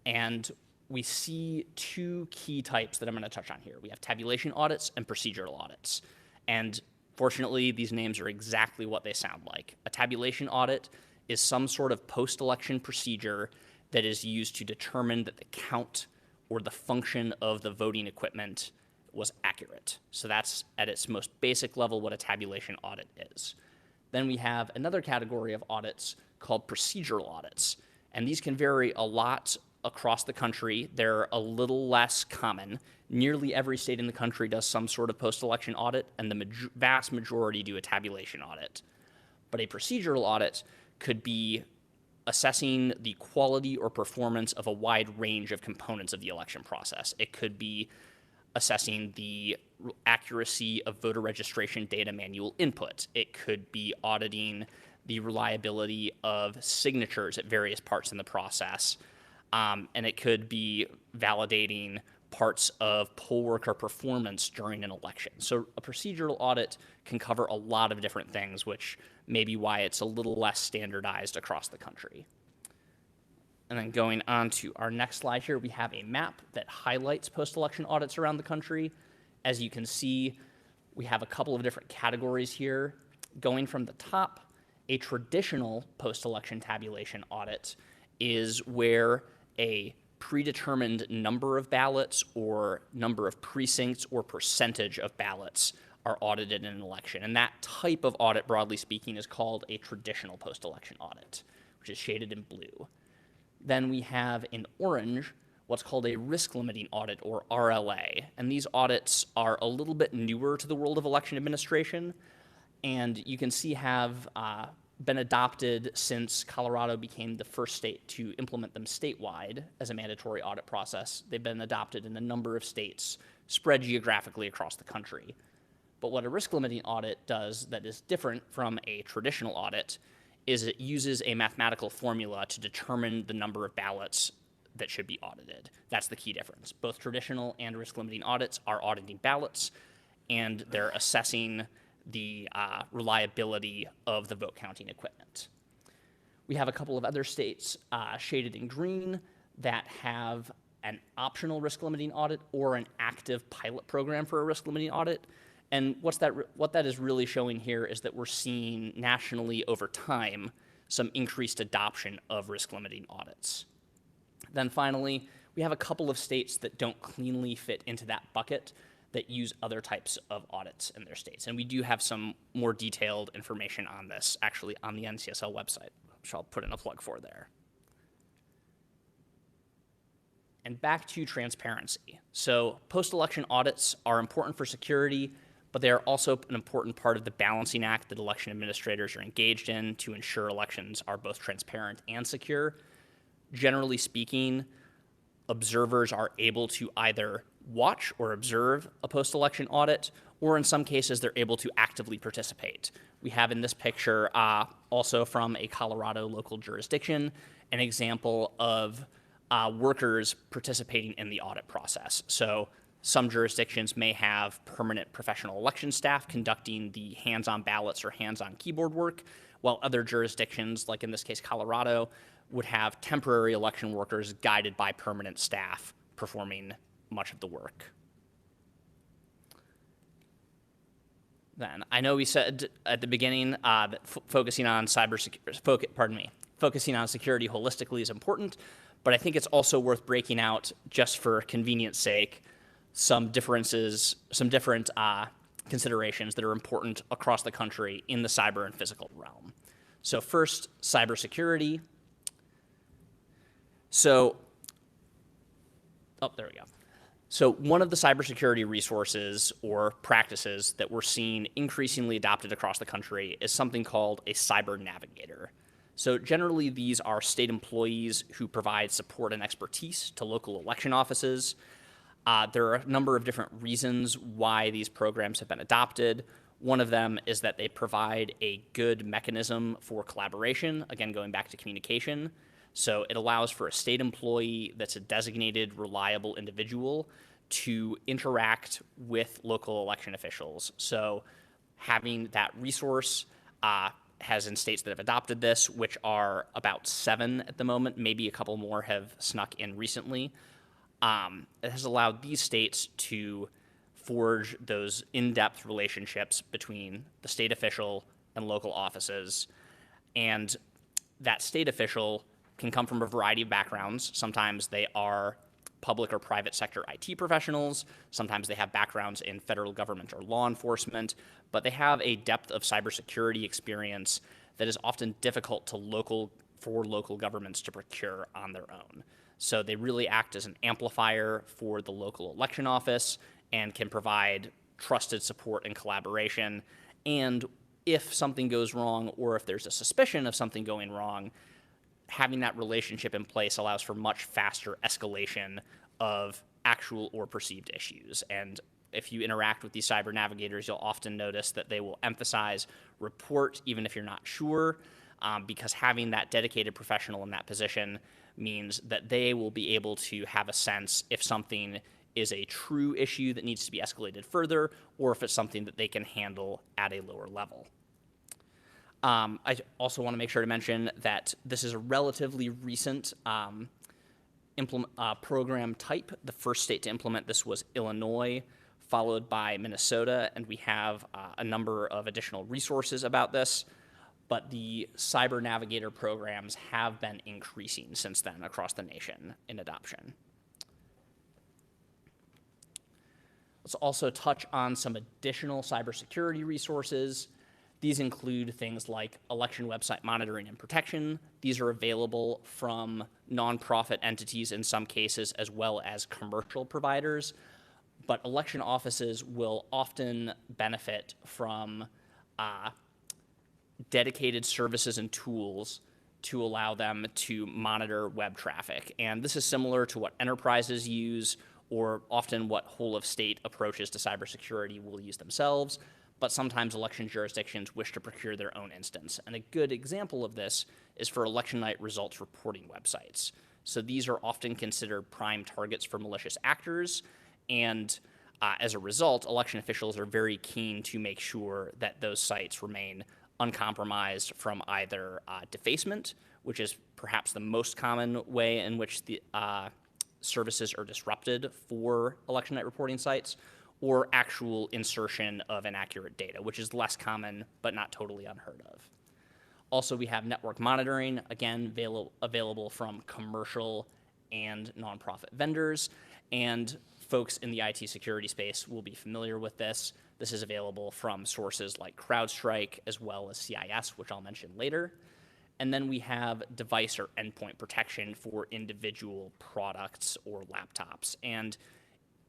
And we see two key types that I'm going to touch on here. We have tabulation audits and procedural audits. And fortunately, these names are exactly what they sound like. A tabulation audit is some sort of post-election procedure that is used to determine that the count or the function of the voting equipment was accurate. So that's at its most basic level what a tabulation audit is. Then we have another category of audits called procedural audits, and these can vary a lot across the country. They're a little less common. Nearly every state in the country does some sort of post-election audit, and the vast majority do a tabulation audit. But a procedural audit could be assessing the quality or performance of a wide range of components of the election process. It could be assessing the accuracy of voter registration data manual input. It could be auditing the reliability of signatures at various parts in the process. And it could be validating parts of poll worker performance during an election. So a procedural audit can cover a lot of different things, which may be why it's a little less standardized across the country. And then going on to our next slide here, we have a map that highlights post-election audits around the country. As you can see, we have a couple of different categories here. Going from the top, a traditional post-election tabulation audit is where a predetermined number of ballots or number of precincts or percentage of ballots are audited in an election. And that type of audit, broadly speaking, is called a traditional post-election audit, which is shaded in blue. Then we have in orange what's called a risk limiting audit, or RLA. And these audits are a little bit newer to the world of election administration, and you can see have been adopted since Colorado became the first state to implement them statewide as a mandatory audit process. They've been adopted in a number of states spread geographically across the country. But what a risk limiting audit does that is different from a traditional audit is it uses a mathematical formula to determine the number of ballots that should be audited. That's the key difference. Both traditional and risk limiting audits are auditing ballots, and they're assessing the reliability of the vote counting equipment. We have a couple of other states shaded in green that have an optional risk limiting audit or an active pilot program for a risk limiting audit. And what that is really showing here is that we're seeing nationally over time some increased adoption of risk limiting audits. Then finally, we have a couple of states that don't cleanly fit into that bucket that use other types of audits in their states. And we do have some more detailed information on this actually on the NCSL website, which I'll put in a plug for there. And back to transparency. So post-election audits are important for security, but they are also an important part of the balancing act that election administrators are engaged in to ensure elections are both transparent and secure. Generally speaking, observers are able to either watch or observe a post-election audit, or in some cases, they're able to actively participate. We have in this picture, also from a Colorado local jurisdiction, an example of workers participating in the audit process. So some jurisdictions may have permanent professional election staff conducting the hands-on ballots or hands-on keyboard work, while other jurisdictions, like in this case Colorado, would have temporary election workers guided by permanent staff performing much of the work. Then, I know we said at the beginning that focusing on security holistically is important, but I think it's also worth breaking out, just for convenience sake, some different considerations that are important across the country in the cyber and physical realm. So first, cybersecurity. So there we go. So one of the cybersecurity resources or practices that we're seeing increasingly adopted across the country is something called a cyber navigator. So generally, these are state employees who provide support and expertise to local election offices. There are a number of different reasons why these programs have been adopted. One of them is that they provide a good mechanism for collaboration, again, going back to communication. So it allows for a state employee that's a designated, reliable individual to interact with local election officials. So having that resource has in states that have adopted this, which are about 7 at the moment, maybe a couple more have snuck in recently. It has allowed these states to forge those in-depth relationships between the state official and local offices. And that state official can come from a variety of backgrounds. Sometimes they are public or private sector IT professionals. Sometimes they have backgrounds in federal government or law enforcement, but they have a depth of cybersecurity experience that is often difficult for local governments to procure on their own. So they really act as an amplifier for the local election office and can provide trusted support and collaboration. And if something goes wrong, or if there's a suspicion of something going wrong, having that relationship in place allows for much faster escalation of actual or perceived issues. And if you interact with these cyber navigators, you'll often notice that they will emphasize report even if you're not sure, because having that dedicated professional in that position means that they will be able to have a sense if something is a true issue that needs to be escalated further, or if it's something that they can handle at a lower level. I also want to make sure to mention that this is a relatively recent program type. The first state to implement this was Illinois, followed by Minnesota, and we have a number of additional resources about this, but the Cyber Navigator programs have been increasing since then across the nation in adoption. Let's also touch on some additional cybersecurity resources. These include things like election website monitoring and protection. These are available from nonprofit entities in some cases, as well as commercial providers. But election offices will often benefit from dedicated services and tools to allow them to monitor web traffic. And this is similar to what enterprises use, or often what whole-of-state approaches to cybersecurity will use themselves. But sometimes election jurisdictions wish to procure their own instance. And a good example of this is for election night results reporting websites. So these are often considered prime targets for malicious actors, and as a result, election officials are very keen to make sure that those sites remain uncompromised from either defacement, which is perhaps the most common way in which the services are disrupted for election night reporting sites, or actual insertion of inaccurate data, which is less common but not totally unheard of. Also, we have network monitoring, again, available from commercial and nonprofit vendors, and folks in the IT security space will be familiar with this. This is available from sources like CrowdStrike as well as CIS, which I'll mention later. And then we have device or endpoint protection for individual products or laptops. And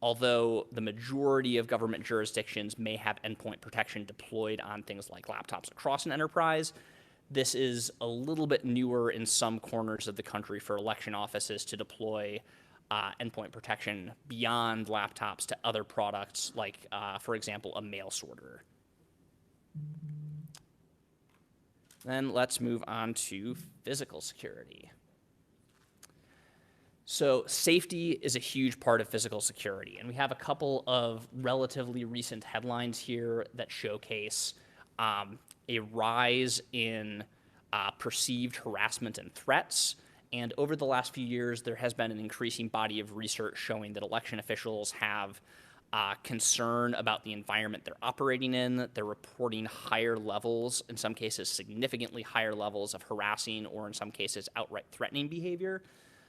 although the majority of government jurisdictions may have endpoint protection deployed on things like laptops across an enterprise, this is a little bit newer in some corners of the country for election offices to deploy endpoint protection beyond laptops to other products like, for example, a mail sorter. Then let's move on to physical security. So safety is a huge part of physical security, and we have a couple of relatively recent headlines here that showcase a rise in perceived harassment and threats. And over the last few years, there has been an increasing body of research showing that election officials have concern about the environment they're operating in. They're reporting higher levels, in some cases significantly higher levels of harassing, or in some cases outright threatening behavior.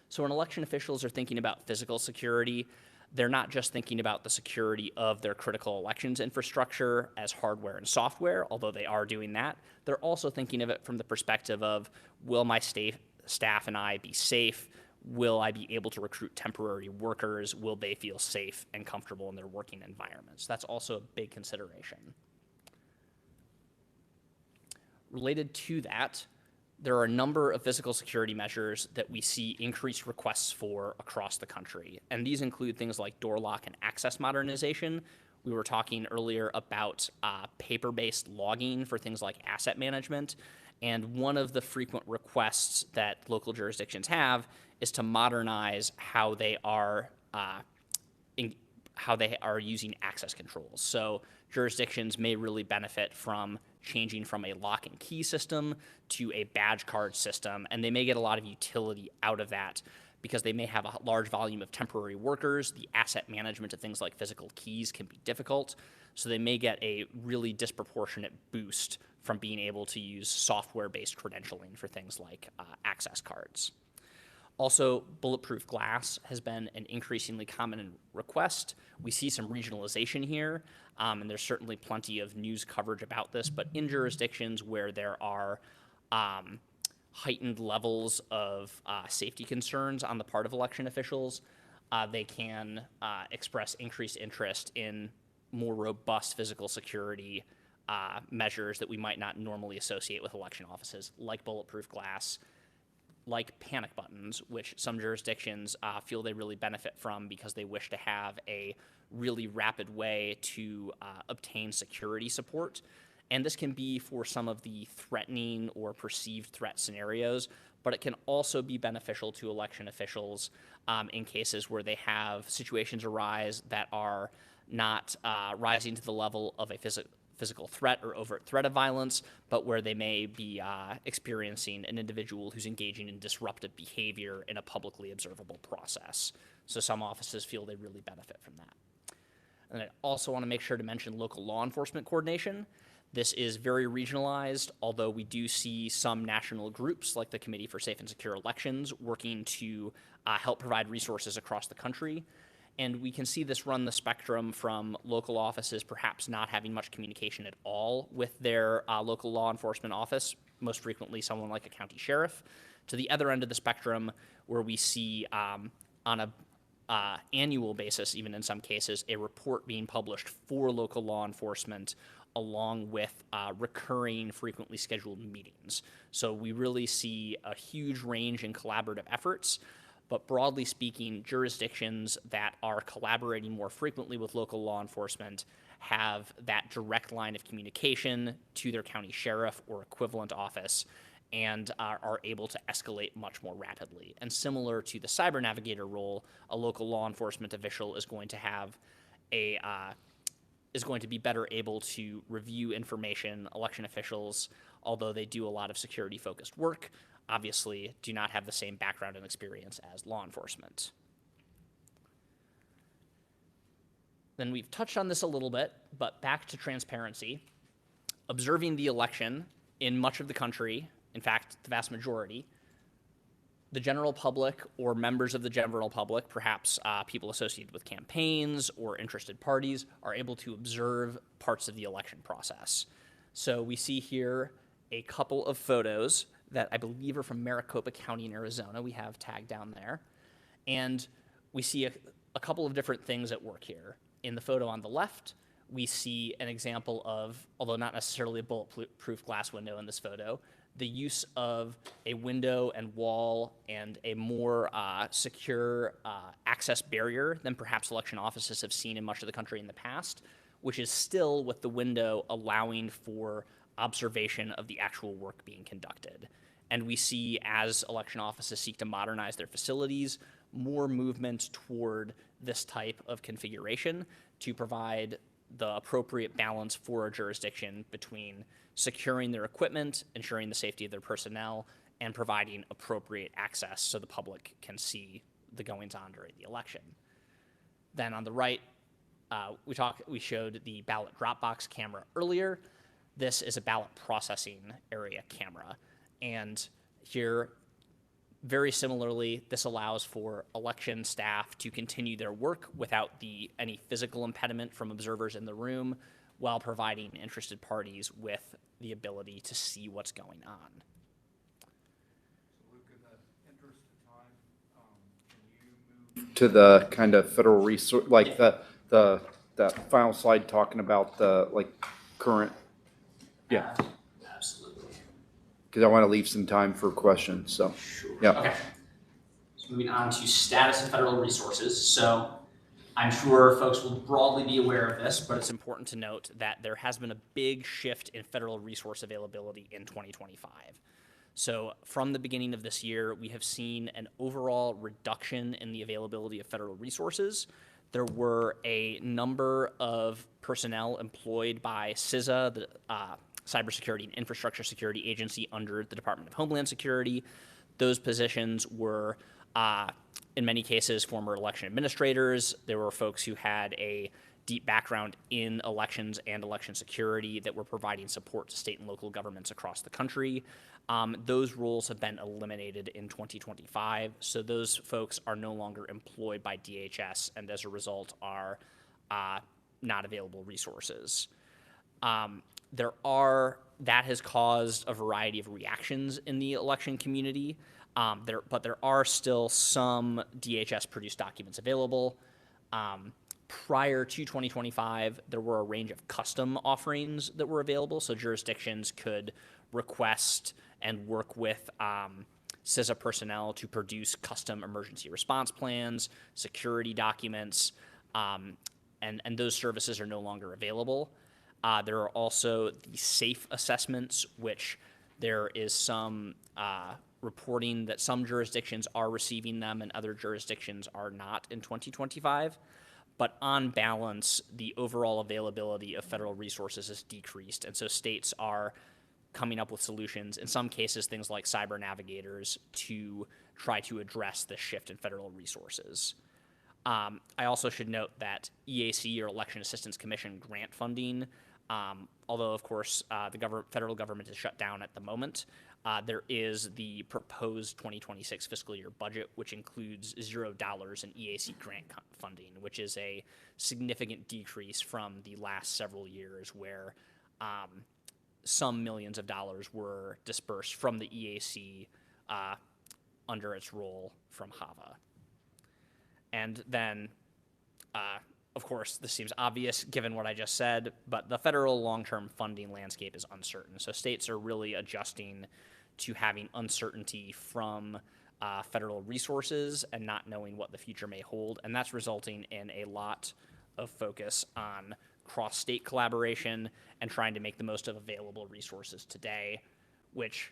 So when election officials are thinking about physical security, they're not just thinking about the security of their critical elections infrastructure as hardware and software, although they are doing that. They're also thinking of it from the perspective of, will my staff and I be safe? Will I be able to recruit temporary workers? Will they feel safe and comfortable in their working environments? That's also a big consideration. Related to that, there are a number of physical security measures that we see increased requests for across the country. And these include things like door lock and access modernization. We were talking earlier about paper-based logging for things like asset management. And one of the frequent requests that local jurisdictions have is to modernize how they are using access controls. So jurisdictions may really benefit from changing from a lock and key system to a badge card system, and they may get a lot of utility out of that because they may have a large volume of temporary workers. The asset management of things like physical keys can be difficult, so they may get a really disproportionate boost from being able to use software-based credentialing for things like access cards. Also, bulletproof glass has been an increasingly common request. We see some regionalization here, and there's certainly plenty of news coverage about this, but in jurisdictions where there are heightened levels of safety concerns on the part of election officials, they can express increased interest in more robust physical security measures that we might not normally associate with election offices, like bulletproof glass, like panic buttons, which some jurisdictions feel they really benefit from because they wish to have a really rapid way to obtain security support. And this can be for some of the threatening or perceived threat scenarios, but it can also be beneficial to election officials in cases where they have situations arise that are not rising to the level of a physical threat or overt threat of violence, but where they may be experiencing an individual who's engaging in disruptive behavior in a publicly observable process. So some offices feel they really benefit from that. And I also want to make sure to mention local law enforcement coordination. This is very regionalized, although we do see some national groups like the Committee for Safe and Secure Elections working to help provide resources across the country. And we can see this run the spectrum from local offices perhaps not having much communication at all with their local law enforcement office, most frequently someone like a county sheriff, to the other end of the spectrum where we see on a annual basis, even in some cases, a report being published for local law enforcement along with recurring, frequently scheduled meetings. So we really see a huge range in collaborative efforts. But broadly speaking, jurisdictions that are collaborating more frequently with local law enforcement have that direct line of communication to their county sheriff or equivalent office and are able to escalate much more rapidly. And similar to the cyber navigator role, a local law enforcement official is going to have is going to be better able to review information. Election officials, although they do a lot of security-focused work, obviously do not have the same background and experience as law enforcement. Then we've touched on this a little bit, but back to transparency. Observing the election in much of the country, in fact, the vast majority, the general public or members of the general public, perhaps people associated with campaigns or interested parties, are able to observe parts of the election process. So we see here a couple of photos that I believe are from Maricopa County in Arizona. We have tagged down there. And we see a couple of different things at work here. In the photo on the left, we see an example of, although not necessarily a bulletproof glass window in this photo, the use of a window and wall and a more secure access barrier than perhaps election offices have seen in much of the country in the past, which is still with the window allowing for observation of the actual work being conducted. And we see, as election offices seek to modernize their facilities, more movement toward this type of configuration to provide the appropriate balance for a jurisdiction between securing their equipment, ensuring the safety of their personnel, and providing appropriate access so the public can see the goings-on during the election. Then on the right, we showed the ballot drop box camera earlier. This is a ballot processing area camera. And here, very similarly, this allows for election staff to continue their work without any physical impediment from observers in the room, while providing interested parties with the ability to see what's going on. So Luke, in the interest of time, can you move to the kind of federal resource, like that final slide talking about the current? Yeah. Absolutely. Because I want to leave some time for questions, so. Sure. Yeah. Okay. So moving on to status of federal resources. So I'm sure folks will broadly be aware of this, but it's important to note that there has been a big shift in federal resource availability in 2025. So from the beginning of this year, we have seen an overall reduction in the availability of federal resources. There were a number of personnel employed by CISA, the Cybersecurity and Infrastructure Security Agency under the Department of Homeland Security. Those positions were, in many cases, former election administrators. There were folks who had a deep background in elections and election security that were providing support to state and local governments across the country. Those roles have been eliminated in 2025, so those folks are no longer employed by DHS and as a result are not available resources. That has caused a variety of reactions in the election community, but there are still some DHS-produced documents available. Prior to 2025, there were a range of custom offerings that were available, so jurisdictions could request and work with CISA personnel to produce custom emergency response plans, security documents, and those services are no longer available. There are also the SAFE assessments, which there is some reporting that some jurisdictions are receiving them and other jurisdictions are not in 2025. But on balance, the overall availability of federal resources has decreased, and so states are coming up with solutions, in some cases things like cyber navigators, to try to address this shift in federal resources. I also should note that EAC, or Election Assistance Commission, grant funding, although of course the federal government is shut down at the moment, there is the proposed 2026 fiscal year budget, which includes $0 in EAC grant funding, which is a significant decrease from the last several years where some millions of dollars were dispersed from the EAC under its role from HAVA. And then, of course, this seems obvious given what I just said, but the federal long-term funding landscape is uncertain. So states are really adjusting to having uncertainty from federal resources and not knowing what the future may hold. And that's resulting in a lot of focus on cross-state collaboration and trying to make the most of available resources today, which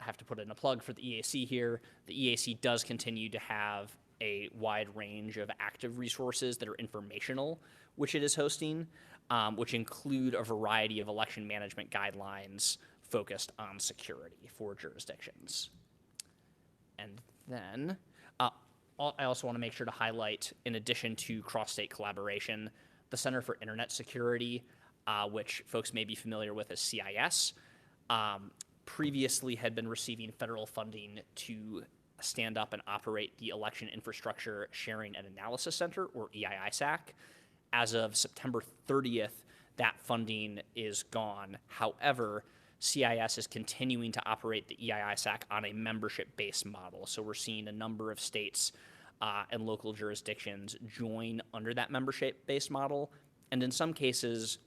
I have to put in a plug for the EAC here. The EAC does continue to have a wide range of active resources that are informational, which it is hosting, which include a variety of election management guidelines focused on security for jurisdictions. And then I also want to make sure to highlight, in addition to cross-state collaboration, the Center for Internet Security, which folks may be familiar with as CIS, previously had been receiving federal funding to stand up and operate the Election Infrastructure Sharing and Analysis Center, or EISAC. As of September 30th, that funding is gone. However, CIS is continuing to operate the EISAC on a membership-based model. So we're seeing a number of states and local jurisdictions join under that membership-based model. And in some cases,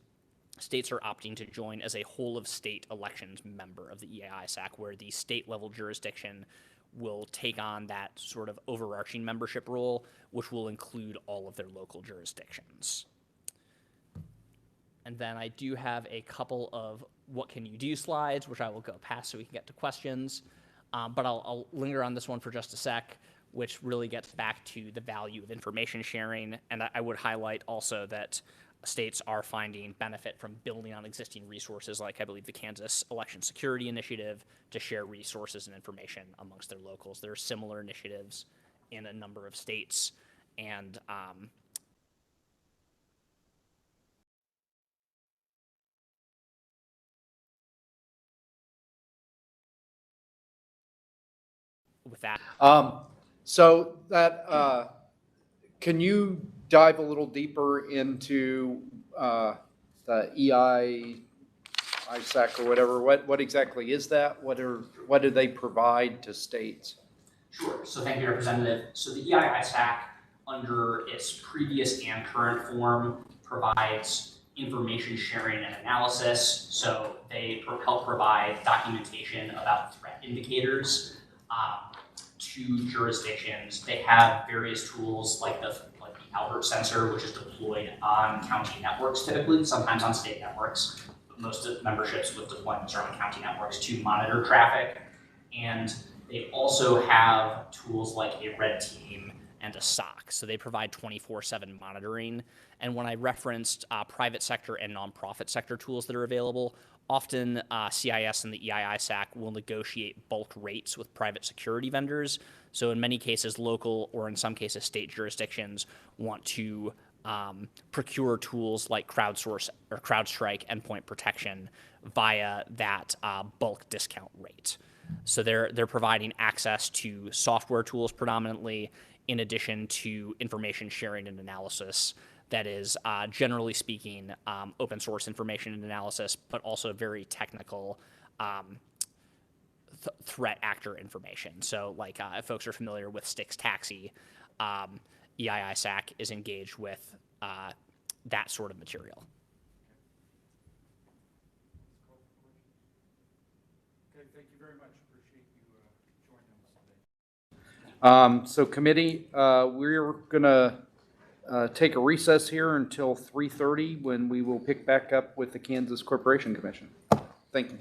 states are opting to join as a whole-of-state elections member of the EISAC, where the state-level jurisdiction will take on that sort of overarching membership role, which will include all of their local jurisdictions. And then I do have a couple of what can you do slides, which I will go past so we can get to questions. But I'll linger on this one for just a sec, which really gets back to the value of information sharing. And I would highlight also that states are finding benefit from building on existing resources, like I believe the Kansas Election Security Initiative, to share resources and information amongst their locals. There are similar initiatives in a number of states, and with that. So that, can you dive a little deeper into the EISAC or whatever? What exactly is that? What do they provide to states? Sure. So thank you, Representative. So the EISAC, under its previous and current form, provides information sharing and analysis. So they help provide documentation about threat indicators to jurisdictions. They have various tools like the Albert sensor, which is deployed on county networks typically, sometimes on state networks, but most of memberships with deployments are on county networks to monitor traffic. And they also have tools like a red team and a SOC. So they provide 24/7 monitoring. And when I referenced private sector and nonprofit sector tools that are available, often CIS and the EISAC will negotiate bulk rates with private security vendors. So in many cases, local or in some cases state jurisdictions want to procure tools like crowdsource or CrowdStrike endpoint protection via that bulk discount rate. So they're providing access to software tools predominantly, in addition to information sharing and analysis that is, generally speaking, open source information and analysis, but also very technical threat actor information. So like if folks are familiar with Styx Taxi, EIISAC is engaged with that sort of material. Okay, thank you very much. Appreciate you joining us today. So committee, we're gonna take a recess here until 3:30 when we will pick back up with the Kansas Corporation Commission. Thank you.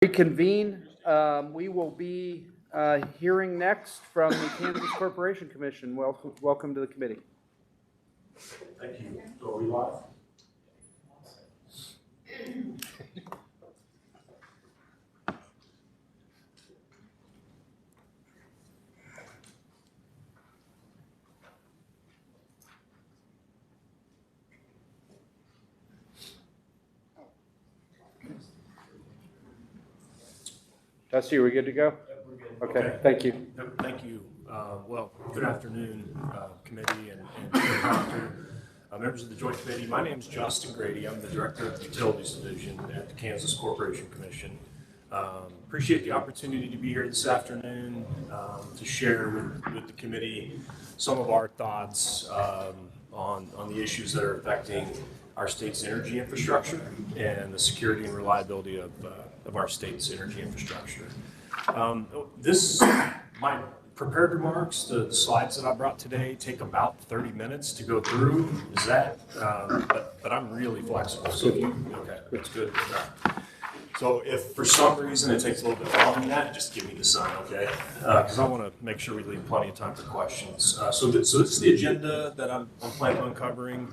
Reconvene. We will be hearing next from the Kansas Corporation Commission. Welcome to the committee. Thank you. So are we live? Dusty, are we good to go? Yep, we're good. Okay, thank you. Yep, thank you. Well, good afternoon, committee and director, members of the Joint Committee. My name is Justin Grady. I'm the Director of the Utilities Division at the Kansas Corporation Commission. Appreciate the opportunity to be here this afternoon to share with the committee some of our thoughts on the issues that are affecting our state's energy infrastructure and the security and reliability of our state's energy infrastructure. My prepared remarks, the slides that I brought today take about 30 minutes to go through. Is that, but I'm really flexible. So if you, okay, that's good. So if for some reason it takes a little bit longer than that, just give me the sign, okay? Because I want to make sure we leave plenty of time for questions. So this is the agenda that I'm planning on covering.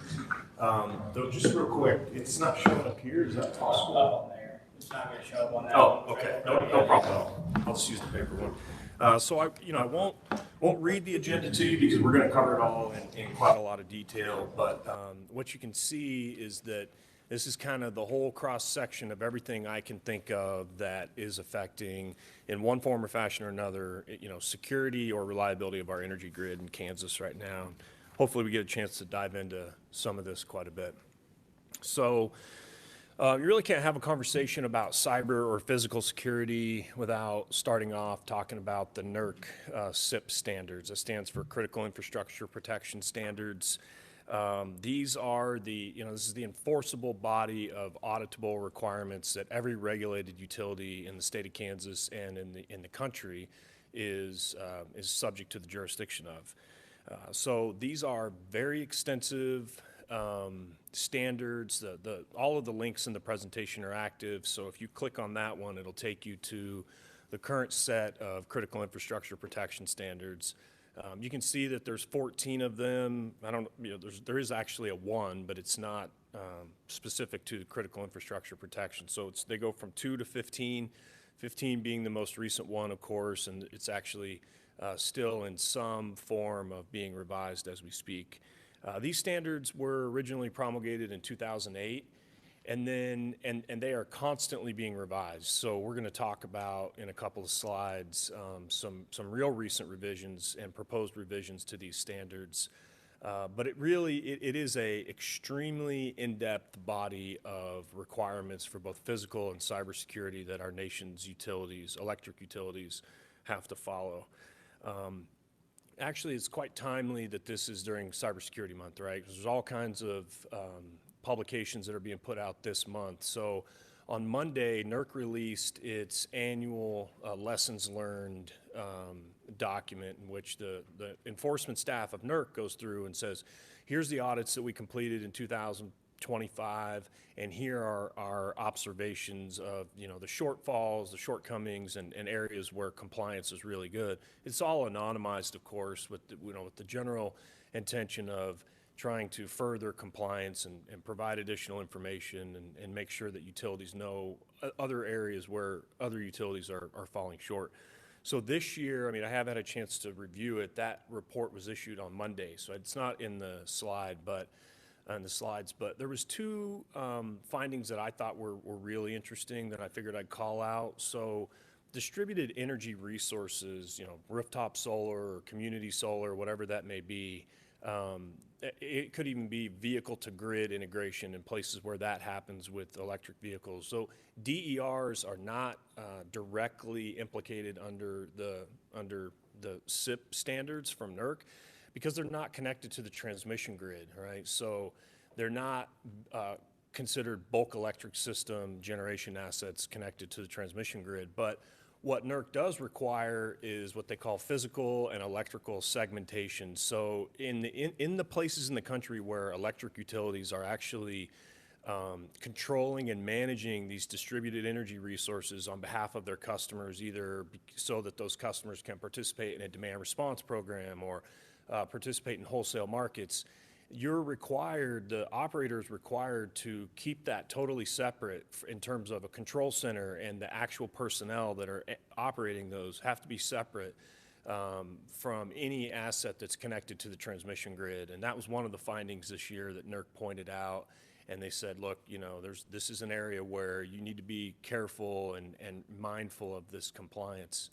Though just real quick, it's not showing up here. Is that possible? Up on there. It's not going to show up on that. Oh, okay. No problem. I'll just use the paper one. So I won't read the agenda to you because we're going to cover it all in quite a lot of detail. But what you can see is that this is kind of the whole cross section of everything I can think of that is affecting, in one form or fashion or another, security or reliability of our energy grid in Kansas right now. Hopefully, we get a chance to dive into some of this quite a bit. So. You really can't have a conversation about cyber or physical security without starting off talking about the NERC SIP standards. That stands for Critical Infrastructure Protection Standards. These are this is the enforceable body of auditable requirements that every regulated utility in the state of Kansas and in the country is subject to the jurisdiction of. So these are very extensive standards. All of the links in the presentation are active, so if you click on that one, it'll take you to the current set of critical infrastructure protection standards. You can see that there's 14 of them. There is actually a one, but it's not specific to critical infrastructure protection. So they go from 2 to 15, 15 being the most recent one, of course, and it's actually still in some form of being revised as we speak. These standards were originally promulgated in 2008, and they are constantly being revised. So we're going to talk about in a couple of slides some real recent revisions and proposed revisions to these standards. But it is a extremely in-depth body of requirements for both physical and cybersecurity that our nation's utilities, electric utilities, have to follow. Actually, it's quite timely that this is during Cybersecurity Month, right? Because there's all kinds of publications that are being put out this month. So on Monday, NERC released its annual lessons learned document in which the enforcement staff of NERC goes through and says, here's the audits that we completed in 2025, and here are our observations of the shortfalls, the shortcomings, and areas where compliance is really good. It's all anonymized, of course, with the general intention of trying to further compliance and provide additional information and make sure that utilities know other areas where other utilities are falling short. So this year, I have had a chance to review it. That report was issued on Monday, so it's not in the slide, but there was two findings that I thought were really interesting that I figured I'd call out. So distributed energy resources, rooftop solar or community solar, whatever that may be, it could even be vehicle to grid integration in places where that happens with electric vehicles. So DERs are not directly implicated under the SIP standards from NERC because they're not connected to the transmission grid, right? So they're not considered bulk electric system generation assets connected to the transmission grid. But what NERC does require is what they call physical and electrical segmentation. So in the places in the country where electric utilities are actually controlling and managing these distributed energy resources on behalf of their customers, either so that those customers can participate in a demand response program or participate in wholesale markets. The operator is required to keep that totally separate in terms of a control center, and the actual personnel that are operating those have to be separate from any asset that's connected to the transmission grid. And that was one of the findings this year that NERC pointed out. And they said, look, this is an area where you need to be careful and mindful of this compliance.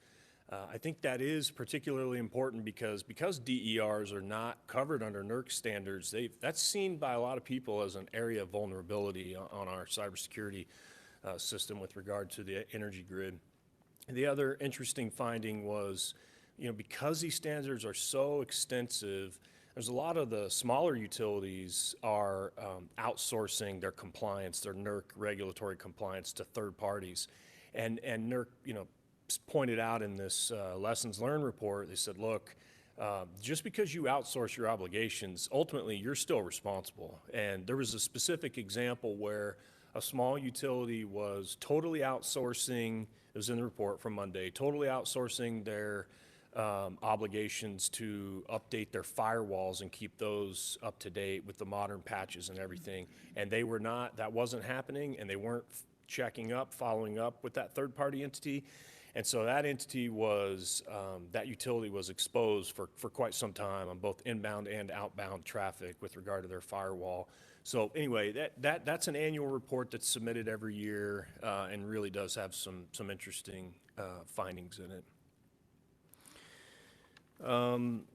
I think that is particularly important because DERs are not covered under NERC standards. That's seen by a lot of people as an area of vulnerability on our cybersecurity system with regard to the energy grid. The other interesting finding was, because these standards are so extensive, there's a lot of the smaller utilities are outsourcing their compliance, their NERC regulatory compliance to third parties. And NERC, pointed out in this lessons learned report, they said, look, just because you outsource your obligations, ultimately you're still responsible. And there was a specific example where a small utility was totally outsourcing, it was in the report from Monday, totally outsourcing their obligations to update their firewalls and keep those up to date with the modern patches and everything. And that wasn't happening, and they weren't following up with that third party entity. And so that entity that utility was exposed for quite some time on both inbound and outbound traffic with regard to their firewall. So anyway, that's an annual report that's submitted every year and really does have some interesting findings in it.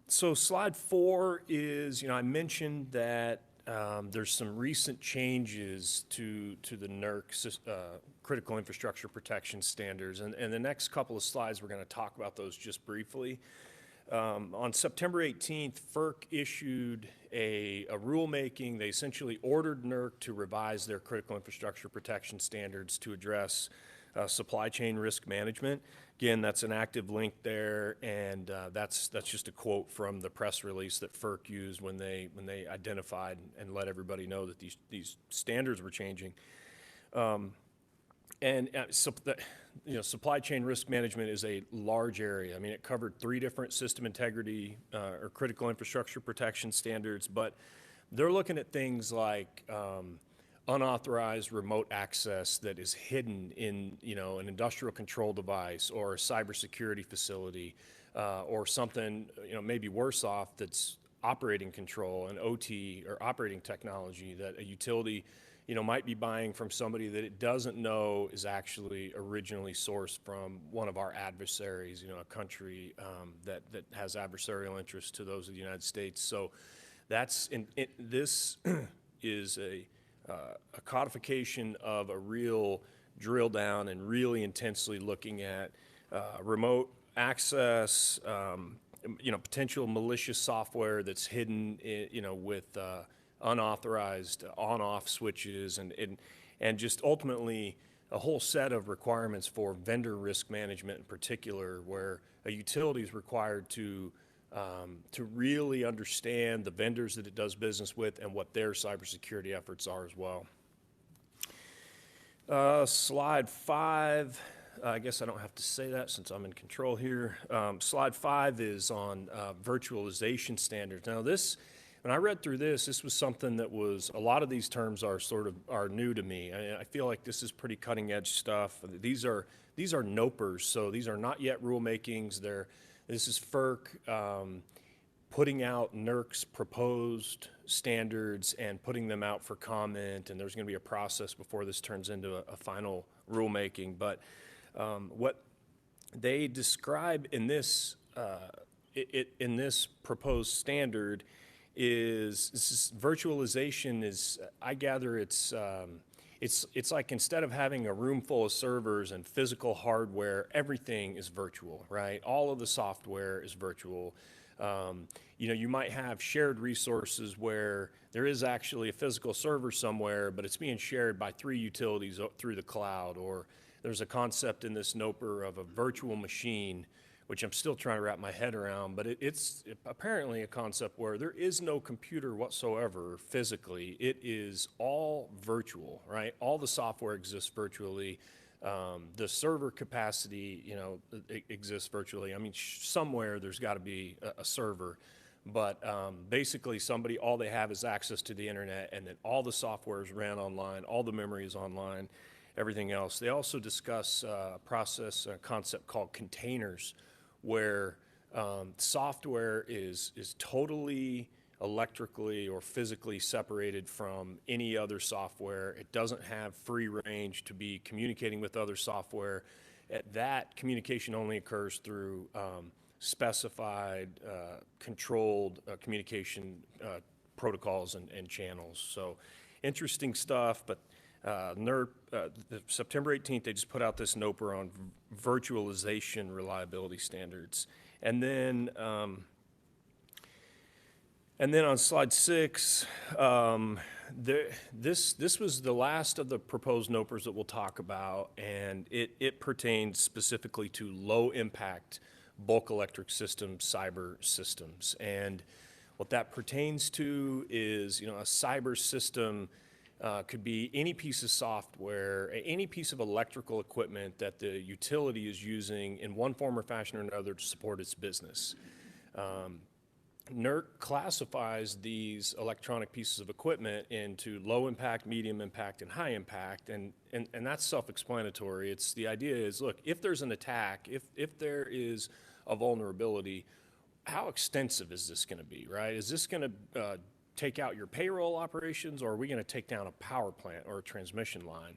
So slide 4 is, I mentioned that there's some recent changes to the NERC critical infrastructure protection standards, and the next couple of slides we're going to talk about those just briefly. On September 18th, FERC issued a rulemaking. They essentially ordered NERC to revise their critical infrastructure protection standards to address supply chain risk management. Again, that's an active link there, and that's just a quote from the press release that FERC used when they identified and let everybody know that these standards were changing. Supply chain risk management is a large area. I mean, it covered 3 different system integrity or critical infrastructure protection standards, but they're looking at things like unauthorized remote access that is hidden in, an industrial control device or a cybersecurity facility, or something, maybe worse off, that's operating control and OT or operating technology that a utility, might be buying from somebody that it doesn't know is actually originally sourced from one of our adversaries, a country that has adversarial interests to those of the United States. So this is a codification of a real drill down and really intensely looking at remote access, potential malicious software that's hidden, with unauthorized on-off switches and just ultimately a whole set of requirements for vendor risk management in particular, where a utility is required to really understand the vendors that it does business with and what their cybersecurity efforts are as well. Slide 5, I guess I don't have to say that since I'm in control here. Slide 5 is on virtualization standards. Now when I read through this was something that a lot of these terms are new to me. I feel like this is pretty cutting edge stuff. These are NOPRs, so these are not yet rulemakings. This is FERC putting out NERC's proposed standards and putting them out for comment, and there's going to be a process before this turns into a final rulemaking. But what they describe in this proposed standard is virtualization. I gather it's like instead of having a room full of servers and physical hardware, everything is virtual, right? All of the software is virtual. You might have shared resources where there is actually a physical server somewhere, but it's being shared by 3 utilities through the cloud. Or there's a concept in this NOPR of a virtual machine which I'm still trying to wrap my head around, but it's apparently a concept where there is no computer whatsoever physically. It is all virtual, right? All the software exists virtually. The server capacity, exists virtually. I mean, somewhere there's got to be a server, but basically all they have is access to the internet, and then all the software is ran online, all the memory is online, everything else. They also discuss a concept called containers, where software is totally electrically or physically separated from any other software. It doesn't have free range to be communicating with other software. That communication only occurs through specified, controlled communication protocols and channels. So interesting stuff, but NERP, September 18th, they just put out this NOPR on virtualization reliability standards. And then on slide 6, this was the last of the proposed NOPRs that we'll talk about, and it pertains specifically to low-impact bulk electric systems, cyber systems. And what that pertains to is, a cyber system could be any piece of software, any piece of electrical equipment that the utility is using in one form or fashion or another to support its business. NERC classifies these electronic pieces of equipment into low impact, medium impact, and high impact, and that's self-explanatory. The idea is, look, if there's an attack, if there is a vulnerability, how extensive is this going to be, right? Is this going to take out your payroll operations, or are we going to take down a power plant or a transmission line?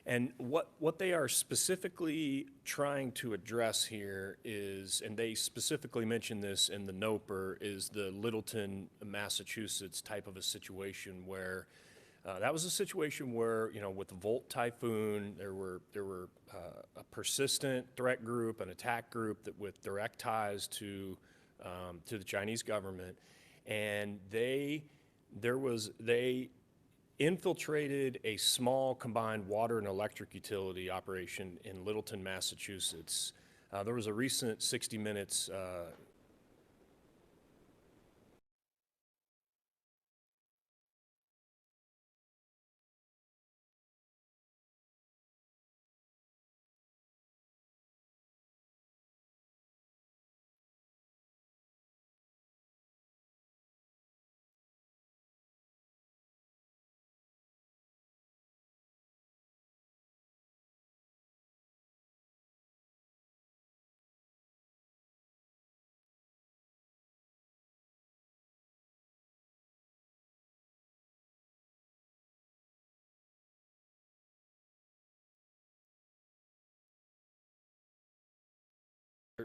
And what they are specifically trying to address here is, and they specifically mention this in the NOPR, is the Littleton, Massachusetts type of a situation where that was a situation where, with the Volt Typhoon, there were a persistent threat group, an attack group that with direct ties to the Chinese government, and they infiltrated a small combined water and electric utility operation in Littleton, Massachusetts. There was a recent 60 Minutes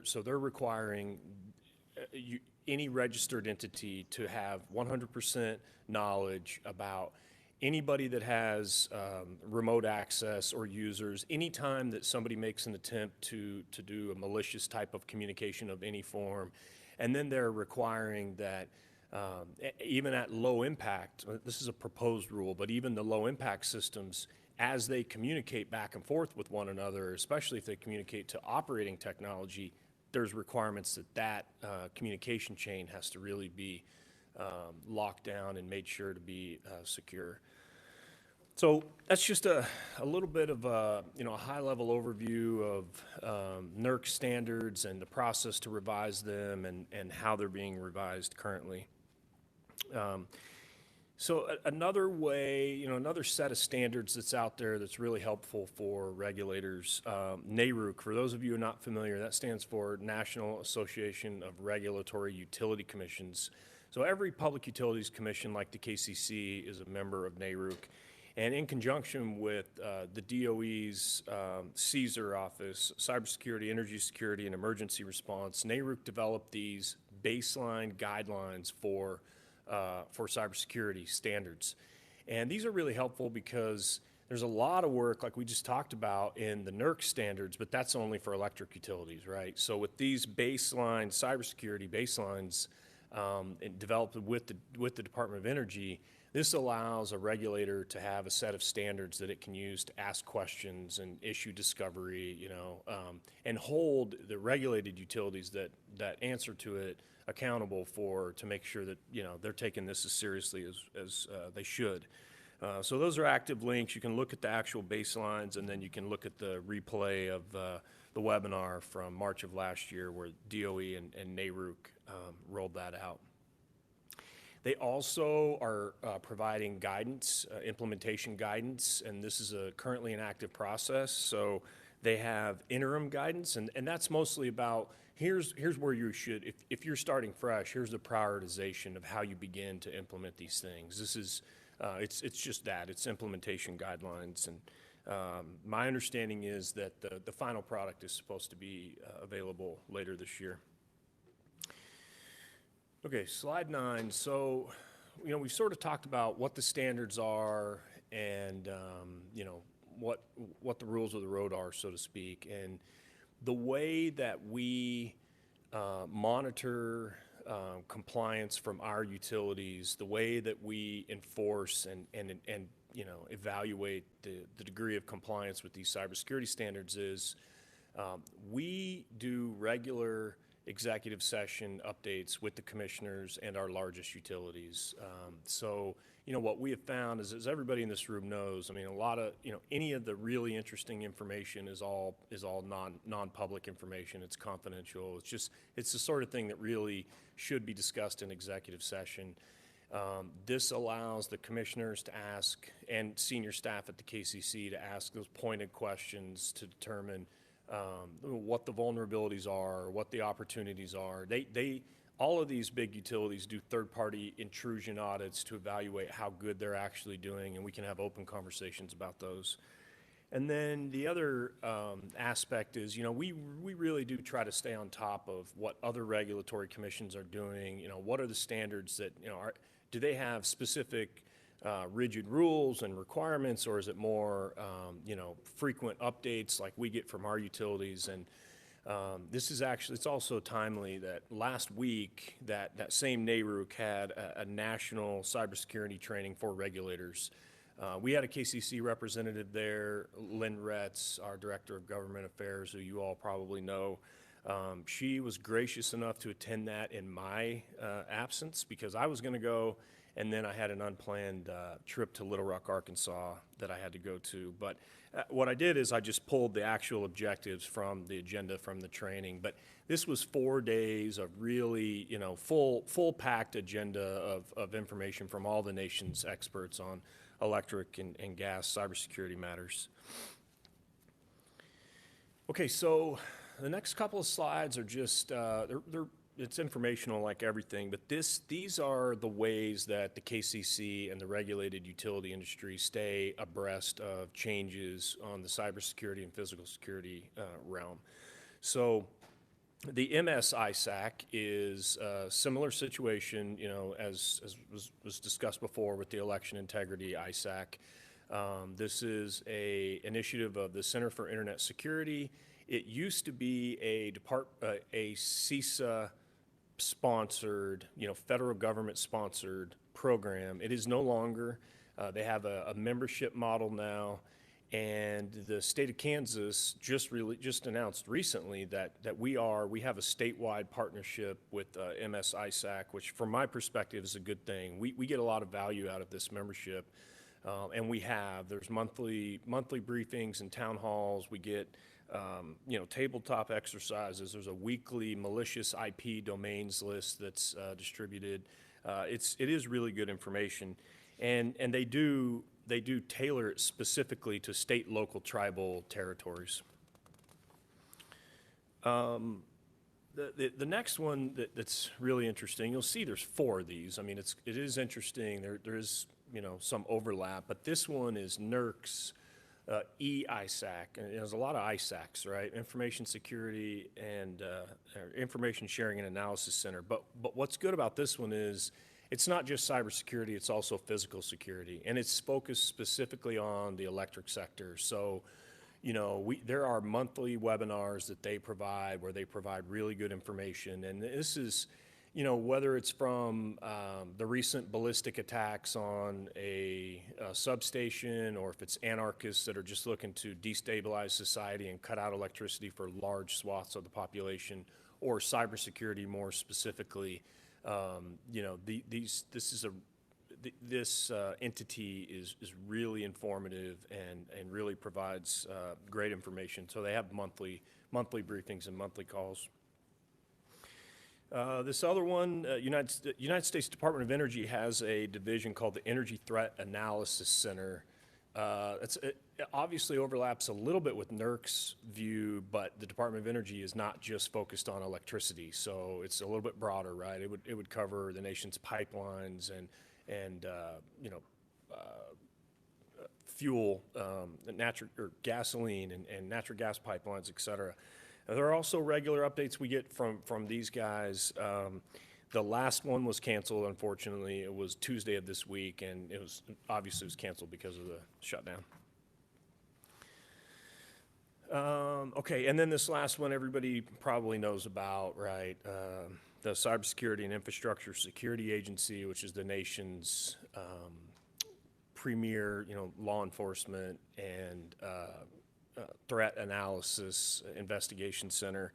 So they're requiring any registered entity to have 100% knowledge about anybody that has remote access or users. Anytime that somebody makes an attempt to do a malicious type of communication of any form, and then they're requiring that even at low impact, this is a proposed rule, but even the low impact systems, as they communicate back and forth with one another, especially if they communicate to operating technology, there's requirements that communication chain has to really be locked down and made sure to be secure. So that's just a little bit of a high-level overview of NERC standards and the process to revise them and how they're being revised currently. So another way, another set of standards that's out there that's really helpful for regulators, NARUC, for those of you who are not familiar, that stands for National Association of Regulatory Utility Commissions. So every public utilities commission like the KCC is a member of NARUC. And in conjunction with the DOE's CSER office, Cybersecurity, Energy Security, and Emergency Response, NARUC developed these baseline guidelines for cybersecurity standards. And these are really helpful because there's a lot of work, like we just talked about, in the NERC standards, but that's only for electric utilities, right? So with these baseline cybersecurity baselines, and developed with the Department of Energy. This allows a regulator to have a set of standards that it can use to ask questions and issue discovery, and hold the regulated utilities that answer to it accountable to make sure that, they're taking this as seriously as they should. So those are active links. You can look at the actual baselines, and then you can look at the replay of the webinar from March of last year where DOE and NARUC rolled that out. They also are providing guidance, implementation guidance, and this is currently an active process. So they have interim guidance, and that's mostly about here's where you should, if you're starting fresh, here's the prioritization of how you begin to implement these things. This is, it's just that, it's implementation guidelines. And my understanding is that the final product is supposed to be available later this year. Okay, slide 9. So, we've sort of talked about what the standards are and, what the rules of the road are, so to speak. And the way that we monitor compliance from our utilities, the way that we enforce and evaluate the degree of compliance with these cybersecurity standards is we do regular executive session updates with the commissioners and our largest utilities. So, what we have found is, as everybody in this room knows, a lot of, any of the really interesting information is all non-public information. It's confidential. It's the sort of thing that really should be discussed in executive session. This allows the commissioners to ask, and senior staff at the KCC to ask those pointed questions to determine what the vulnerabilities are, what the opportunities are. All of these big utilities do third-party intrusion audits to evaluate how good they're actually doing, and we can have open conversations about those. And then the other aspect is, we really do try to stay on top of what other regulatory commissions are doing. What are the standards that, do they have specific rigid rules and requirements, or is it more, frequent updates like we get from our utilities? And this is actually, it's also timely that last week that same NARUC had a national cybersecurity training for regulators. We had a KCC representative there, Lynn Retz, our Director of Government Affairs, who you all probably know. She was gracious enough to attend that in my absence because I was going to go, and then I had an unplanned trip to Little Rock, Arkansas that I had to go to. But what I did is I just pulled the actual objectives from the agenda from the training. But this was 4 days of really, full packed agenda of information from all the nation's experts on electric and gas cybersecurity matters. Okay, so the next couple of slides are just, it's informational like everything, but these are the ways that the KCC and the regulated utility industry stay abreast of changes on the cybersecurity and physical security realm. So the MS ISAC is a similar situation, as was discussed before with the election integrity ISAC. This is an initiative of the Center for Internet Security. It used to be a CISA sponsored, federal government sponsored program. It is no longer. They have a membership model now, and the state of Kansas just announced recently that we have a statewide partnership with MS ISAC, which from my perspective is a good thing. We get a lot of value out of this membership, and there's monthly briefings and town halls. We get tabletop exercises. There's a weekly malicious IP domains list that's distributed. It is really good information, and they do tailor it specifically to state, local, tribal territories. The next one that's really interesting, you'll see there's 4 of these. It is interesting. There is some overlap, but this one is NERC's e-ISAC, and there's a lot of ISACs, right? Information Security and Information Sharing and Analysis Center. But what's good about this one is it's not just cybersecurity, it's also physical security, and it's focused specifically on the electric sector. So, there are monthly webinars that they provide where they provide really good information, and this is, you know, whether it's from the recent ballistic attacks on a substation, or if it's anarchists that are just looking to destabilize society and cut out electricity for large swaths of the population, or cybersecurity more specifically, you know, this entity is really informative and really provides great information. So they have monthly briefings and monthly calls. This other one, United States Department of Energy has a division called the Energy Threat Analysis Center. It obviously overlaps a little bit with NERC's view, but the Department of Energy is not just focused on electricity, so it's a little bit broader, right? It would cover the nation's pipelines and you know, fuel, natural or gasoline and natural gas pipelines, et cetera. There are also regular updates we get from these guys. The last one was canceled, unfortunately. It was Tuesday of this week, and it was canceled because of the shutdown. Okay, and then this last one everybody probably knows about, right? The Cybersecurity and Infrastructure Security Agency, which is the nation's premier, you know, law enforcement and threat analysis investigation center.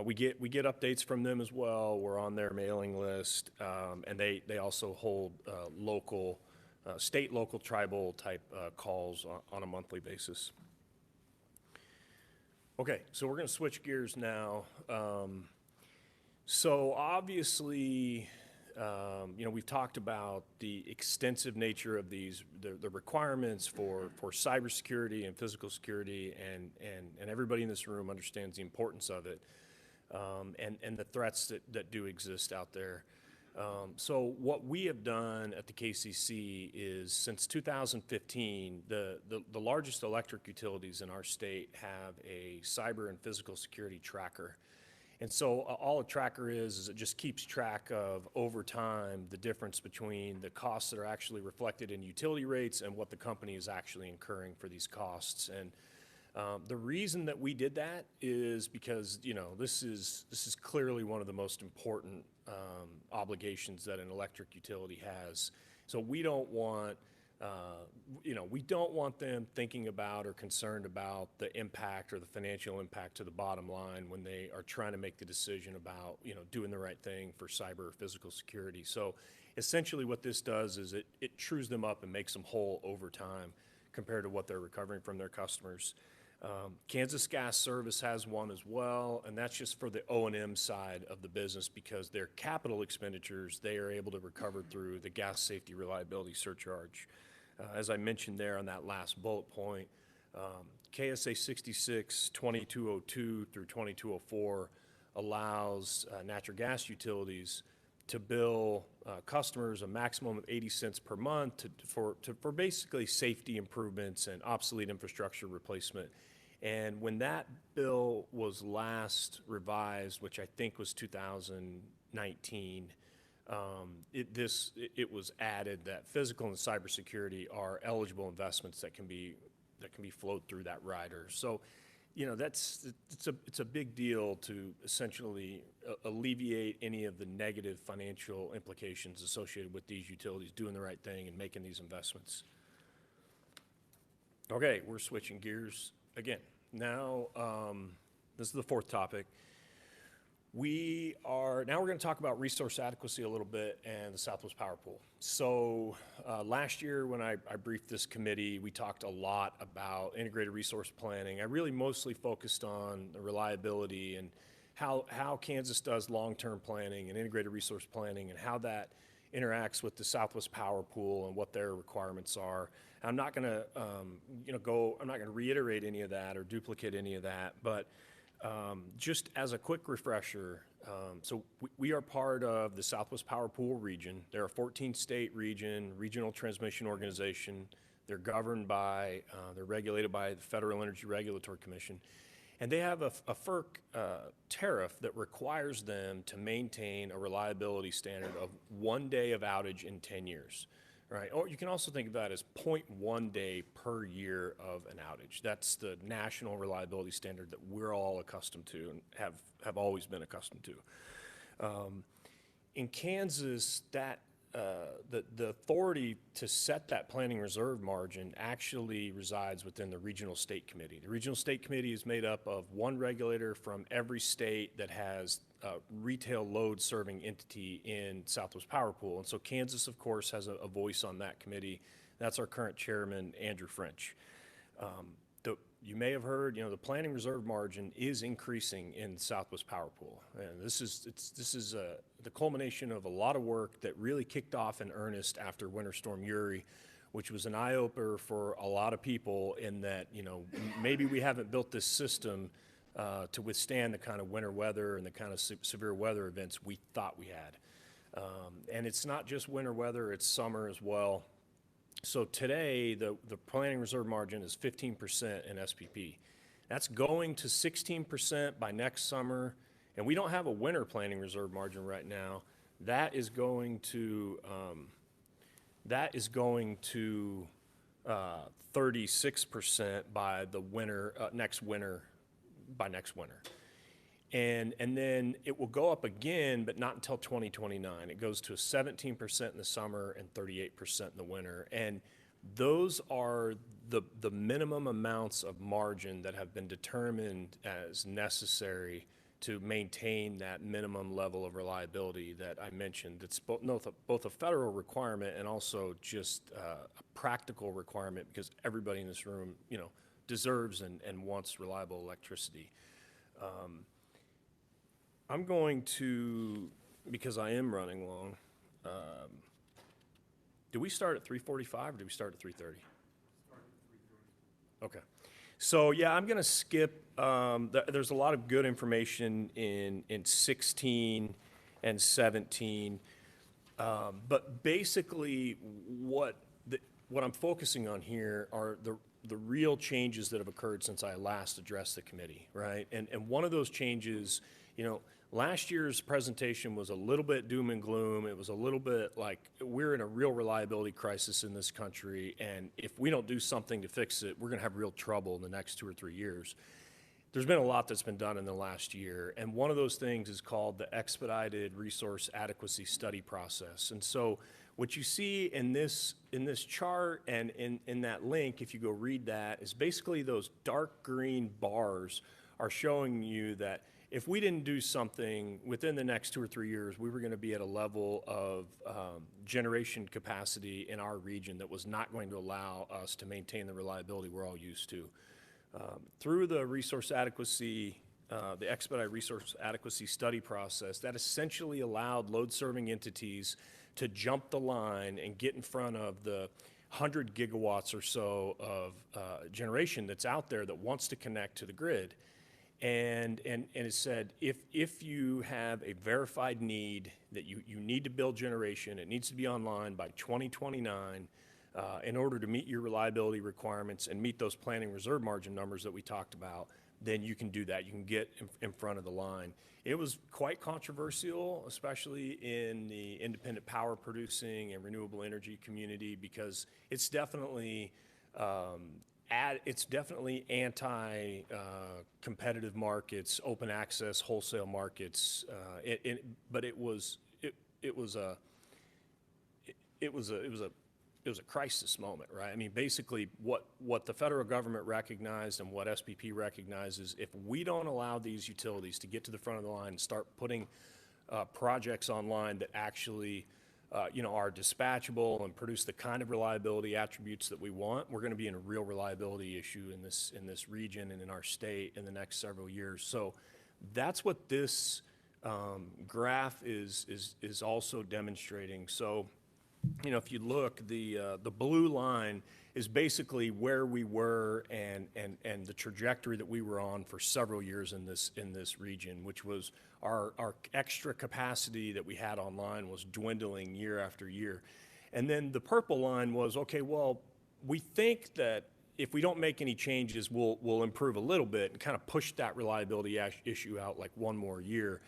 We get updates from them as well. We're on their mailing list, and they also hold local, state, local, tribal type calls on a monthly basis. Okay, so we're going to switch gears now. So obviously, you know, we've talked about the extensive nature of these, the requirements for cybersecurity and physical security, and everybody in this room understands the importance of it, and the threats that do exist out there. So what we have done at the KCC is, since 2015, the largest electric utilities in our state have a cyber and physical security tracker. And so all a tracker is it just keeps track of, over time, the difference between the costs that are actually reflected in utility rates and what the company is actually incurring for these costs. And the reason that we did that is because, you know, this is clearly one of the most important obligations that an electric utility has. So we don't want, you know, we don't want them thinking about or concerned about the impact or the financial impact to the bottom line when they are trying to make the decision about, you know, doing the right thing for cyber or physical security. So essentially what this does is it trues them up and makes them whole over time compared to what they're recovering from their customers. Kansas Gas Service has one as well, and that's just for the O&M side of the business, because their capital expenditures, they are able to recover through the gas safety reliability surcharge. As I mentioned there on that last bullet point, KSA 66-2202 through 2204 allows natural gas utilities to bill customers a maximum of 80 cents per month for basically safety improvements and obsolete infrastructure replacement. And when that bill was last revised, which I think was 2019, it was added that physical and cybersecurity are eligible investments that can be flowed through that rider. So, you know, it's a big deal to essentially alleviate any of the negative financial implications associated with these utilities doing the right thing and making these investments. Okay, we're switching gears again. Now, this is the fourth topic. We're going to talk about resource adequacy a little bit and the Southwest Power Pool. So last year when I briefed this committee, we talked a lot about integrated resource planning. I really mostly focused on the reliability and how Kansas does long-term planning and integrated resource planning and how that interacts with the Southwest Power Pool and what their requirements are. I'm not going to, I'm not going to reiterate any of that or duplicate any of that, but just as a quick refresher, so we are part of the Southwest Power Pool region. They're a 14-state regional transmission organization. They're governed by, they're regulated by the Federal Energy Regulatory Commission. And they have a FERC tariff that requires them to maintain a reliability standard of 1 day of outage in 10 years. Right, or you can also think of that as 0.1 day per year of an outage. That's the national reliability standard that we're all accustomed to and have always been accustomed to. in Kansas, that the authority to set that planning reserve margin actually resides within the Regional State Committee. The Regional State Committee is made up of one regulator from every state that has a retail load serving entity in Southwest Power Pool. And so Kansas, of course, has a voice on that committee. That's our current chairman, Andrew French. You may have heard, the planning reserve margin is increasing in Southwest Power Pool. And this is the culmination of a lot of work that really kicked off in earnest after Winter Storm Uri, which was an eye-opener for a lot of people in that, maybe we haven't built this system to withstand the kind of winter weather and the kind of severe weather events we thought we had. And it's not just winter weather, it's summer as well. So today, the planning reserve margin is 15% in SPP. That's going to 16% by next summer, and we don't have a winter planning reserve margin right now. That is going to 36% by the winter next winter. And then it will go up again, but not until 2029. It goes to 17% in the summer and 38% in the winter. And those are the minimum amounts of margin that have been determined as necessary to maintain that minimum level of reliability that I mentioned. It's both a federal requirement and also just a practical requirement because everybody in this room, deserves and wants reliable electricity. I'm going to, because I am running long, do we start at 3:45 or do we start at 3:30? Okay. So yeah, I'm going to skip, there's a lot of good information in 16 and 17. But basically what I'm focusing on here are the real changes that have occurred since I last addressed the committee, right? And one of those changes, last year's presentation was a little bit doom and gloom. It was a little bit like we're in a real reliability crisis in this country, and if we don't do something to fix it, we're going to have real trouble in the next 2 or 3 years. There's been a lot that's been done in the last year, and one of those things is called the Expedited Resource Adequacy Study process. And so what you see in this chart and in that link, if you go read that, is basically those dark green bars are showing you that if we didn't do something within the next 2 or 3 years, we were going to be at a level of generation capacity in our region that was not going to allow us to maintain the reliability we're all used to. Through the resource adequacy, the Expedited Resource Adequacy Study process, that essentially allowed load-serving entities to jump the line and get in front of the 100 gigawatts or so of generation that's out there that wants to connect to the grid. And it said, if you have a verified need that you need to build generation, it needs to be online by 2029 in order to meet your reliability requirements and meet those planning reserve margin numbers that we talked about, then you can do that. You can get in front of the line. It was quite controversial, especially in the independent power producing and renewable energy community, because it's definitely anti-competitive markets, open access, wholesale markets. But it was a crisis moment, right? I mean, basically what the federal government recognized and what SPP recognizes, if we don't allow these utilities to get to the front of the line and start putting projects online that actually are dispatchable and produce the kind of reliability attributes that we want, we're going to be in a real reliability issue in this region and in our state in the next several years. So that's what this graph is also demonstrating. So, if you look, the blue line is basically where we were and the trajectory that we were on for several years in this region, which was our extra capacity that we had online was dwindling year after year. And then the purple line was, okay, well, we think that if we don't make any changes, we'll improve a little bit and kind of push that reliability issue out like one more year.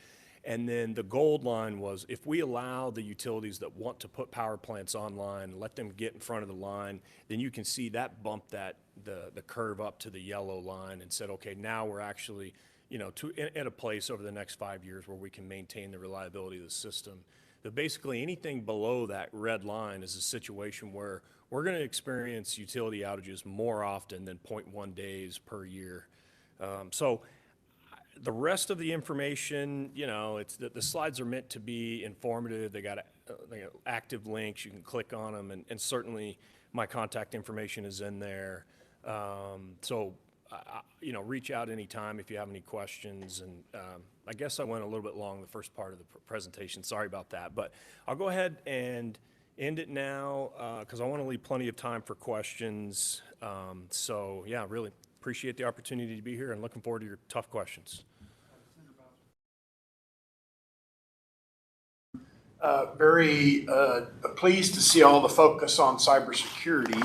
And then the gold line was, if we allow the utilities that want to put power plants online, let them get in front of the line, then you can see that bumped the curve up to the yellow line and said, okay, now we're actually, at a place over the next 5 years where we can maintain the reliability of the system. basically anything below that red line is a situation where we're going to experience utility outages more often than 0.1 days per year. So the rest of the information, you know, it's the slides are meant to be informative. They got active links. You can click on them, and certainly my contact information is in there. So, you know, reach out anytime if you have any questions. And I guess I went a little bit long the first part of the presentation. Sorry about that. But I'll go ahead and end it now because I want to leave plenty of time for questions. So, yeah, really appreciate the opportunity to be here and looking forward to your tough questions. Very pleased to see all the focus on cybersecurity.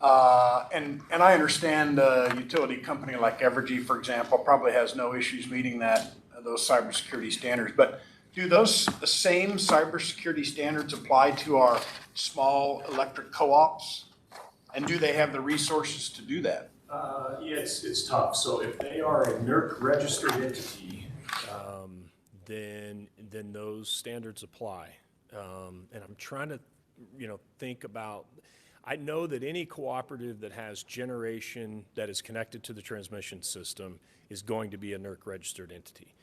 And I understand a utility company like Evergy, for example, probably has no issues meeting those cybersecurity standards. But do the same cybersecurity standards apply to our small electric co-ops? And do they have the resources to do that? Yeah, it's tough. So if they are a NERC registered entity, then those standards apply. And I'm trying to, you know, think about. I know that any cooperative that has generation that is connected to the transmission system is going to be a NERC registered entity.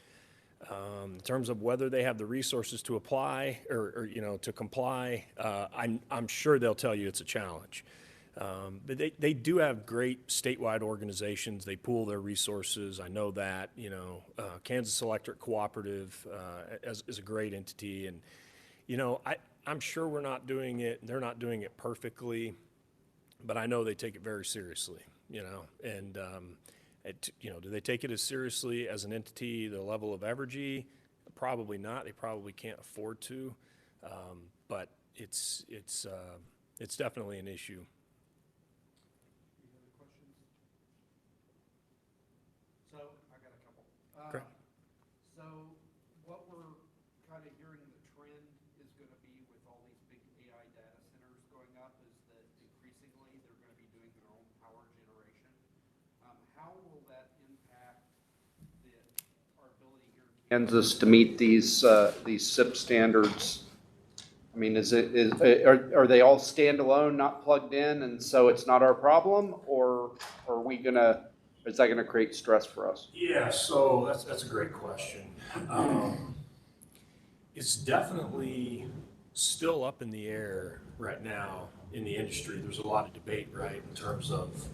In terms of whether they have the resources to apply or you know, to comply, I'm sure they'll tell you it's a challenge. But they do have great statewide organizations. They pool their resources. I know that, you know, Kansas Electric Cooperative is a great entity. And, you know, I'm sure we're not doing it, they're not doing it perfectly, but I know they take it very seriously, you know. And, you know, do they take it as seriously as an entity, the level of Evergy? Probably not. They probably can't afford to. But it's definitely an issue. So, I got a couple. Great. So, what we're kind of hearing the trend is going to be with all these big AI data centers going up is that increasingly they're going to be doing their own power generation. How will that impact our ability here in Kansas to meet these SIP standards? I mean, are they all standalone, not plugged in, and so it's not our problem, or are we gonna? Is that going to create stress for us? Yeah, so that's a great question. It's definitely still up in the air right now in the industry. There's a lot of debate, right, in terms of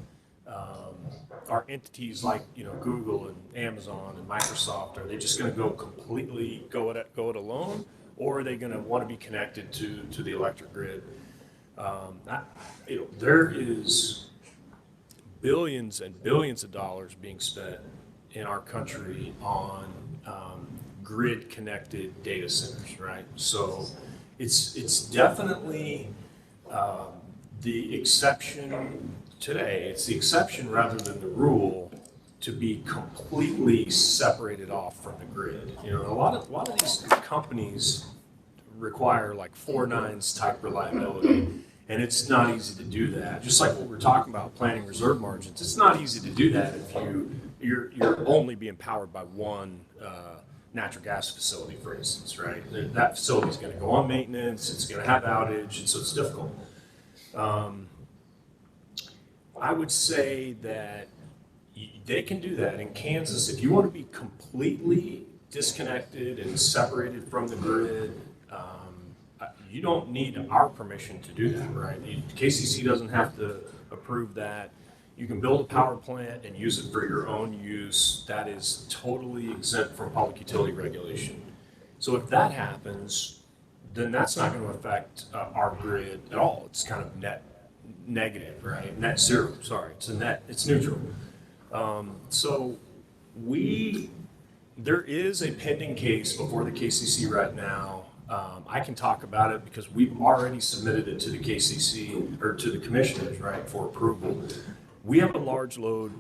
are entities like, you know, Google and Amazon and Microsoft, are they just going to go completely go it alone, or are they going to want to be connected to the electric grid? You know, there is billions and billions of dollars being spent in our country on grid-connected data centers, right? So it's definitely the exception today. It's the exception rather than the rule to be completely separated off from the grid. You know, a lot of these companies require like 4 nines type reliability. And it's not easy to do that. Just like what we're talking about, planning reserve margins, it's not easy to do that if you're only being powered by one natural gas facility, for instance, right? That facility is going to go on maintenance, it's going to have outage, and so it's difficult. I would say that they can do that in Kansas. If you want to be completely disconnected and separated from the grid, you don't need our permission to do that, right? KCC doesn't have to approve that. You can build a power plant and use it for your own use. That is totally exempt from public utility regulation. So if that happens, then that's not going to affect our grid at all. It's kind of net negative, right? Net zero, sorry. It's neutral. So there is a pending case before the KCC right now. I can talk about it because we've already submitted it to the KCC or to the commissioners, right, for approval. We have a large load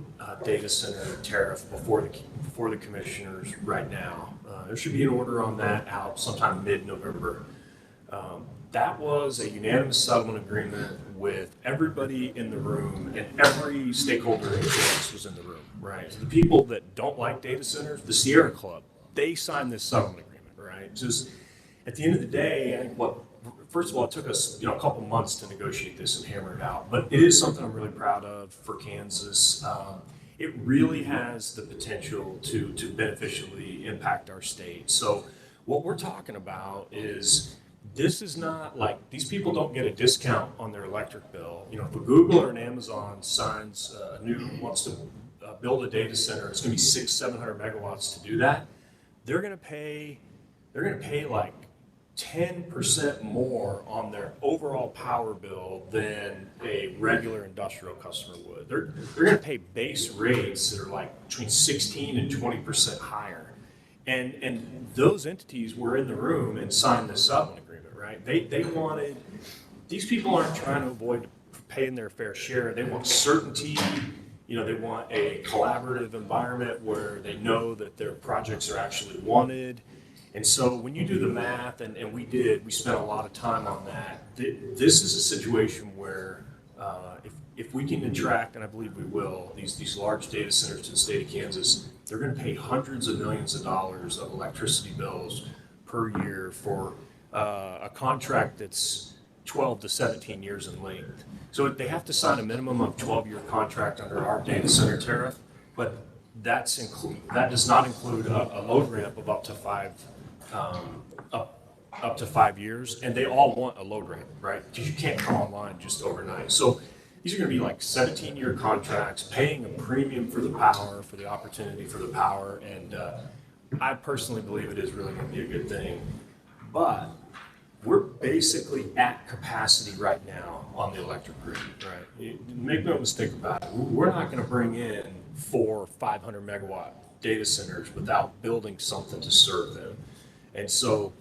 data center tariff before the commissioners right now. There should be an order on that out sometime mid-November. That was a unanimous settlement agreement with everybody in the room, and every stakeholder in Kansas was in the room, right? So the people that don't like data centers, the Sierra Club, they signed this settlement agreement, right? at the end of the day, I think first of all, it took us, a couple months to negotiate this and hammer it out, but it is something I'm really proud of for Kansas. It really has the potential to beneficially impact our state. So what we're talking about is, this is not like, these people don't get a discount on their electric bill. If a Google or an Amazon wants to build a data center, it's going to be 600-700 megawatts to do that. They're going to pay like 10% more on their overall power bill than a regular industrial customer would. They're going to pay base rates that are like between 16 and 20% higher. And those entities were in the room and signed this settlement agreement, right? They wanted, these people aren't trying to avoid paying their fair share. They want certainty. They want a collaborative environment where they know that their projects are actually wanted. And so when you do the math, and we spent a lot of time on that, this is a situation where if we can attract, and I believe we will, these large data centers to the state of Kansas, they're going to pay hundreds of millions of dollars of electricity bills per year for a contract that's 12 to 17 years in length. So they have to sign a minimum of 12-year contract under our data center tariff, but that does not include a load ramp of up to 5 years, and they all want a load ramp, right? Because you can't come online just overnight. So these are going to be like 17-year contracts, paying a premium for the power, for the opportunity for the power, and I personally believe it is really going to be a good thing. But we're basically at capacity right now on the electric grid, right? Make no mistake about it. We're not going to bring in 400 or 500 megawatt data centers without building something to serve them. And so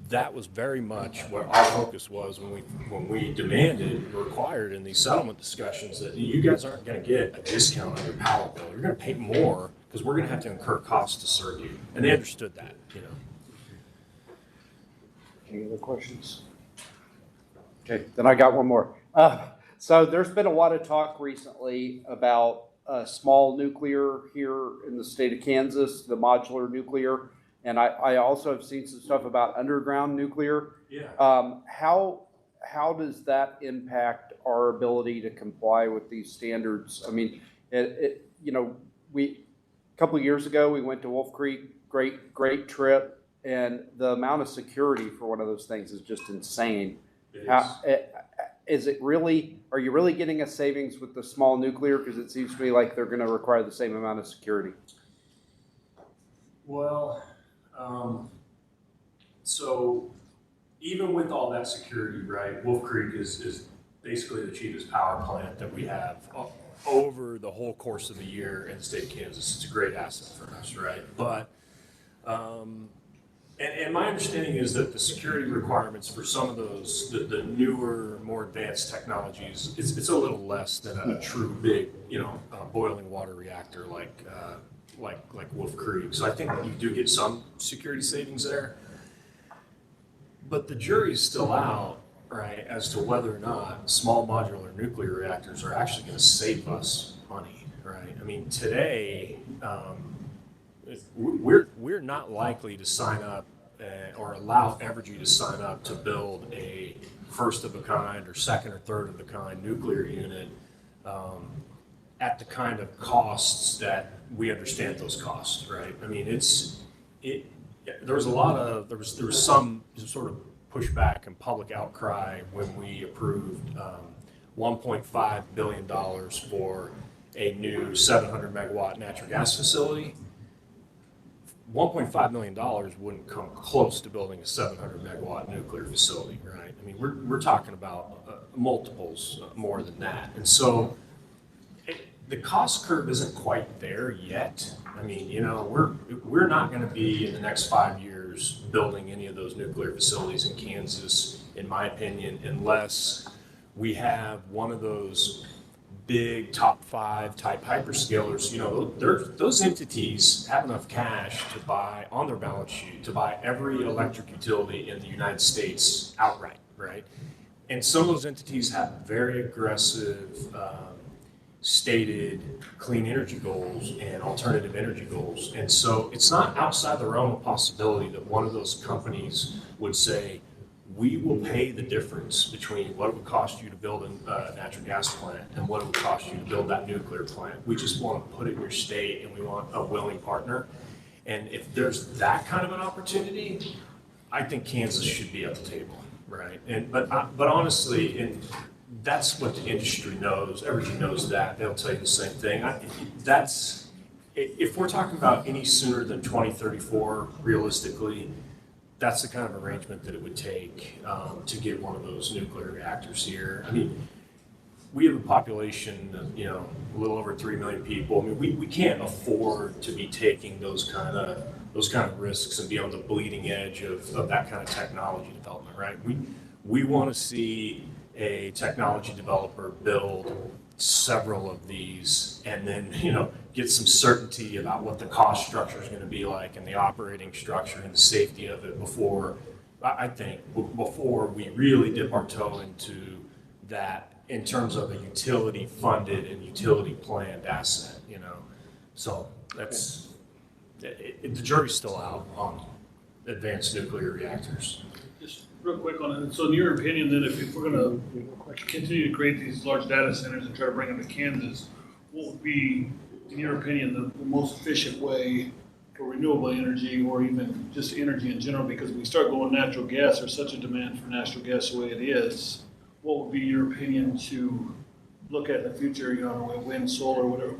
that was very much what our focus was when we demanded, required in these settlement discussions, that you guys aren't going to get a discount on your power bill. You're going to pay more because we're going to have to incur costs to serve you. And they understood that, Any other questions? Okay, then I got one more. So there's been a lot of talk recently about small nuclear here in the state of Kansas, the modular nuclear. And I also have seen some stuff about underground nuclear. Yeah. How does that impact our ability to comply with these standards? I mean, a couple of years ago, we went to Wolf Creek, great trip, and the amount of security for one of those things is just insane. Is it really, are you really getting a savings with the small nuclear? Because it seems to me like they're going to require the same amount of security. Well, so even with all that security, right, Wolf Creek is basically the cheapest power plant that we have over the whole course of the year in the state of Kansas. It's a great asset for us, right? But, and my understanding is that the security requirements for some of those, the newer, more advanced technologies, it's a little less than a true big, boiling water reactor like Wolf Creek. So I think you do get some security savings there. But the jury's still out, right, as to whether or not small modular nuclear reactors are actually going to save us money, right? I mean, today, we're not likely to sign up or allow Evergy to sign up to build a first of a kind or second or third of a kind nuclear unit at the kind of costs that we understand those costs, right? I mean, there was some sort of pushback and public outcry when we approved $1.5 billion for a new 700 megawatt natural gas facility. $1.5 million wouldn't come close to building a 700 megawatt nuclear facility, right? I mean, we're talking about multiples more than that. And so the cost curve isn't quite there yet. I mean, we're not going to be in the next 5 years building any of those nuclear facilities in Kansas, in my opinion, unless we have one of those big top 5 type hyperscalers. Those entities have enough cash to buy on their balance sheet to buy every electric utility in the United States outright, right? And some of those entities have very aggressive stated clean energy goals and alternative energy goals. And so it's not outside the realm of possibility that one of those companies would say, we will pay the difference between what it would cost you to build a natural gas plant and what it would cost you to build that nuclear plant. We just want to put it in your state, and we want a willing partner. And if there's that kind of an opportunity, I think Kansas should be at the table, right? But honestly, and that's what the industry knows. Everybody knows that. They'll tell you the same thing. If we're talking about any sooner than 2034, realistically, that's the kind of arrangement that it would take to get one of those nuclear reactors here. I mean, we have a population of, a little over 3 million people. I mean, we can't afford to be taking those kind of risks and be on the bleeding edge of that kind of technology development, right? We want to see a technology developer build several of these and then, get some certainty about what the cost structure is going to be like and the operating structure and the safety of it before we really dip our toe into that in terms of a utility funded and utility planned asset, So that's, the jury's still out on advanced nuclear reactors. Just real quick on it. So in your opinion, then, if we're going to continue to create these large data centers and try to bring them to Kansas, what would be, in your opinion, the most efficient way for renewable energy or even just energy in general? Because when we start going natural gas, there's such a demand for natural gas the way it is. What would be your opinion to look at in the future, wind, solar, whatever,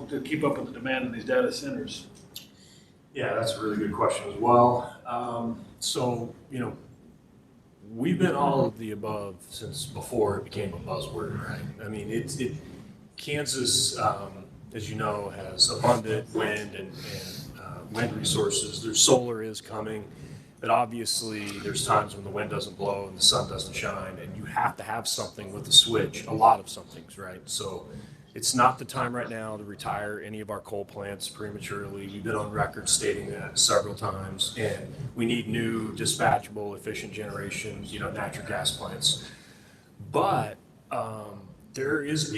to keep up with the demand of these data centers? Yeah, that's a really good question as well. We've been all of the above since before it became a buzzword, right? I mean, Kansas, as you know, has abundant wind and wind resources. Their solar is coming, but obviously there's times when the wind doesn't blow and the sun doesn't shine, and you have to have something with the switch, a lot of somethings, right? So it's not the time right now to retire any of our coal plants prematurely. We've been on record stating that several times, and we need new dispatchable, efficient generation, natural gas plants. But there is,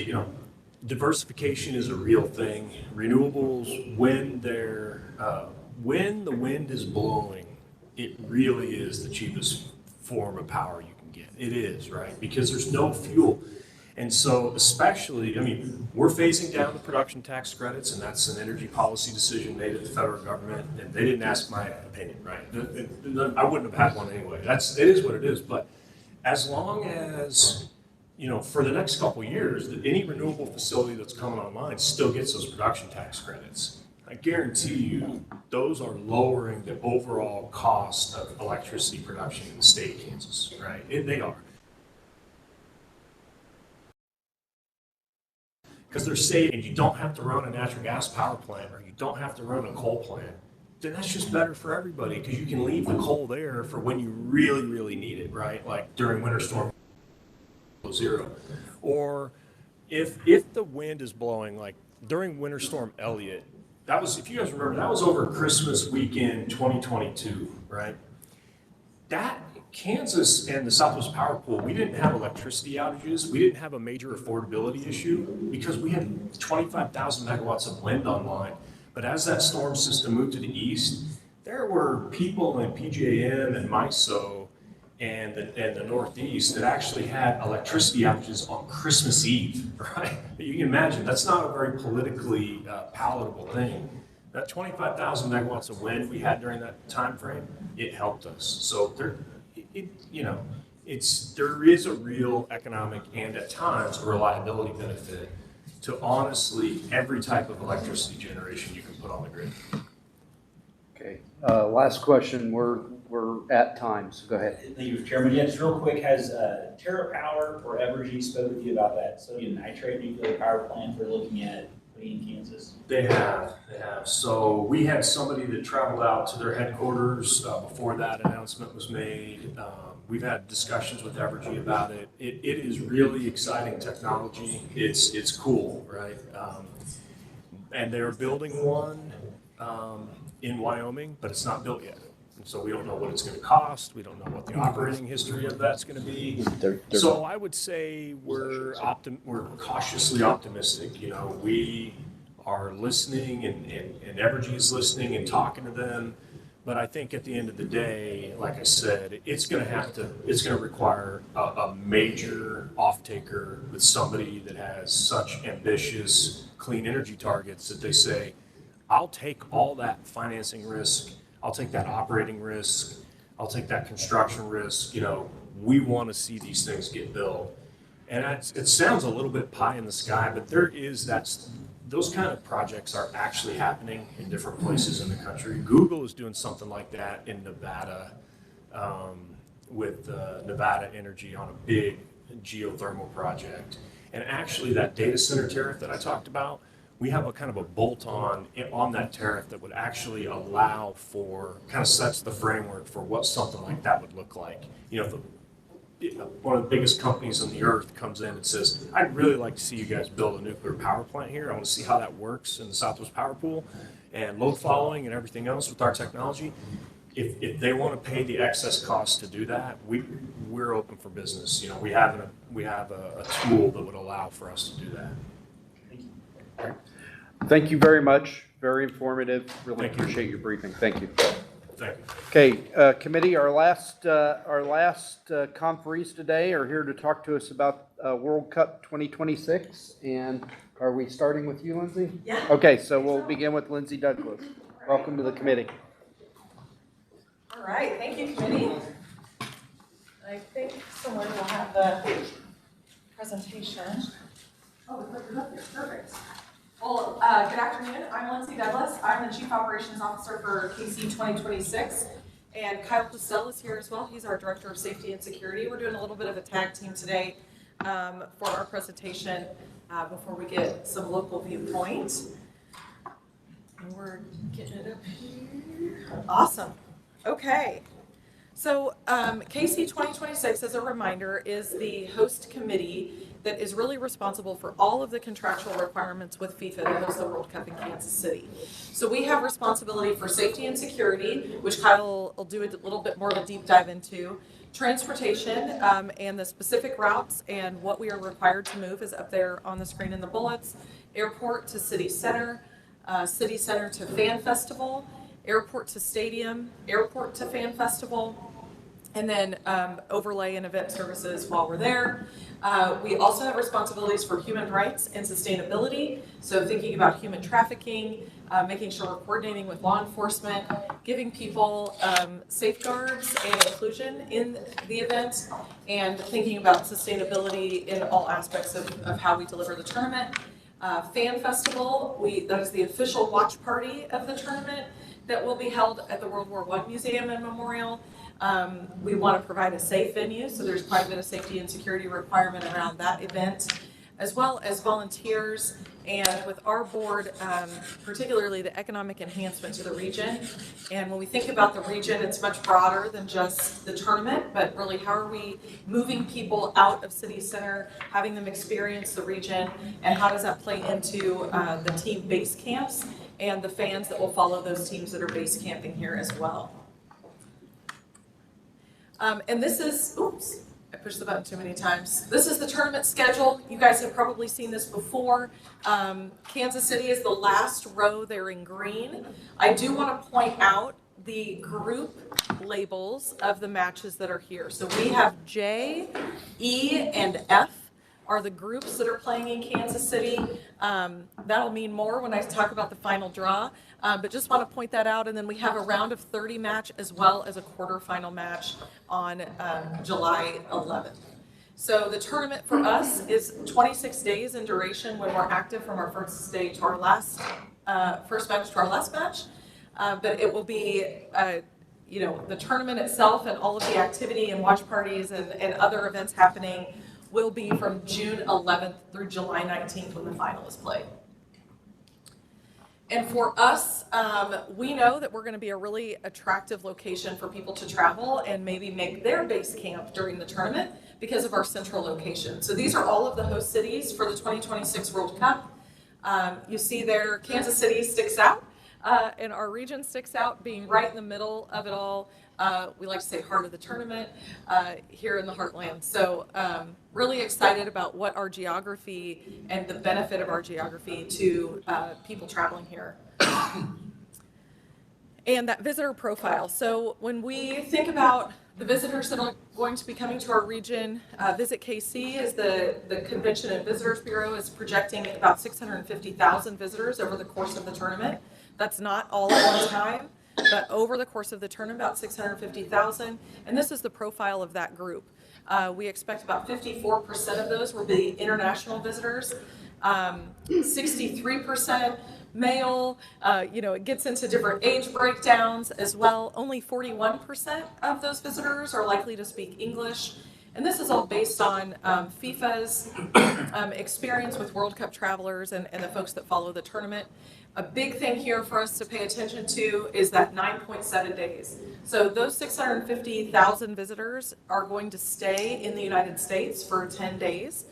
diversification is a real thing. Renewables, when the wind is blowing, it really is the cheapest form of power you can get. It is, right? Because there's no fuel. And so especially, we're phasing down the production tax credits, and that's an energy policy decision made at the federal government, and they didn't ask my opinion, right? I wouldn't have had one anyway. It is what it is. But as long as, for the next couple of years, any renewable facility that's coming online still gets those production tax credits. I guarantee you, those are lowering the overall cost of electricity production in the state of Kansas, right? They are. Because they're saving, and you don't have to run a natural gas power plant or you don't have to run a coal plant, then that's just better for everybody because you can leave the coal there for when you really, really need it, right? Like during Winter Storm Zero. Or if the wind is blowing, like during Winter Storm Elliott, that was, if you guys remember, that was over Christmas weekend 2022, right? That Kansas and the Southwest Power Pool, we didn't have electricity outages. We didn't have a major affordability issue because we had 25,000 megawatts of wind online. But as that storm system moved to the east, there were people in PJM and MISO and the Northeast that actually had electricity outages on Christmas Eve, right? You can imagine, that's not a very politically palatable thing. That 25,000 megawatts of wind we had during that time frame, it helped us. So there is a real economic and at times a reliability benefit to honestly every type of electricity generation you can put on the grid. Okay, last question. We're at time, so go ahead. Thank you, Mr. Chairman. Yeah, just real quick, has TerraPower or Evergy spoke with you about that sodium nitrate nuclear power plant they're looking at putting in Kansas? They have. So we had somebody that traveled out to their headquarters before that announcement was made. We've had discussions with Evergy about it. It is really exciting technology. It's cool, right? And they're building one in Wyoming, but it's not built yet. And so we don't know what it's going to cost. We don't know what the operating history of that's going to be. So I would say we're cautiously optimistic. You know, we are listening and Evergy is listening and talking to them. But I think at the end of the day, like I said, it's going to require a major off-taker with somebody that has such ambitious clean energy targets that they say, I'll take all that financing risk, I'll take that operating risk, I'll take that construction risk. You know, we want to see these things get built. And it sounds a little bit pie in the sky, but those kind of projects are actually happening in different places in the country. Google is doing something like that in Nevada with Nevada Energy on a big geothermal project. And actually that data center tariff that I talked about, we have a kind of a bolt-on on that tariff that would actually allow for, kind of sets the framework for what something like that would look like. You know, one of the biggest companies on the earth comes in and says, I'd really like to see you guys build a nuclear power plant here. I want to see how that works in the Southwest Power Pool and load following and everything else with our technology. If they want to pay the excess cost to do that, we're open for business. You know, we have a tool that would allow for us to do that. Thank you. Thank you very much. Very informative. Really appreciate your briefing. Thank you. Thank you. Okay, committee, our last conferees today are here to talk to us about World Cup 2026. And are we starting with you, Lindsay? Yeah. Okay, so we'll begin with Lindsay Douglas. Welcome to the committee. All right, thank you, committee. I think someone will have the presentation. Oh, we put it up there, perfect. Well, good afternoon. I'm Lindsay Douglas. I'm the Chief Operations Officer for KC 2026. And Kyle Costell is here as well. He's our Director of Safety and Security. We're doing a little bit of a tag team today for our presentation before we get some local viewpoint. And we're getting it up here. Awesome. Okay. So KC 2026, as a reminder, is the host committee that is really responsible for all of the contractual requirements with FIFA to host the World Cup in Kansas City. So we have responsibility for safety and security, which Kyle will do a little bit more of a deep dive into. Transportation and the specific routes and what we are required to move is up there on the screen in the bullets. Airport to city center to fan festival, airport to stadium, airport to fan festival, and then overlay and event services while we're there. We also have responsibilities for human rights and sustainability. So thinking about human trafficking, making sure we're coordinating with law enforcement, giving people safeguards and inclusion in the event, and thinking about sustainability in all aspects of how we deliver the tournament. Fan Festival, that is the official watch party of the tournament that will be held at the World War I Museum and Memorial. We want to provide a safe venue, so there's quite a bit of safety and security requirement around that event, as well as volunteers, and with our board, particularly the economic enhancement to the region. And when we think about the region, it's much broader than just the tournament, but really how are we moving people out of city center, having them experience the region, and how does that play into the team base camps and the fans that will follow those teams that are base camping here as well. And this is, oops, I pushed the button too many times. This is the tournament schedule. You guys have probably seen this before. Kansas City is the last row there in green. I do want to point out the group labels of the matches that are here. So we have J, E, and F are the groups that are playing in Kansas City. That'll mean more when I talk about the final draw, but just want to point that out. And then we have a round of 30 match as well as a quarterfinal match on July 11th. So the tournament for us is 26 days in duration when we're active from our first day to our last, first match to our last match. But it will be, the tournament itself and all of the activity and watch parties and other events happening will be from June 11th through July 19th when the final is played. And for us, we know that we're going to be a really attractive location for people to travel and maybe make their base camp during the tournament because of our central location. So these are all of the host cities for the 2026 World Cup. You see there, Kansas City sticks out. And our region sticks out being right in the middle of it all. We like to say heart of the tournament here in the heartland. So really excited about what our geography and the benefit of our geography to people traveling here. And that visitor profile. So when we think about the visitors that are going to be coming to our region, Visit KC is the Convention and Visitors Bureau is projecting about 650,000 visitors over the course of the tournament. That's not all at one time, but over the course of the tournament, about 650,000. And this is the profile of that group. We expect about 54% of those will be international visitors, 63% male, it gets into different age breakdowns as well. Only 41% of those visitors are likely to speak English. And this is all based on FIFA's experience with World Cup travelers and the folks that follow the tournament. A big thing here for us to pay attention to is that 9.7 days. So those 650,000 visitors are going to stay in the United States for 10 days.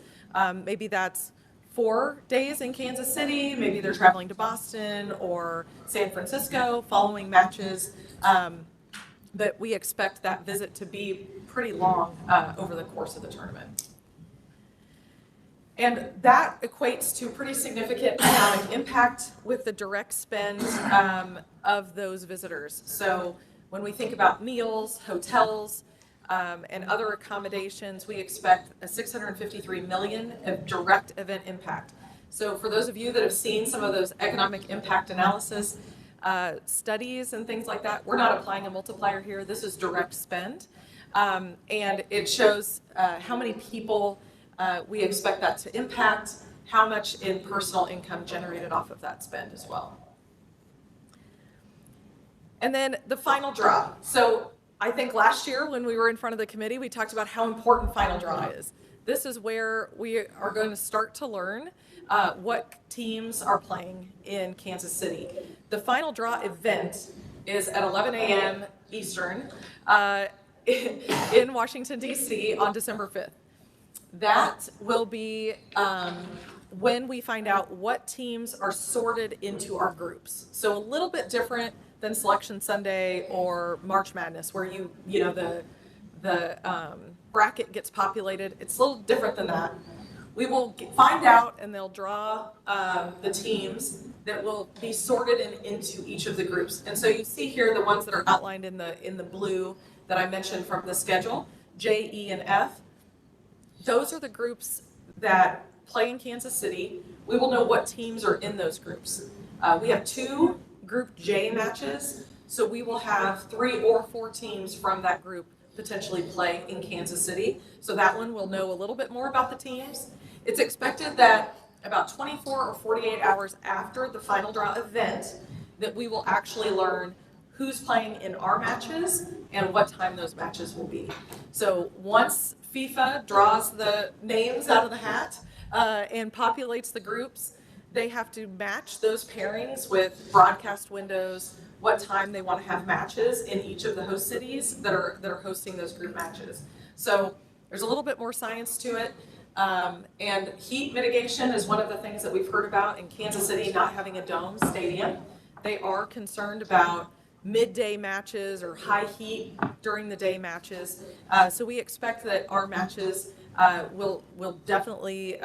Maybe that's 4 days in Kansas City, maybe they're traveling to Boston or San Francisco following matches, but we expect that visit to be pretty long over the course of the tournament. And that equates to pretty significant economic impact with the direct spend of those visitors. So when we think about meals, hotels, and other accommodations, we expect a $653 million of direct event impact. So for those of you that have seen some of those economic impact analysis studies and things like that, we're not applying a multiplier here. This is direct spend. And it shows how many people we expect that to impact, how much in personal income generated off of that spend as well. And then the final draw. So I think last year when we were in front of the committee, we talked about how important final draw is. This is where we are going to start to learn what teams are playing in Kansas City. The final draw event is at 11 a.m. Eastern in Washington, D.C. on December 5th. That will be when we find out what teams are sorted into our groups. So a little bit different than Selection Sunday or March Madness, where the bracket gets populated. It's a little different than that. We will find out, and they'll draw the teams that will be sorted into each of the groups. And so you see here the ones that are outlined in the blue that I mentioned from the schedule, J, E, and F. Those are the groups that play in Kansas City. We will know what teams are in those groups. We have 2 Group J matches, so we will have 3 or 4 teams from that group potentially play in Kansas City. So that one we'll know a little bit more about the teams. It's expected that about 24 or 48 hours after the final draw event that we will actually learn who's playing in our matches and what time those matches will be. So once FIFA draws the names out of the hat and populates the groups, they have to match those pairings with broadcast windows, what time they want to have matches in each of the host cities that are hosting those group matches. So there's a little bit more science to it. And heat mitigation is one of the things that we've heard about in Kansas City not having a dome stadium. They are concerned about midday matches or high heat during the day matches. So we expect that our matches will definitely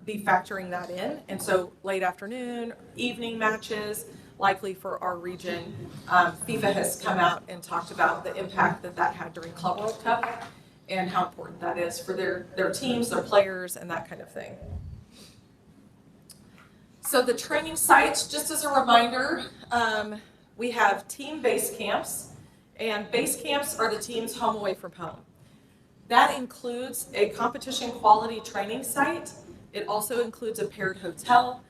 be factoring that in. And so late afternoon, evening matches, likely for our region. FIFA has come out and talked about the impact that had during Club World Cup and how important that is for their teams, their players, and that kind of thing. So the training sites, just as a reminder, we have team base camps, and base camps are the team's home away from home. That includes a competition quality training site. It also includes a paired hotel.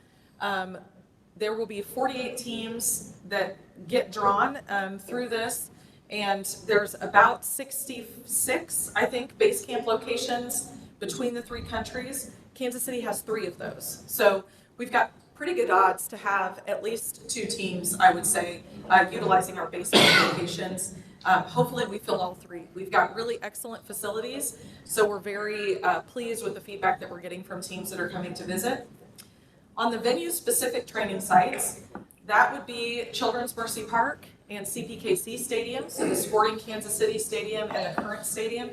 There will be 48 teams that get drawn through this, and there's about 66, I think, base camp locations between the 3 countries. Kansas City has 3 of those. So we've got pretty good odds to have at least 2 teams, I would say, utilizing our base camp locations. Hopefully we fill all 3. We've got really excellent facilities, so we're very pleased with the feedback that we're getting from teams that are coming to visit. On the venue-specific training sites, That would be Children's Mercy Park and CPKC Stadium, so the Sporting Kansas City Stadium and the current stadium.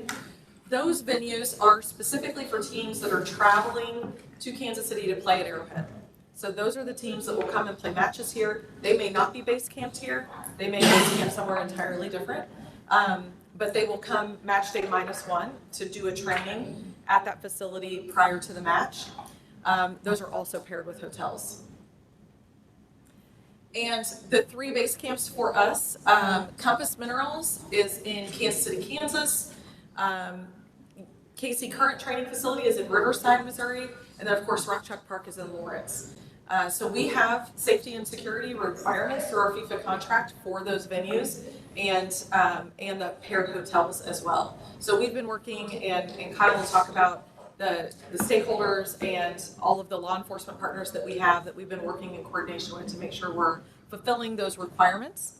Those venues are specifically for teams that are traveling to Kansas City to play at Arrowhead. So those are the teams that will come and play matches here. They may not be base camped here. They may base camp somewhere entirely different. But they will come match day -1 to do a training at that facility prior to the match. Those are also paired with hotels. And the 3 base camps for us, Compass Minerals is in Kansas City, Kansas. KC current training facility is in Riverside, Missouri. And then of course, Rock Chalk Park is in Lawrence. So we have safety and security requirements through our FIFA contract for those venues and the paired hotels as well. So we've been working, and Kyle will talk about the stakeholders and all of the law enforcement partners that we have that we've been working in coordination with to make sure we're fulfilling those requirements.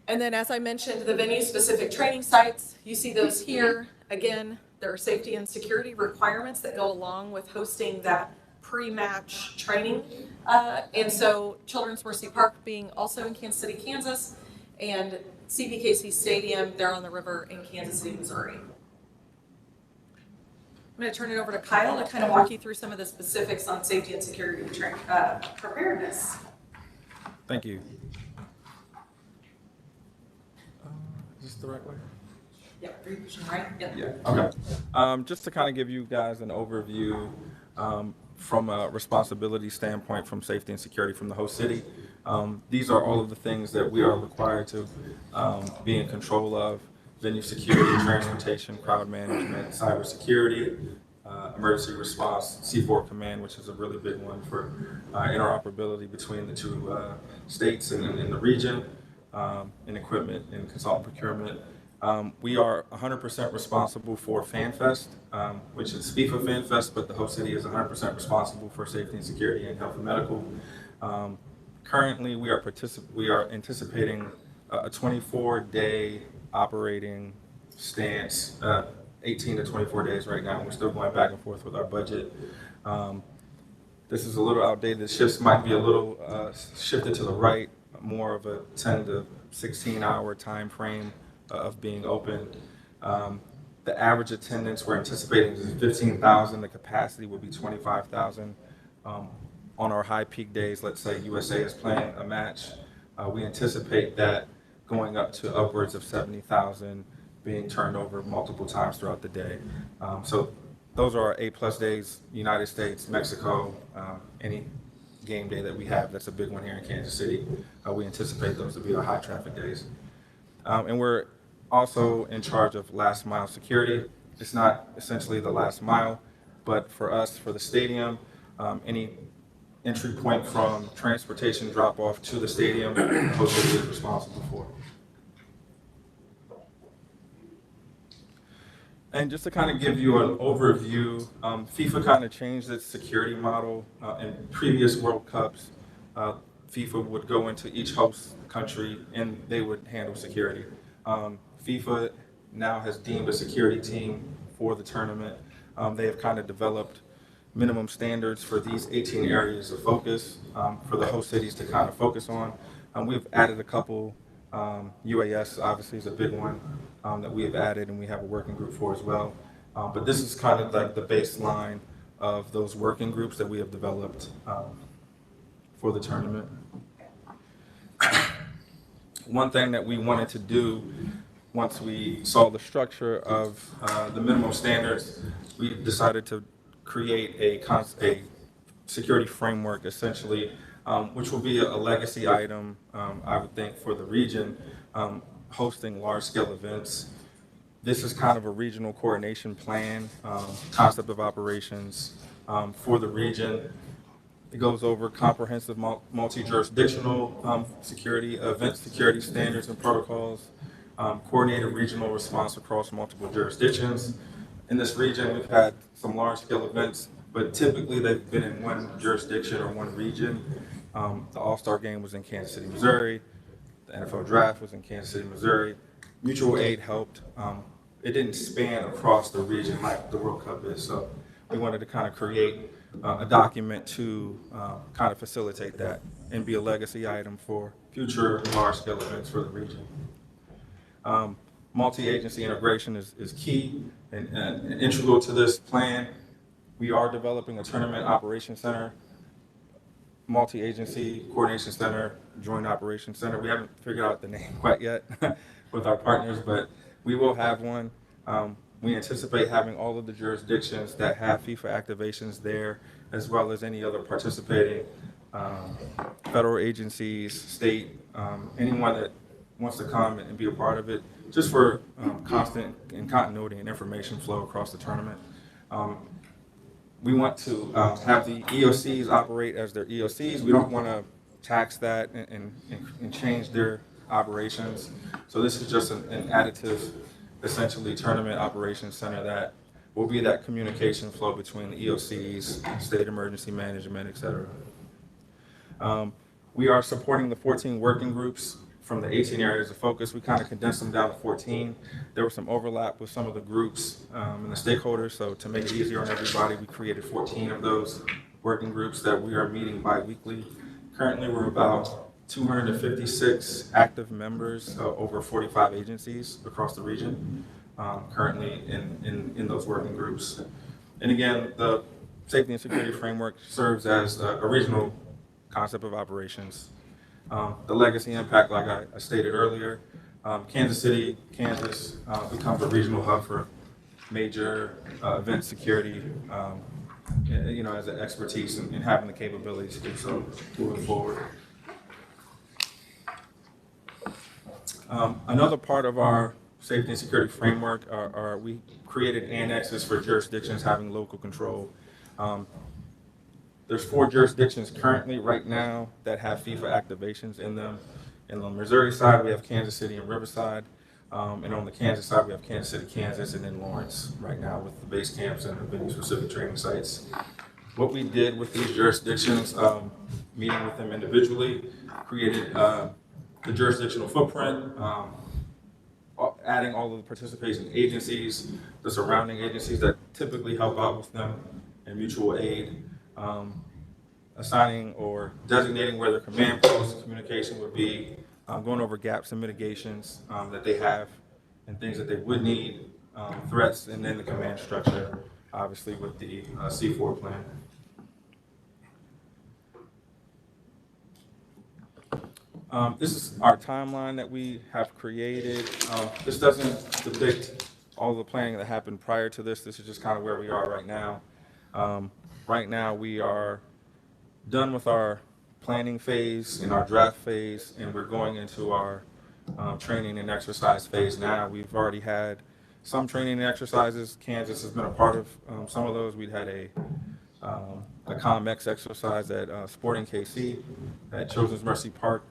And then as I mentioned, the venue-specific training sites, you see those here. Again, there are safety and security requirements that go along with hosting that pre-match training. And so Children's Mercy Park being also in Kansas City, Kansas, and CPKC Stadium, there on the river in Kansas City, Missouri. I'm going to turn it over to Kyle to kind of walk you through some of the specifics on safety and security preparedness. Thank you. Is this the right way? Yeah, pushing right. Yep. Yeah. Okay. Just to kind of give you guys an overview from a responsibility standpoint from safety and security from the host city. These are all of the things that we are required to be in control of: venue security, transportation, crowd management, cybersecurity, emergency response, C4 command, which is a really big one for interoperability between the 2 states and the region, and equipment and consultant procurement. We are 100% responsible for FanFest, which is FIFA FanFest, but the host city is 100% responsible for safety and security and health and medical. Currently, we are anticipating a 24-day operating stance, 18 to 24 days right now. We're still going back and forth with our budget. This is a little outdated. The shifts might be a little shifted to the right, more of a 10 to 16 hour time frame of being open. The average attendance we're anticipating is 15,000. The capacity will be 25,000. On our high peak days, let's say USA is playing a match, we anticipate that going up to upwards of 70,000 being turned over multiple times throughout the day. So those are our A+ days: United States, Mexico, any game day that we have. That's a big one here in Kansas City. We anticipate those to be our high traffic days. And we're also in charge of last mile security. It's not essentially the last mile, but for us, for the stadium, any entry point from transportation drop off to the stadium, the host city is responsible for. And just to kind of give you an overview, FIFA kind of changed its security model. In previous World Cups, FIFA would go into each host country and they would handle security. FIFA now has deemed a security team for the tournament. They have kind of developed minimum standards for these 18 areas of focus for the host cities to kind of focus on. We've added a couple. UAS obviously is a big one that we have added, and we have a working group for as well. But this is kind of like the baseline of those working groups that we have developed for the tournament. One thing that we wanted to do once we saw the structure of the minimum standards, we decided to create a security framework, essentially, which will be a legacy item, I would think, for the region, hosting large-scale events. This is kind of a regional coordination plan, concept of operations for the region. It goes over comprehensive multi-jurisdictional security, event security standards and protocols, coordinated regional response across multiple jurisdictions. In this region, we've had some large-scale events, but typically they've been in one jurisdiction or one region. The All-Star Game was in Kansas City, Missouri. The NFL Draft was in Kansas City, Missouri. Mutual aid helped. It didn't span across the region like the World Cup is. So we wanted to kind of create a document to kind of facilitate that and be a legacy item for future large-scale events for the region. Multi-agency integration is key and integral to this plan. We are developing a tournament operations center, multi-agency coordination center, joint operations center. We haven't figured out the name quite yet with our partners, but we will have one. We anticipate having all of the jurisdictions that have FIFA activations there, as well as any other participating federal agencies, state, anyone that wants to come and be a part of it, just for constant and continuity and information flow across the tournament. We want to have the EOCs operate as their EOCs. We don't want to tax that and change their operations. So this is just an additive, essentially, tournament operations center that will be that communication flow between the EOCs, state emergency management, et cetera. We are supporting the 14 working groups from the 18 areas of focus. We kind of condensed them down to 14. There was some overlap with some of the groups and the stakeholders, so to make it easier on everybody, we created 14 of those working groups that we are meeting bi-weekly. Currently, we're about 256 active members, over 45 agencies across the region, currently in those working groups. And again, the safety and security framework serves as a regional concept of operations. The legacy impact, like I stated earlier, Kansas City, Kansas becomes a regional hub for major event security, as an expertise and having the capabilities to do so moving forward. Another part of our safety and security framework are we created annexes for jurisdictions having local control. There's 4 jurisdictions currently right now that have FIFA activations in them. And on the Missouri side, we have Kansas City and Riverside. And on the Kansas side, we have Kansas City, Kansas, and then Lawrence right now with the base camps and the venue-specific training sites. What we did with these jurisdictions, meeting with them individually, created the jurisdictional footprint, adding all of the participating agencies, the surrounding agencies that typically help out with them, and mutual aid. Assigning or designating where their command post communication would be, going over gaps and mitigations that they have and things that they would need, threats, and then the command structure, obviously with the C4 plan. This is our timeline that we have created. This doesn't depict all the planning that happened prior to this. This is just kind of where we are right now. Right now, we are done with our planning phase and our draft phase, and we're going into our training and exercise phase now. We've already had some training and exercises. Kansas has been a part of some of those. We'd had a COMEX exercise at Sporting KC at Children's Mercy Park.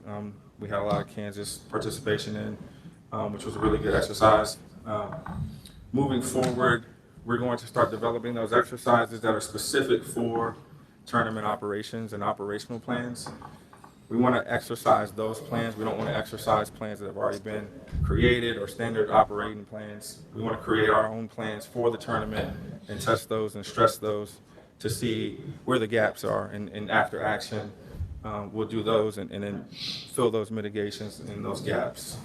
We had a lot of Kansas participation in, which was a really good exercise. Moving forward, we're going to start developing those exercises that are specific for tournament operations and operational plans. We want to exercise those plans. We don't want to exercise plans that have already been created or standard operating plans. We want to create our own plans for the tournament and test those and stress those to see where the gaps are. And after action, we'll do those and then fill those mitigations in those gaps.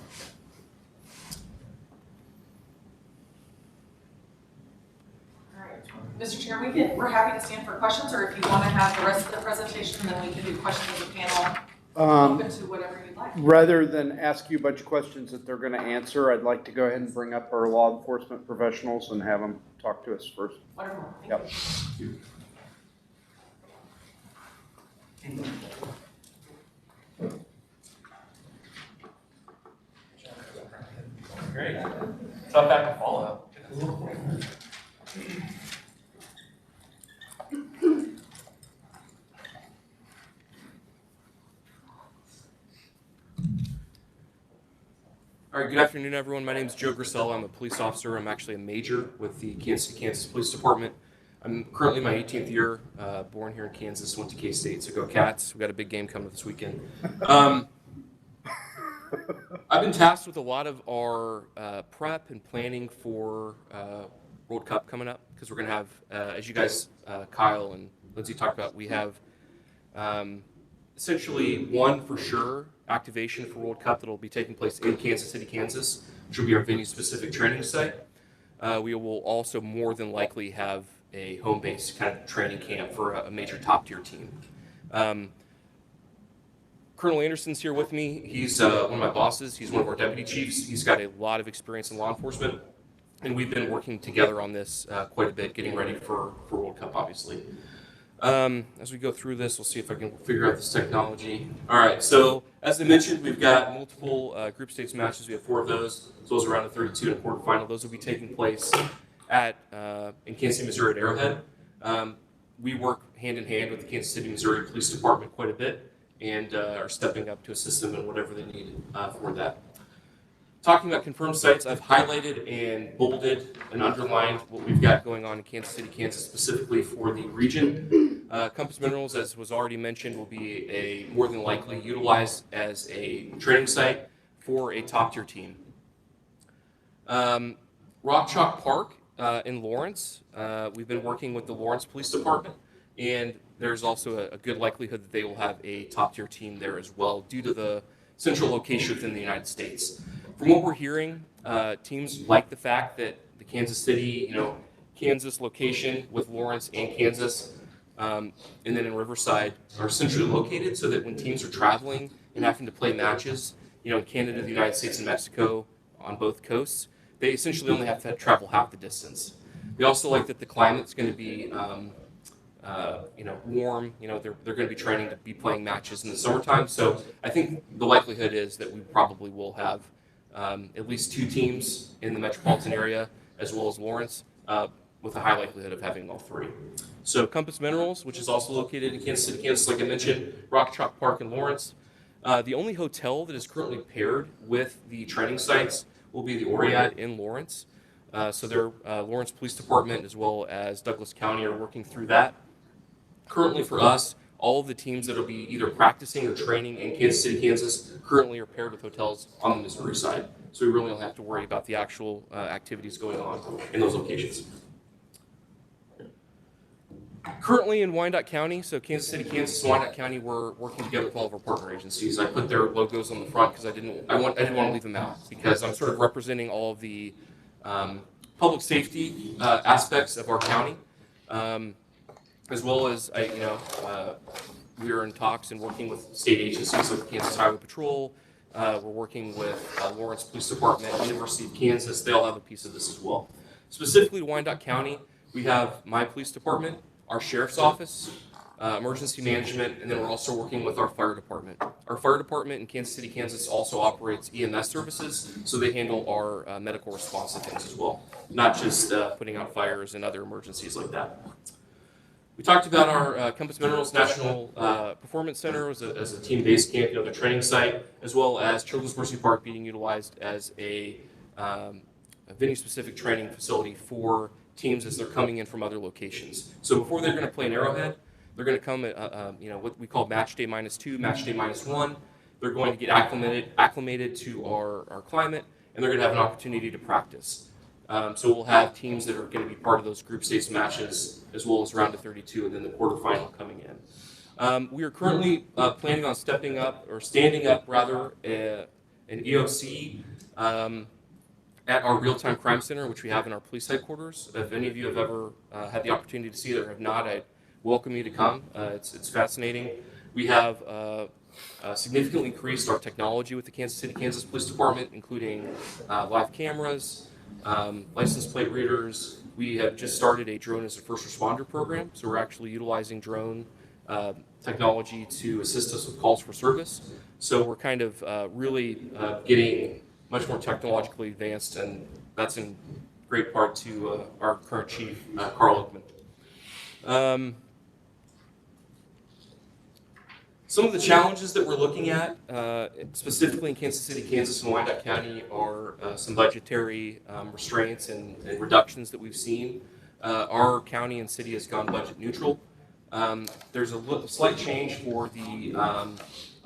Mr. Chair, we're happy to stand for questions, or if you want to have the rest of the presentation, then we can do questions as a panel. Open to whatever you'd like. Rather than ask you a bunch of questions that they're going to answer, I'd like to go ahead and bring up our law enforcement professionals and have them talk to us first. Wonderful. Yep. Great. Tough act to follow. All right, good afternoon, everyone. My name is Joe Grisella. I'm a police officer. I'm actually a major with the Kansas City, Kansas Police Department. I'm currently in my 18th year, born here in Kansas, went to K-State, so go Cats. We've got a big game coming this weekend. I've been tasked with a lot of our prep and planning for World Cup coming up, because we're going to have, as you guys, Kyle and Lindsay talked about, we have essentially one for sure activation for World Cup that will be taking place in Kansas City, Kansas, which will be our venue-specific training site. We will also more than likely have a home-based kind of training camp for a major top-tier team. Colonel Anderson's here with me. He's one of my bosses. He's one of our deputy chiefs. He's got a lot of experience in law enforcement, and we've been working together on this quite a bit, getting ready for World Cup, obviously. As we go through this, we'll see if I can figure out this technology. All right, so as I mentioned, we've got multiple group states matches. We have 4 of those, as well as a round of 32 and a quarterfinal. Those will be taking place in Kansas City, Missouri at Arrowhead. We work hand in hand with the Kansas City, Missouri Police Department quite a bit, and are stepping up to assist them in whatever they need for that. Talking about confirmed sites, I've highlighted and bolded and underlined what we've got going on in Kansas City, Kansas, specifically for the region. Compass Minerals, as was already mentioned, will be more than likely utilized as a training site for a top-tier team. Rock Chalk Park in Lawrence, we've been working with the Lawrence Police Department, and there's also a good likelihood that they will have a top-tier team there as well, due to the central location within the United States. From what we're hearing, teams like the fact that the Kansas City, Kansas location with Lawrence and Kansas, and then in Riverside are centrally located, so that when teams are traveling and having to play matches, in Canada, the United States, and Mexico on both coasts, they essentially only have to travel half the distance. They also like that the climate's going to be, warm. They're going to be training to be playing matches in the summertime. So I think the likelihood is that we probably will have at least 2 teams in the metropolitan area, as well as Lawrence, with a high likelihood of having all 3. So Compass Minerals, which is also located in Kansas City, Kansas, like I mentioned, Rock Chalk Park in Lawrence. The only hotel that is currently paired with the training sites will be the Oriad in Lawrence. So their Lawrence Police Department, as well as Douglas County, are working through that. Currently for us, all of the teams that will be either practicing or training in Kansas City, Kansas, currently are paired with hotels on the Missouri side. So we really don't have to worry about the actual activities going on in those locations. Currently in Wyandotte County, so Kansas City, Kansas, and Wyandotte County, we're working together with all of our partner agencies. I put their logos on the front because I didn't want to leave them out, because I'm sort of representing all of the public safety aspects of our county. As well as, we are in talks and working with state agencies like Kansas Highway Patrol. We're working with Lawrence Police Department, University of Kansas. They all have a piece of this as well. Specifically to Wyandotte County, we have my police department, our sheriff's office, emergency management, and then we're also working with our fire department. Our fire department in Kansas City, Kansas also operates EMS services, so they handle our medical response to things as well, not just putting out fires and other emergencies like that. We talked about our Compass Minerals National Performance Center as a team-based camp, the training site, as well as Children's Mercy Park being utilized as a venue-specific training facility for teams as they're coming in from other locations. So before they're going to play in Arrowhead, they're going to come at what we call match day -2, match day -1. They're going to get acclimated to our climate, and they're going to have an opportunity to practice. So we'll have teams that are going to be part of those group stage matches, as well as round of 32, and then the quarterfinal coming in. We are currently planning on standing up an EOC at our real-time crime center, which we have in our police headquarters. If any of you have ever had the opportunity to see it or have not, I'd welcome you to come. It's fascinating. We have significantly increased our technology with the Kansas City, Kansas Police Department, including live cameras, license plate readers. We have just started a drone as a first responder program, so we're actually utilizing drone technology to assist us with calls for service. So we're kind of really getting much more technologically advanced, and that's in great part to our current chief, Carl Oakman. Some of the challenges that we're looking at, specifically in Kansas City, Kansas, and Wyandotte County, are some budgetary restraints and reductions that we've seen. Our county and city has gone budget neutral. There's a slight change for the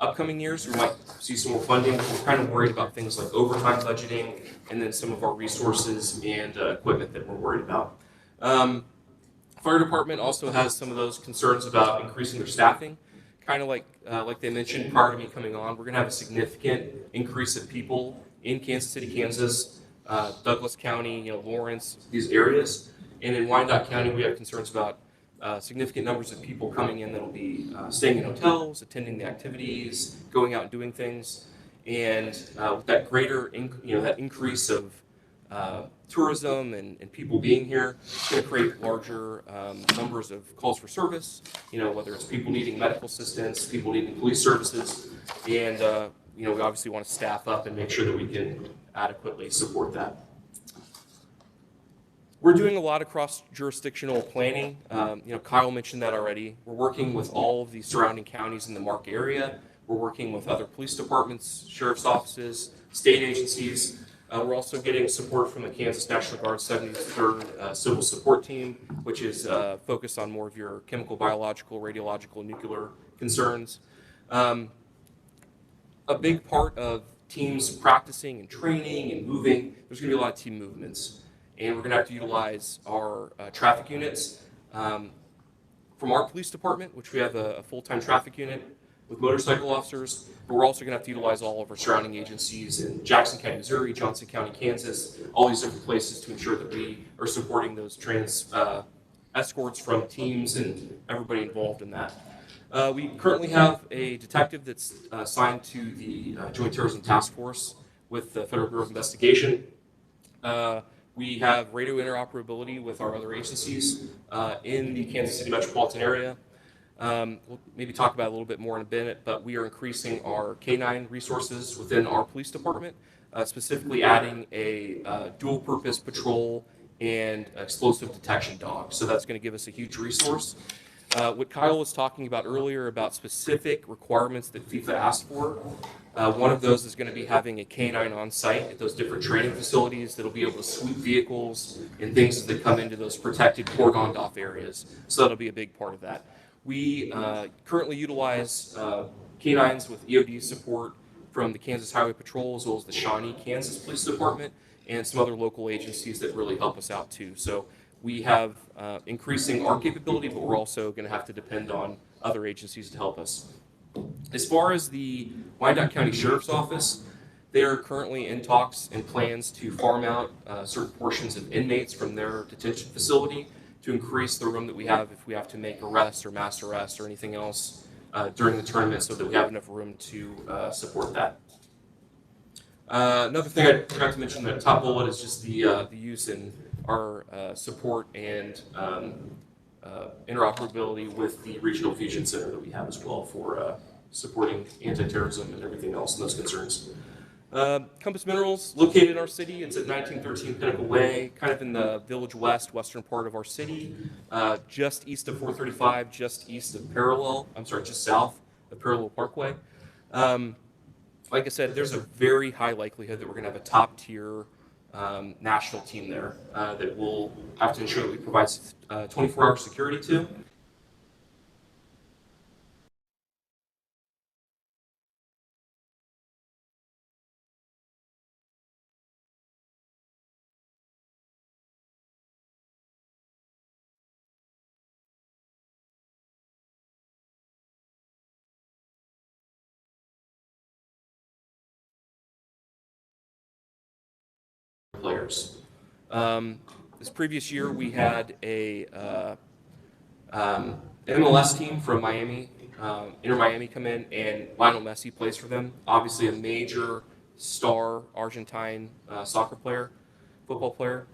upcoming years. We might see some more funding. We're kind of worried about things like overtime budgeting and then some of our resources and equipment that we're worried about. Fire department also has some of those concerns about increasing their staffing. Kind of like they mentioned prior to me coming on, we're going to have a significant increase of people in Kansas City, Kansas, Douglas County, Lawrence, these areas. And in Wyandotte County, we have concerns about significant numbers of people coming in that will be staying in hotels, attending the activities, going out and doing things. And with that greater, that increase of tourism and people being here, it's going to create larger numbers of calls for service, whether it's people needing medical assistance, people needing police services, and we obviously want to staff up and make sure that we can adequately support that. We're doing a lot of cross-jurisdictional planning. Kyle mentioned that already. We're working with all of the surrounding counties in the Mark area. We're working with other police departments, sheriff's offices, state agencies. We're also getting support from the Kansas National Guard 73rd Civil Support Team, which is focused on more of your chemical, biological, radiological, nuclear concerns. A big part of teams practicing and training and moving, there's going to be a lot of team movements. And we're going to have to utilize our traffic units from our police department, which we have a full-time traffic unit with motorcycle officers, but we're also going to have to utilize all of our surrounding agencies in Jackson County, Missouri, Johnson County, Kansas, all these different places to ensure that we are supporting those escorts from teams and everybody involved in that. We currently have a detective that's assigned to the Joint Terrorism Task Force with the Federal Bureau of Investigation. We have radio interoperability with our other agencies in the Kansas City metropolitan area. We'll maybe talk about it a little bit more in a minute, but we are increasing our K9 resources within our police department, specifically adding a dual-purpose patrol and explosive detection dog. So that's going to give us a huge resource. What Kyle was talking about earlier about specific requirements that FIFA asked for, one of those is going to be having a K9 on site at those different training facilities that'll be able to sweep vehicles and things that come into those protected cordoned off areas. So that'll be a big part of that. We currently utilize K9s with EOD support from the Kansas Highway Patrol as well as the Shawnee, Kansas Police Department and some other local agencies that really help us out too. So we have increasing our capability, but we're also going to have to depend on other agencies to help us. As far as the Wyandotte County Sheriff's Office, they are currently in talks and plans to farm out certain portions of inmates from their detention facility to increase the room that we have if we have to make arrests or mass arrests or anything else during the tournament so that we have enough room to support that. Another thing I forgot to mention, that top bullet, is just the use in our support and interoperability with the Regional Fusion Center that we have as well for supporting anti-terrorism and everything else and those concerns. Compass Minerals, located in our city. It's at 1913 Pinnacle Way, kind of in the Village West, western part of our city, just east of 435, just south of Parallel Parkway. Like I said, there's a very high likelihood that we're going to have a top-tier national team there that we'll have to ensure that we provide 24-hour security to. Players. This previous year, we had a MLS team from Miami, Inter Miami, come in, and Lionel Messi plays for them. Obviously, a major star Argentine football player,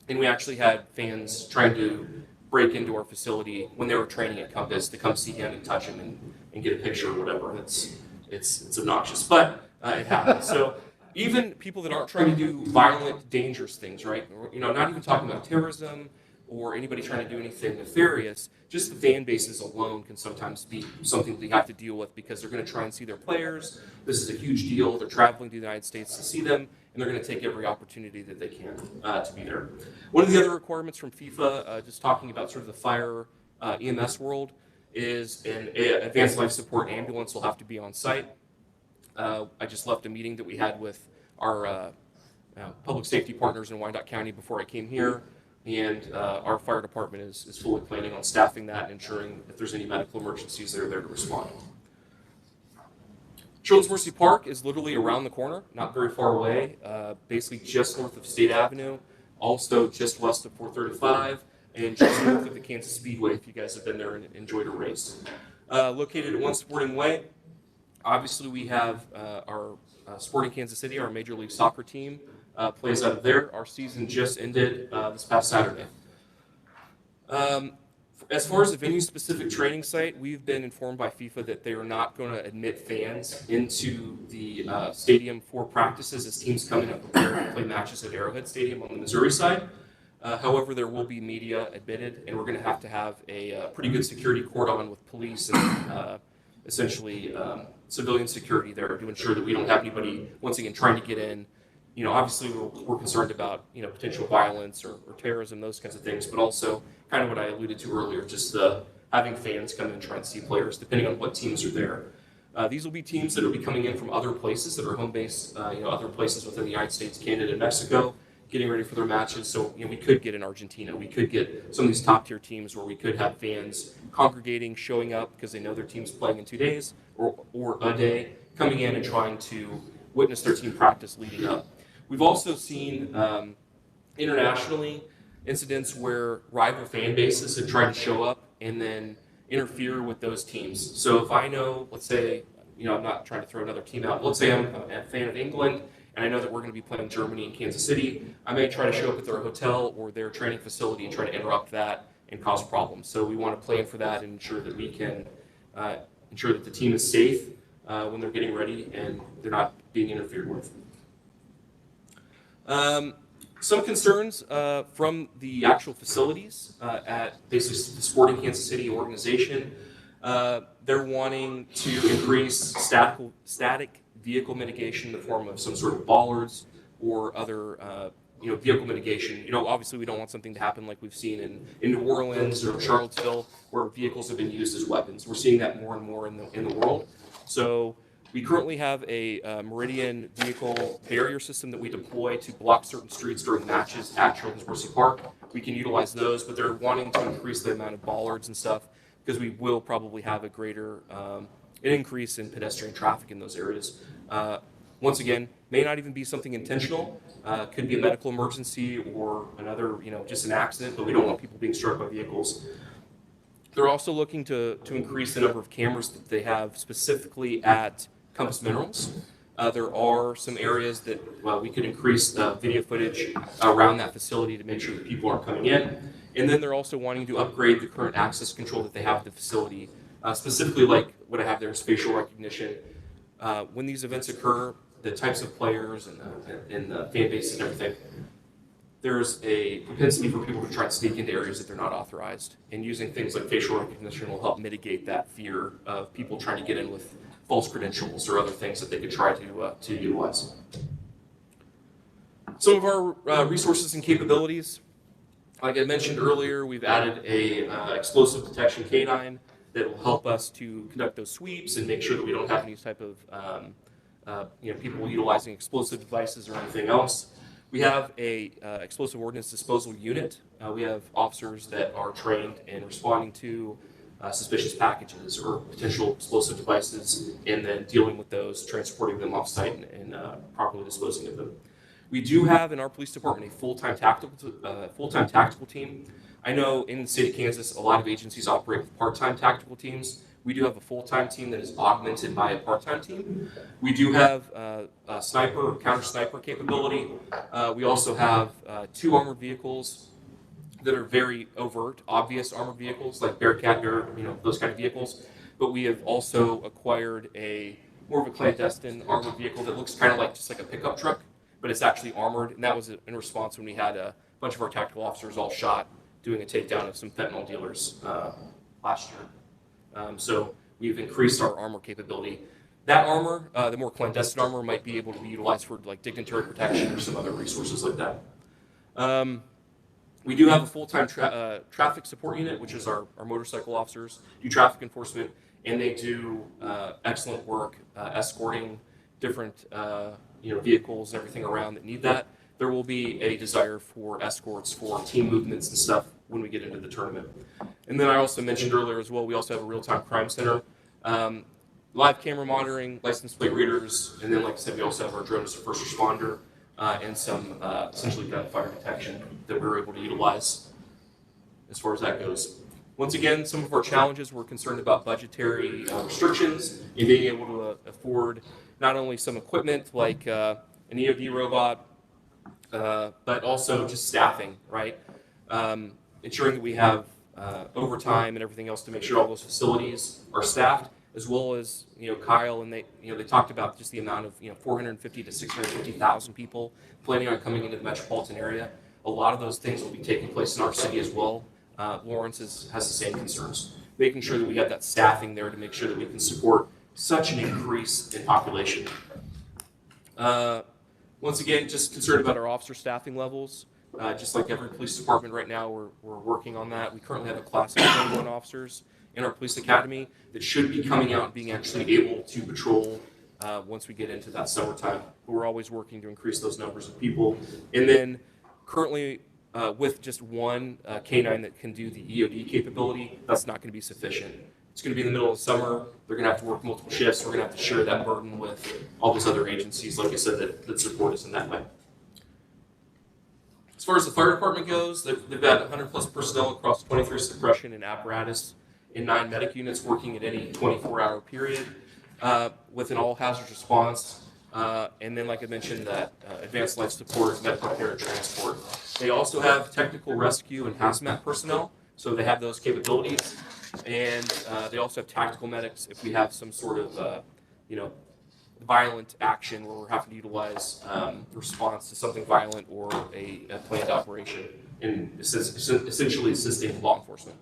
and we actually had fans trying to break into our facility when they were training at Compass to come see him and touch him and get a picture or whatever. It's obnoxious, but it happens. So. Even people that aren't trying to do violent, dangerous things, right? Not even talking about terrorism or anybody trying to do anything nefarious, just the fan bases alone can sometimes be something we have to deal with because they're going to try and see their players. This is a huge deal. They're traveling to the United States to see them, and they're going to take every opportunity that they can to be there. One of the other requirements from FIFA, just talking about sort of the fire EMS world is an advanced life support ambulance will have to be on site. I just left a meeting that we had with our public safety partners in Wyandotte County before I came here, and our fire department is fully planning on staffing that and ensuring if there's any medical emergencies, they're there to respond. Children's Mercy Park is literally around the corner, not very far away, basically just north of State Avenue, also just west of 435, and just north of the Kansas Speedway if you guys have been there and enjoyed a race. Located at One Sporting Way, obviously we have our Sporting Kansas City, our Major League Soccer team, plays out of there. Our season just ended this past Saturday. As far as the venue-specific training site, we've been informed by FIFA that they are not going to admit fans into the stadium for practices as teams come in and prepare to play matches at Arrowhead Stadium on the Missouri side. However, there will be media admitted, and we're going to have a pretty good security cordon with police and essentially civilian security there to ensure that we don't have anybody, once again, trying to get in. You know, obviously we're concerned about, you know, potential violence or terrorism, those kinds of things, but also kind of what I alluded to earlier, just having fans come in and try and see players, depending on what teams are there. These will be teams that will be coming in from other places that are home based, you know, other places within the United States, Canada, and Mexico, getting ready for their matches. So, you know, we could get in Argentina, we could get some of these top tier teams where we could have fans congregating, showing up because they know their team's playing in 2 days or a day, coming in and trying to witness their team practice leading up. We've also seen internationally incidents where rival fan bases have tried to show up and then interfere with those teams. So if I know, let's say, you know, I'm not trying to throw another team out, but let's say I'm a fan of England and I know that we're going to be playing Germany in Kansas City, I may try to show up at their hotel or their training facility and try to interrupt that and cause problems. So we want to plan for that and ensure that we can ensure that the team is safe when they're getting ready and they're not being interfered with. Some concerns from the actual facilities at basically the Sporting Kansas City organization. They're wanting to increase static vehicle mitigation in the form of some sort of bollards or other you know, vehicle mitigation. You know, obviously we don't want something to happen like we've seen in New Orleans or Charlottesville where vehicles have been used as weapons. We're seeing that more and more in the world. So we currently have a Meridian vehicle barrier system that we deploy to block certain streets during matches at Children's Mercy Park. We can utilize those, but they're wanting to increase the amount of bollards and stuff because we will probably have a greater an increase in pedestrian traffic in those areas. Once again, may not even be something intentional. Could be a medical emergency or another, you know, just an accident, but we don't want people being struck by vehicles. They're also looking to increase the number of cameras that they have specifically at Compass Minerals. There are some areas that we could increase the video footage around that facility to make sure that people aren't coming in. And then they're also wanting to upgrade the current access control that they have at the facility, specifically like what I have there is facial recognition. When these events occur, the types of players and the fan bases and everything, there's a propensity for people to try and sneak into areas that they're not authorized. And using things like facial recognition will help mitigate that fear of people trying to get in with false credentials or other things that they could try to utilize. Some of our resources and capabilities, like I mentioned earlier, we've added a explosive detection canine that will help us to conduct those sweeps and make sure that we don't have any type of you know, people utilizing explosive devices or anything else. We have a explosive ordnance disposal unit. We have officers that are trained in responding to suspicious packages or potential explosive devices and then dealing with those, transporting them off site and properly disposing of them. We do have in our police department a full-time tactical team. I know in the state of Kansas, a lot of agencies operate with part-time tactical teams. We do have a full-time team that is augmented by a part-time team. We do have a sniper, counter-sniper capability. We also have 2 armored vehicles that are very overt, obvious armored vehicles like Bearcat, you know, those kind of vehicles. But we have also acquired more of a clandestine armored vehicle that looks kind of like just like a pickup truck, but it's actually armored. And that was in response when we had a bunch of our tactical officers all shot doing a takedown of some fentanyl dealers last year. So we've increased our armor capability. That armor, the more clandestine armor, might be able to be utilized for like dignitary protection or some other resources like that. We do have a full-time traffic support unit, which is our motorcycle officers, do traffic enforcement, and they do excellent work escorting different vehicles and everything around that need that. There will be a desire for escorts for team movements and stuff when we get into the tournament. And then I also mentioned earlier as well, we also have a real-time crime center, live camera monitoring, license plate readers, and then like I said, we also have our drone as a first responder and some essentially gunfire detection that we're able to utilize as far as that goes. Once again, some of our challenges, we're concerned about budgetary restrictions and being able to afford not only some equipment like an EOD robot, but also just staffing, right? Ensuring that we have overtime and everything else to make sure all those facilities are staffed, as well as Kyle and they talked about just the amount of 450 to 650,000 people planning on coming into the metropolitan area. A lot of those things will be taking place in our city as well. Lawrence has the same concerns, making sure that we have that staffing there to make sure that we can support such an increase in population. Once again, just concerned about our officer staffing levels. Just like every police department right now, we're working on that. We currently have a class of 21 officers in our police academy that should be coming out and being actually able to patrol once we get into that summertime. But we're always working to increase those numbers of people. And then currently with just one K9 that can do the EOD capability, that's not going to be sufficient. It's going to be in the middle of summer. They're going to have to work multiple shifts. We're going to have to share that burden with all those other agencies, like I said, that support us in that way. As far as the fire department goes, they've got 100+ personnel across 23 suppression and apparatus and 9 medic units working at any 24-hour period with an all-hazard response. And then, like I mentioned, that advanced life support, medical care, and transport. They also have technical rescue and hazmat personnel, so they have those capabilities. And they also have tactical medics if we have some sort of, violent action where we're having to utilize response to something violent or a planned operation in essentially assisting law enforcement.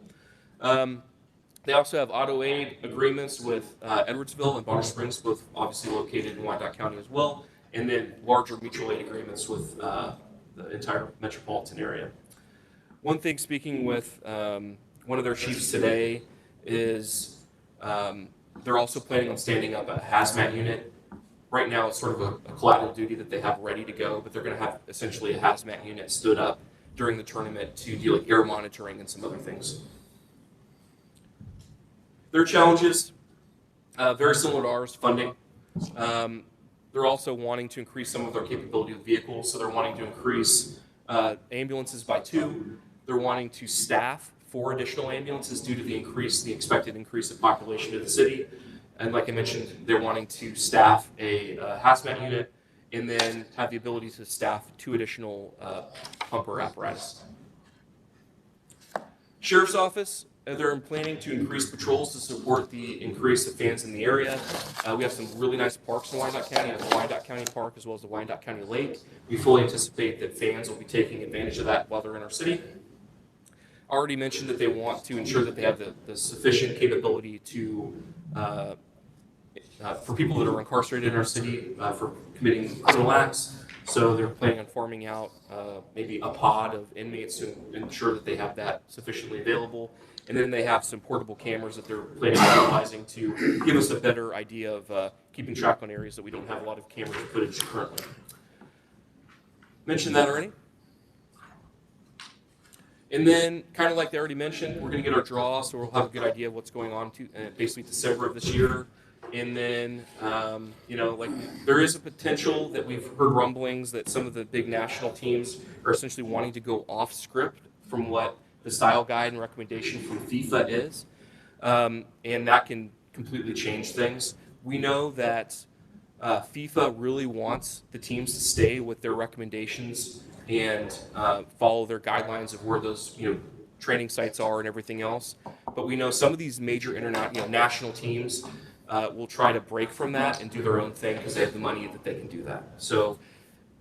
They also have auto aid agreements with Edwardsville and Bonner Springs, both obviously located in Wyandotte County as well, and then larger mutual aid agreements with the entire metropolitan area. One thing, speaking with one of their chiefs today, is they're also planning on standing up a hazmat unit. Right now, it's sort of a collateral duty that they have ready to go, but they're going to have essentially a hazmat unit stood up during the tournament to deal with air monitoring and some other things. Their challenges, very similar to ours, funding. They're also wanting to increase some of their capability of vehicles, so they're wanting to increase ambulances by 2. They're wanting to staff 4 additional ambulances due to the expected increase of population of the city. And like I mentioned, they're wanting to staff a hazmat unit and then have the ability to staff 2 additional pumper apparatus. Sheriff's Office, they're planning to increase patrols to support the increase of fans in the area. We have some really nice parks in Wyandotte County, the Wyandotte County Park as well as the Wyandotte County Lake. We fully anticipate that fans will be taking advantage of that while they're in our city. I already mentioned that they want to ensure that they have the sufficient capability to for people that are incarcerated in our city for committing criminal acts. So they're planning on farming out maybe a pod of inmates to ensure that they have that sufficiently available. And then they have some portable cameras that they're planning on utilizing to give us a better idea of keeping track on areas that we don't have a lot of camera footage currently. Mentioned that already. And then, kind of like they already mentioned, we're going to get our draw, so we'll have a good idea of what's going on basically December of this year. And then, there is a potential that we've heard rumblings that some of the big national teams are essentially wanting to go off script from what the style guide and recommendation from FIFA is. And that can completely change things. We know that FIFA really wants the teams to stay with their recommendations and follow their guidelines of where those training sites are and everything else. But we know some of these major national teams will try to break from that and do their own thing because they have the money that they can do that. So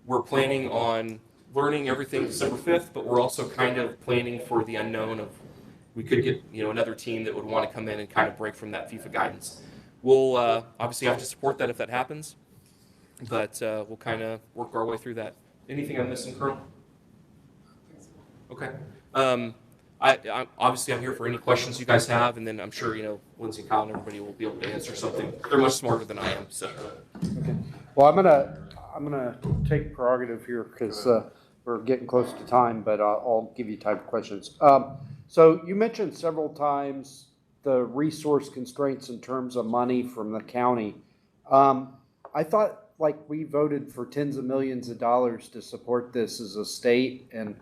we're planning on learning everything December 5th, but we're also kind of planning for the unknown of we could get another team that would want to come in and kind of break from that FIFA guidance. We'll obviously have to support that if that happens, but we'll kind of work our way through that. Anything I'm missing, Colonel? Okay. Obviously I'm here for any questions you guys have, and then I'm sure, you know, Lindsay, Kyle, and everybody will be able to answer something. They're much smarter than I am, so. Okay. Well, I'm gonna take prerogative here because we're getting close to time, but I'll give you time for questions. So you mentioned several times the resource constraints in terms of money from the county. I thought like we voted for tens of millions of dollars to support this as a state, and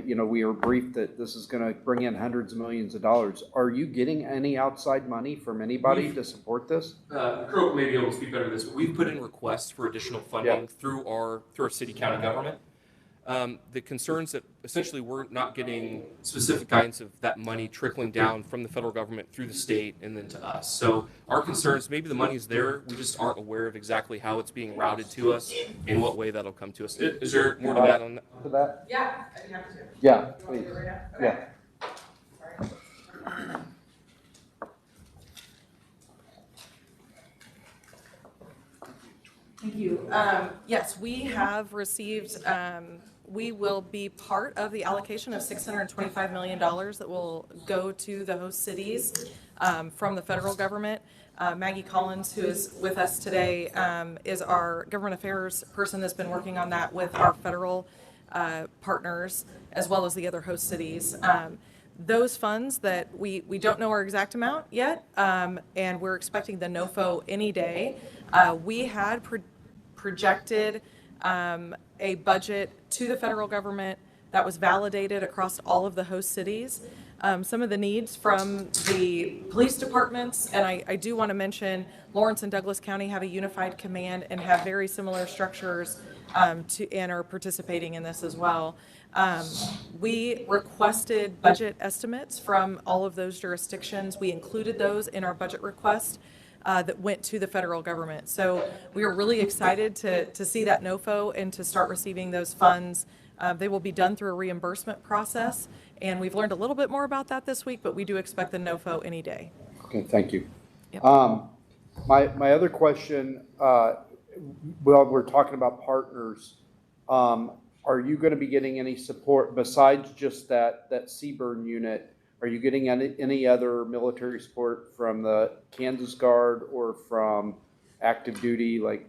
you know, we were briefed that this is going to bring in hundreds of millions of dollars. Are you getting any outside money from anybody to support this? Croak may be able to speak better to this, but we've put in requests for additional funding through our city county government. The concerns that essentially we're not getting specific guidance of that money trickling down from the federal government through the state and then to us. So our concerns, maybe the money's there, we just aren't aware of exactly how it's being routed to us and what way that'll come to us. Is there more to add on that? To that? Yeah, I'd be happy to. Yeah, You want me please. to do it right now? Okay. Yeah. Sorry. Thank you. Yes, we have received, we will be part of the allocation of $625 million that will go to the host cities from the federal government. Maggie Collins, who is with us today, is our government affairs person that's been working on that with our federal partners, as well as the other host cities. Those funds that we don't know our exact amount yet, and we're expecting the NOFO any day. We had projected a budget to the federal government that was validated across all of the host cities. Some of the needs from the police departments, and I do want to mention Lawrence and Douglas County have a unified command and have very similar structures and are participating in this as well. We requested budget estimates from all of those jurisdictions. We included those in our budget request that went to the federal government. So we are really excited to see that NOFO and to start receiving those funds. They will be done through a reimbursement process, and we've learned a little bit more about that this week, but we do expect the NOFO any day. Okay, thank you. Yep. My other question, well, we're talking about partners. Are you going to be getting any support besides just that Seaburn unit? Are you getting any other military support from the Kansas Guard or from active duty, like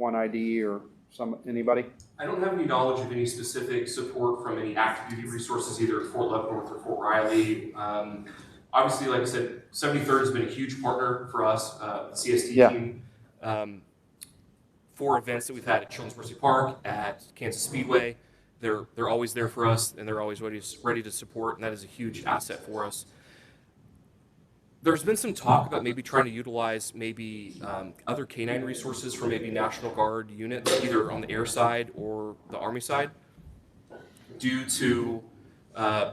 1ID or anybody? I don't have any knowledge of any specific support from any active duty resources, either at Fort Leavenworth or Fort Riley. Obviously, like I said, 73rd has been a huge partner for us, the CST team. For events that we've had at Children's Mercy Park, at Kansas Speedway, they're always there for us, and they're always ready to support, and that is a huge asset for us. There's been some talk about maybe trying to utilize maybe other canine resources for maybe National Guard units, either on the air side or the Army side, due to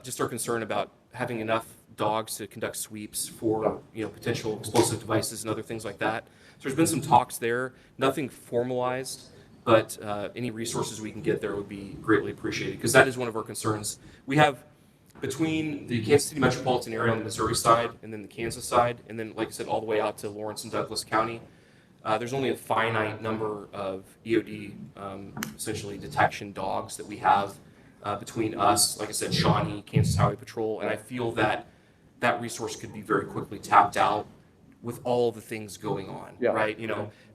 just our concern about having enough dogs to conduct sweeps for potential explosive devices and other things like that. So there's been some talks there, nothing formalized, but any resources we can get there would be greatly appreciated, because that is one of our concerns. We have, between the Kansas City metropolitan area on the Missouri side and then the Kansas side, and then, like I said, all the way out to Lawrence and Douglas County, there's only a finite number of EOD, essentially detection dogs that we have between us, like I said, Shawnee, Kansas Highway Patrol, and I feel that that resource could be very quickly tapped out with all the things going on, right?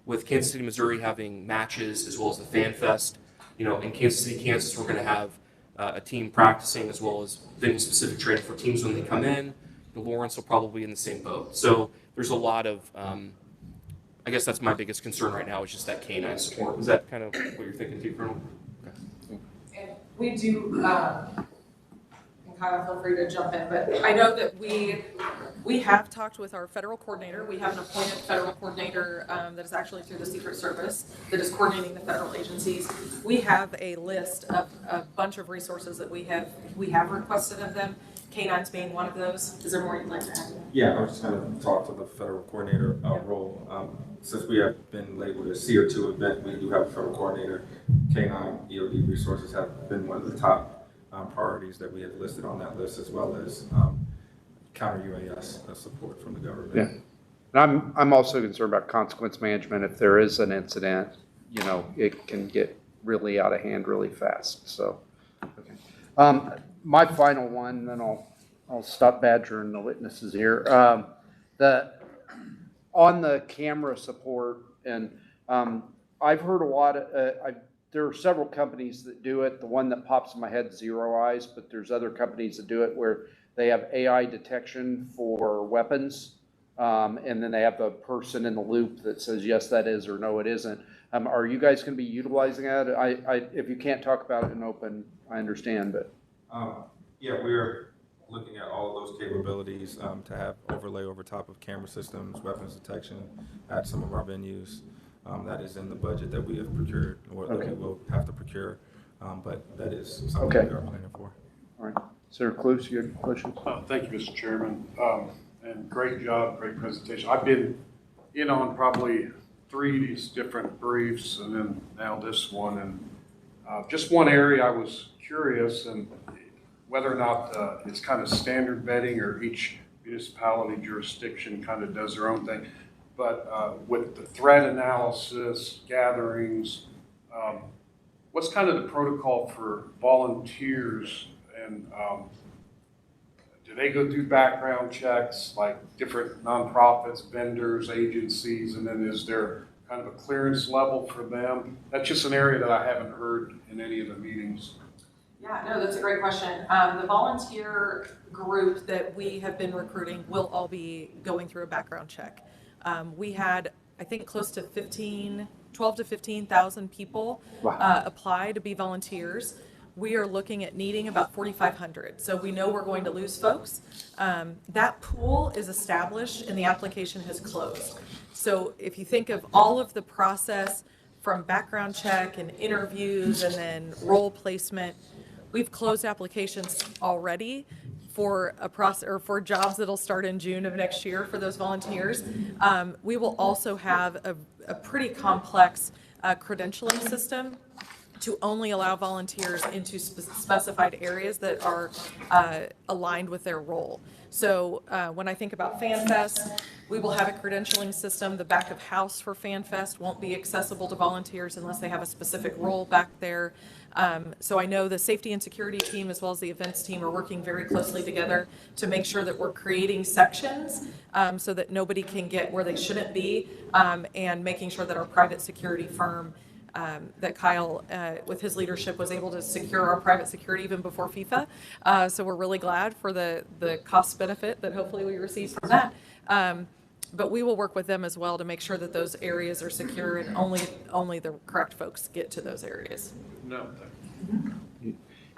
With Kansas City, Missouri having matches as well as the Fan Fest, in Kansas City, Kansas, we're going to have a team practicing as well as venue-specific training for teams when they come in. The Lawrence will probably be in the same boat. So there's a lot of, I guess that's my biggest concern right now, is just that canine support. Is that kind of what you're thinking too, Colonel? Okay. And we do, and Kyle, feel free to jump in, but I know that we have talked with our federal coordinator. We have an appointed federal coordinator that is actually through the Secret Service that is coordinating the federal agencies. We have a list of a bunch of resources that we have requested of them, canines being one of those. Is there more you'd like to add? Yeah, I was just going to talk to the federal coordinator role. Since we have been labeled a CR2 event, we do have a federal coordinator. Canine EOD resources have been one of the top priorities that we have listed on that list, as well as counter UAS support from the government. Yeah, and I'm also concerned about consequence management. If there is an incident, it can get really out of hand really fast. So, okay. my final one, then I'll stop badgering the witnesses here. On the camera support, and I've heard a lot of, there are several companies that do it. The one that pops in my head is Zero Eyes, but there's other companies that do it where they have AI detection for weapons, and then they have the person in the loop that says, yes, that is, or no, it isn't. Are you guys going to be utilizing that? If you can't talk about it in open, I understand, but. Yeah, we're looking at all of those capabilities to have overlay over top of camera systems, weapons detection at some of our venues. That is in the budget that we have procured, or that we will have to procure, but that is something we are planning for. All right. Senator Cluse, you had questions? Thank you, Mr. Chairman. And great job, great presentation. I've been in on probably 3 of these different briefs and then now this one. And just one area I was curious and whether or not it's kind of standard vetting or each municipality jurisdiction kind of does their own thing. But with the threat analysis, gatherings, what's kind of the protocol for volunteers, and do they go through background checks like different nonprofits, vendors, agencies, and then is there kind of a clearance level for them? That's just an area that I haven't heard in any of the meetings. Yeah, no, that's a great question. The volunteer group that we have been recruiting will all be going through a background check. We had, I think, close to 12 to 15,000 people apply to be volunteers. We are looking at needing about 4,500. So we know we're going to lose folks. That pool is established and the application has closed. So if you think of all of the process from background check and interviews and then role placement, we've closed applications already for a process or for jobs that'll start in June of next year for those volunteers. We will also have a pretty complex credentialing system to only allow volunteers into specified areas that are aligned with their role. So when I think about FanFest, we will have a credentialing system. The back of house for FanFest won't be accessible to volunteers unless they have a specific role back there. So I know the safety and security team as well as the events team are working very closely together to make sure that we're creating sections so that nobody can get where they shouldn't be, and making sure that our private security firm that Kyle, with his leadership, was able to secure our private security even before FIFA. So we're really glad for the cost benefit that hopefully we receive from that. But we will work with them as well to make sure that those areas are secure and only the correct folks get to those areas. No.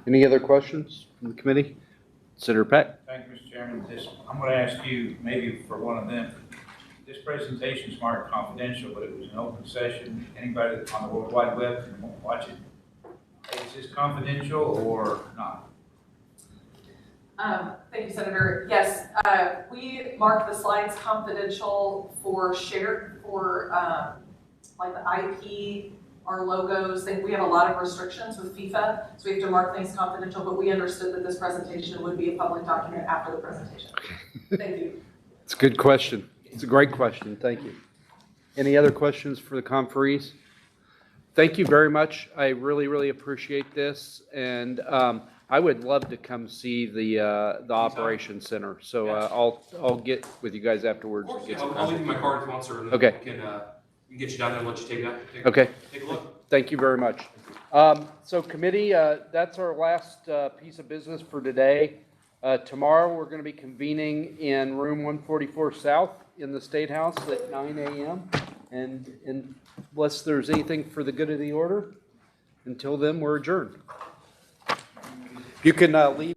Any other questions from the committee? Senator Peck. Thank you, Mr. Chairman. I'm going to ask you, maybe for one of them, this presentation is marked confidential, but it was an open session. Anybody on the World Wide Web can watch it. Is this confidential or not? Thank you, Senator. Yes, we mark the slides confidential for like the IP, our logos. We have a lot of restrictions with FIFA, so we have to mark things confidential, but we understood that this presentation would be a public document after the presentation. Thank you. It's a good question. It's a great question. Thank you. Any other questions for the conferees? Thank you very much. I really, really appreciate this. And I would love to come see the operations center. So I'll get with you guys afterwards. Of course, I'll leave you my card if you want, sir. Okay. We can get you down there and let you take it. Okay. Take a look. Thank you very much. So committee, that's our last piece of business for today. Tomorrow we're going to be convening in room 144 South in the State House at 9 a.m. And unless there's anything for the good of the order, until then, we're adjourned. You can leave.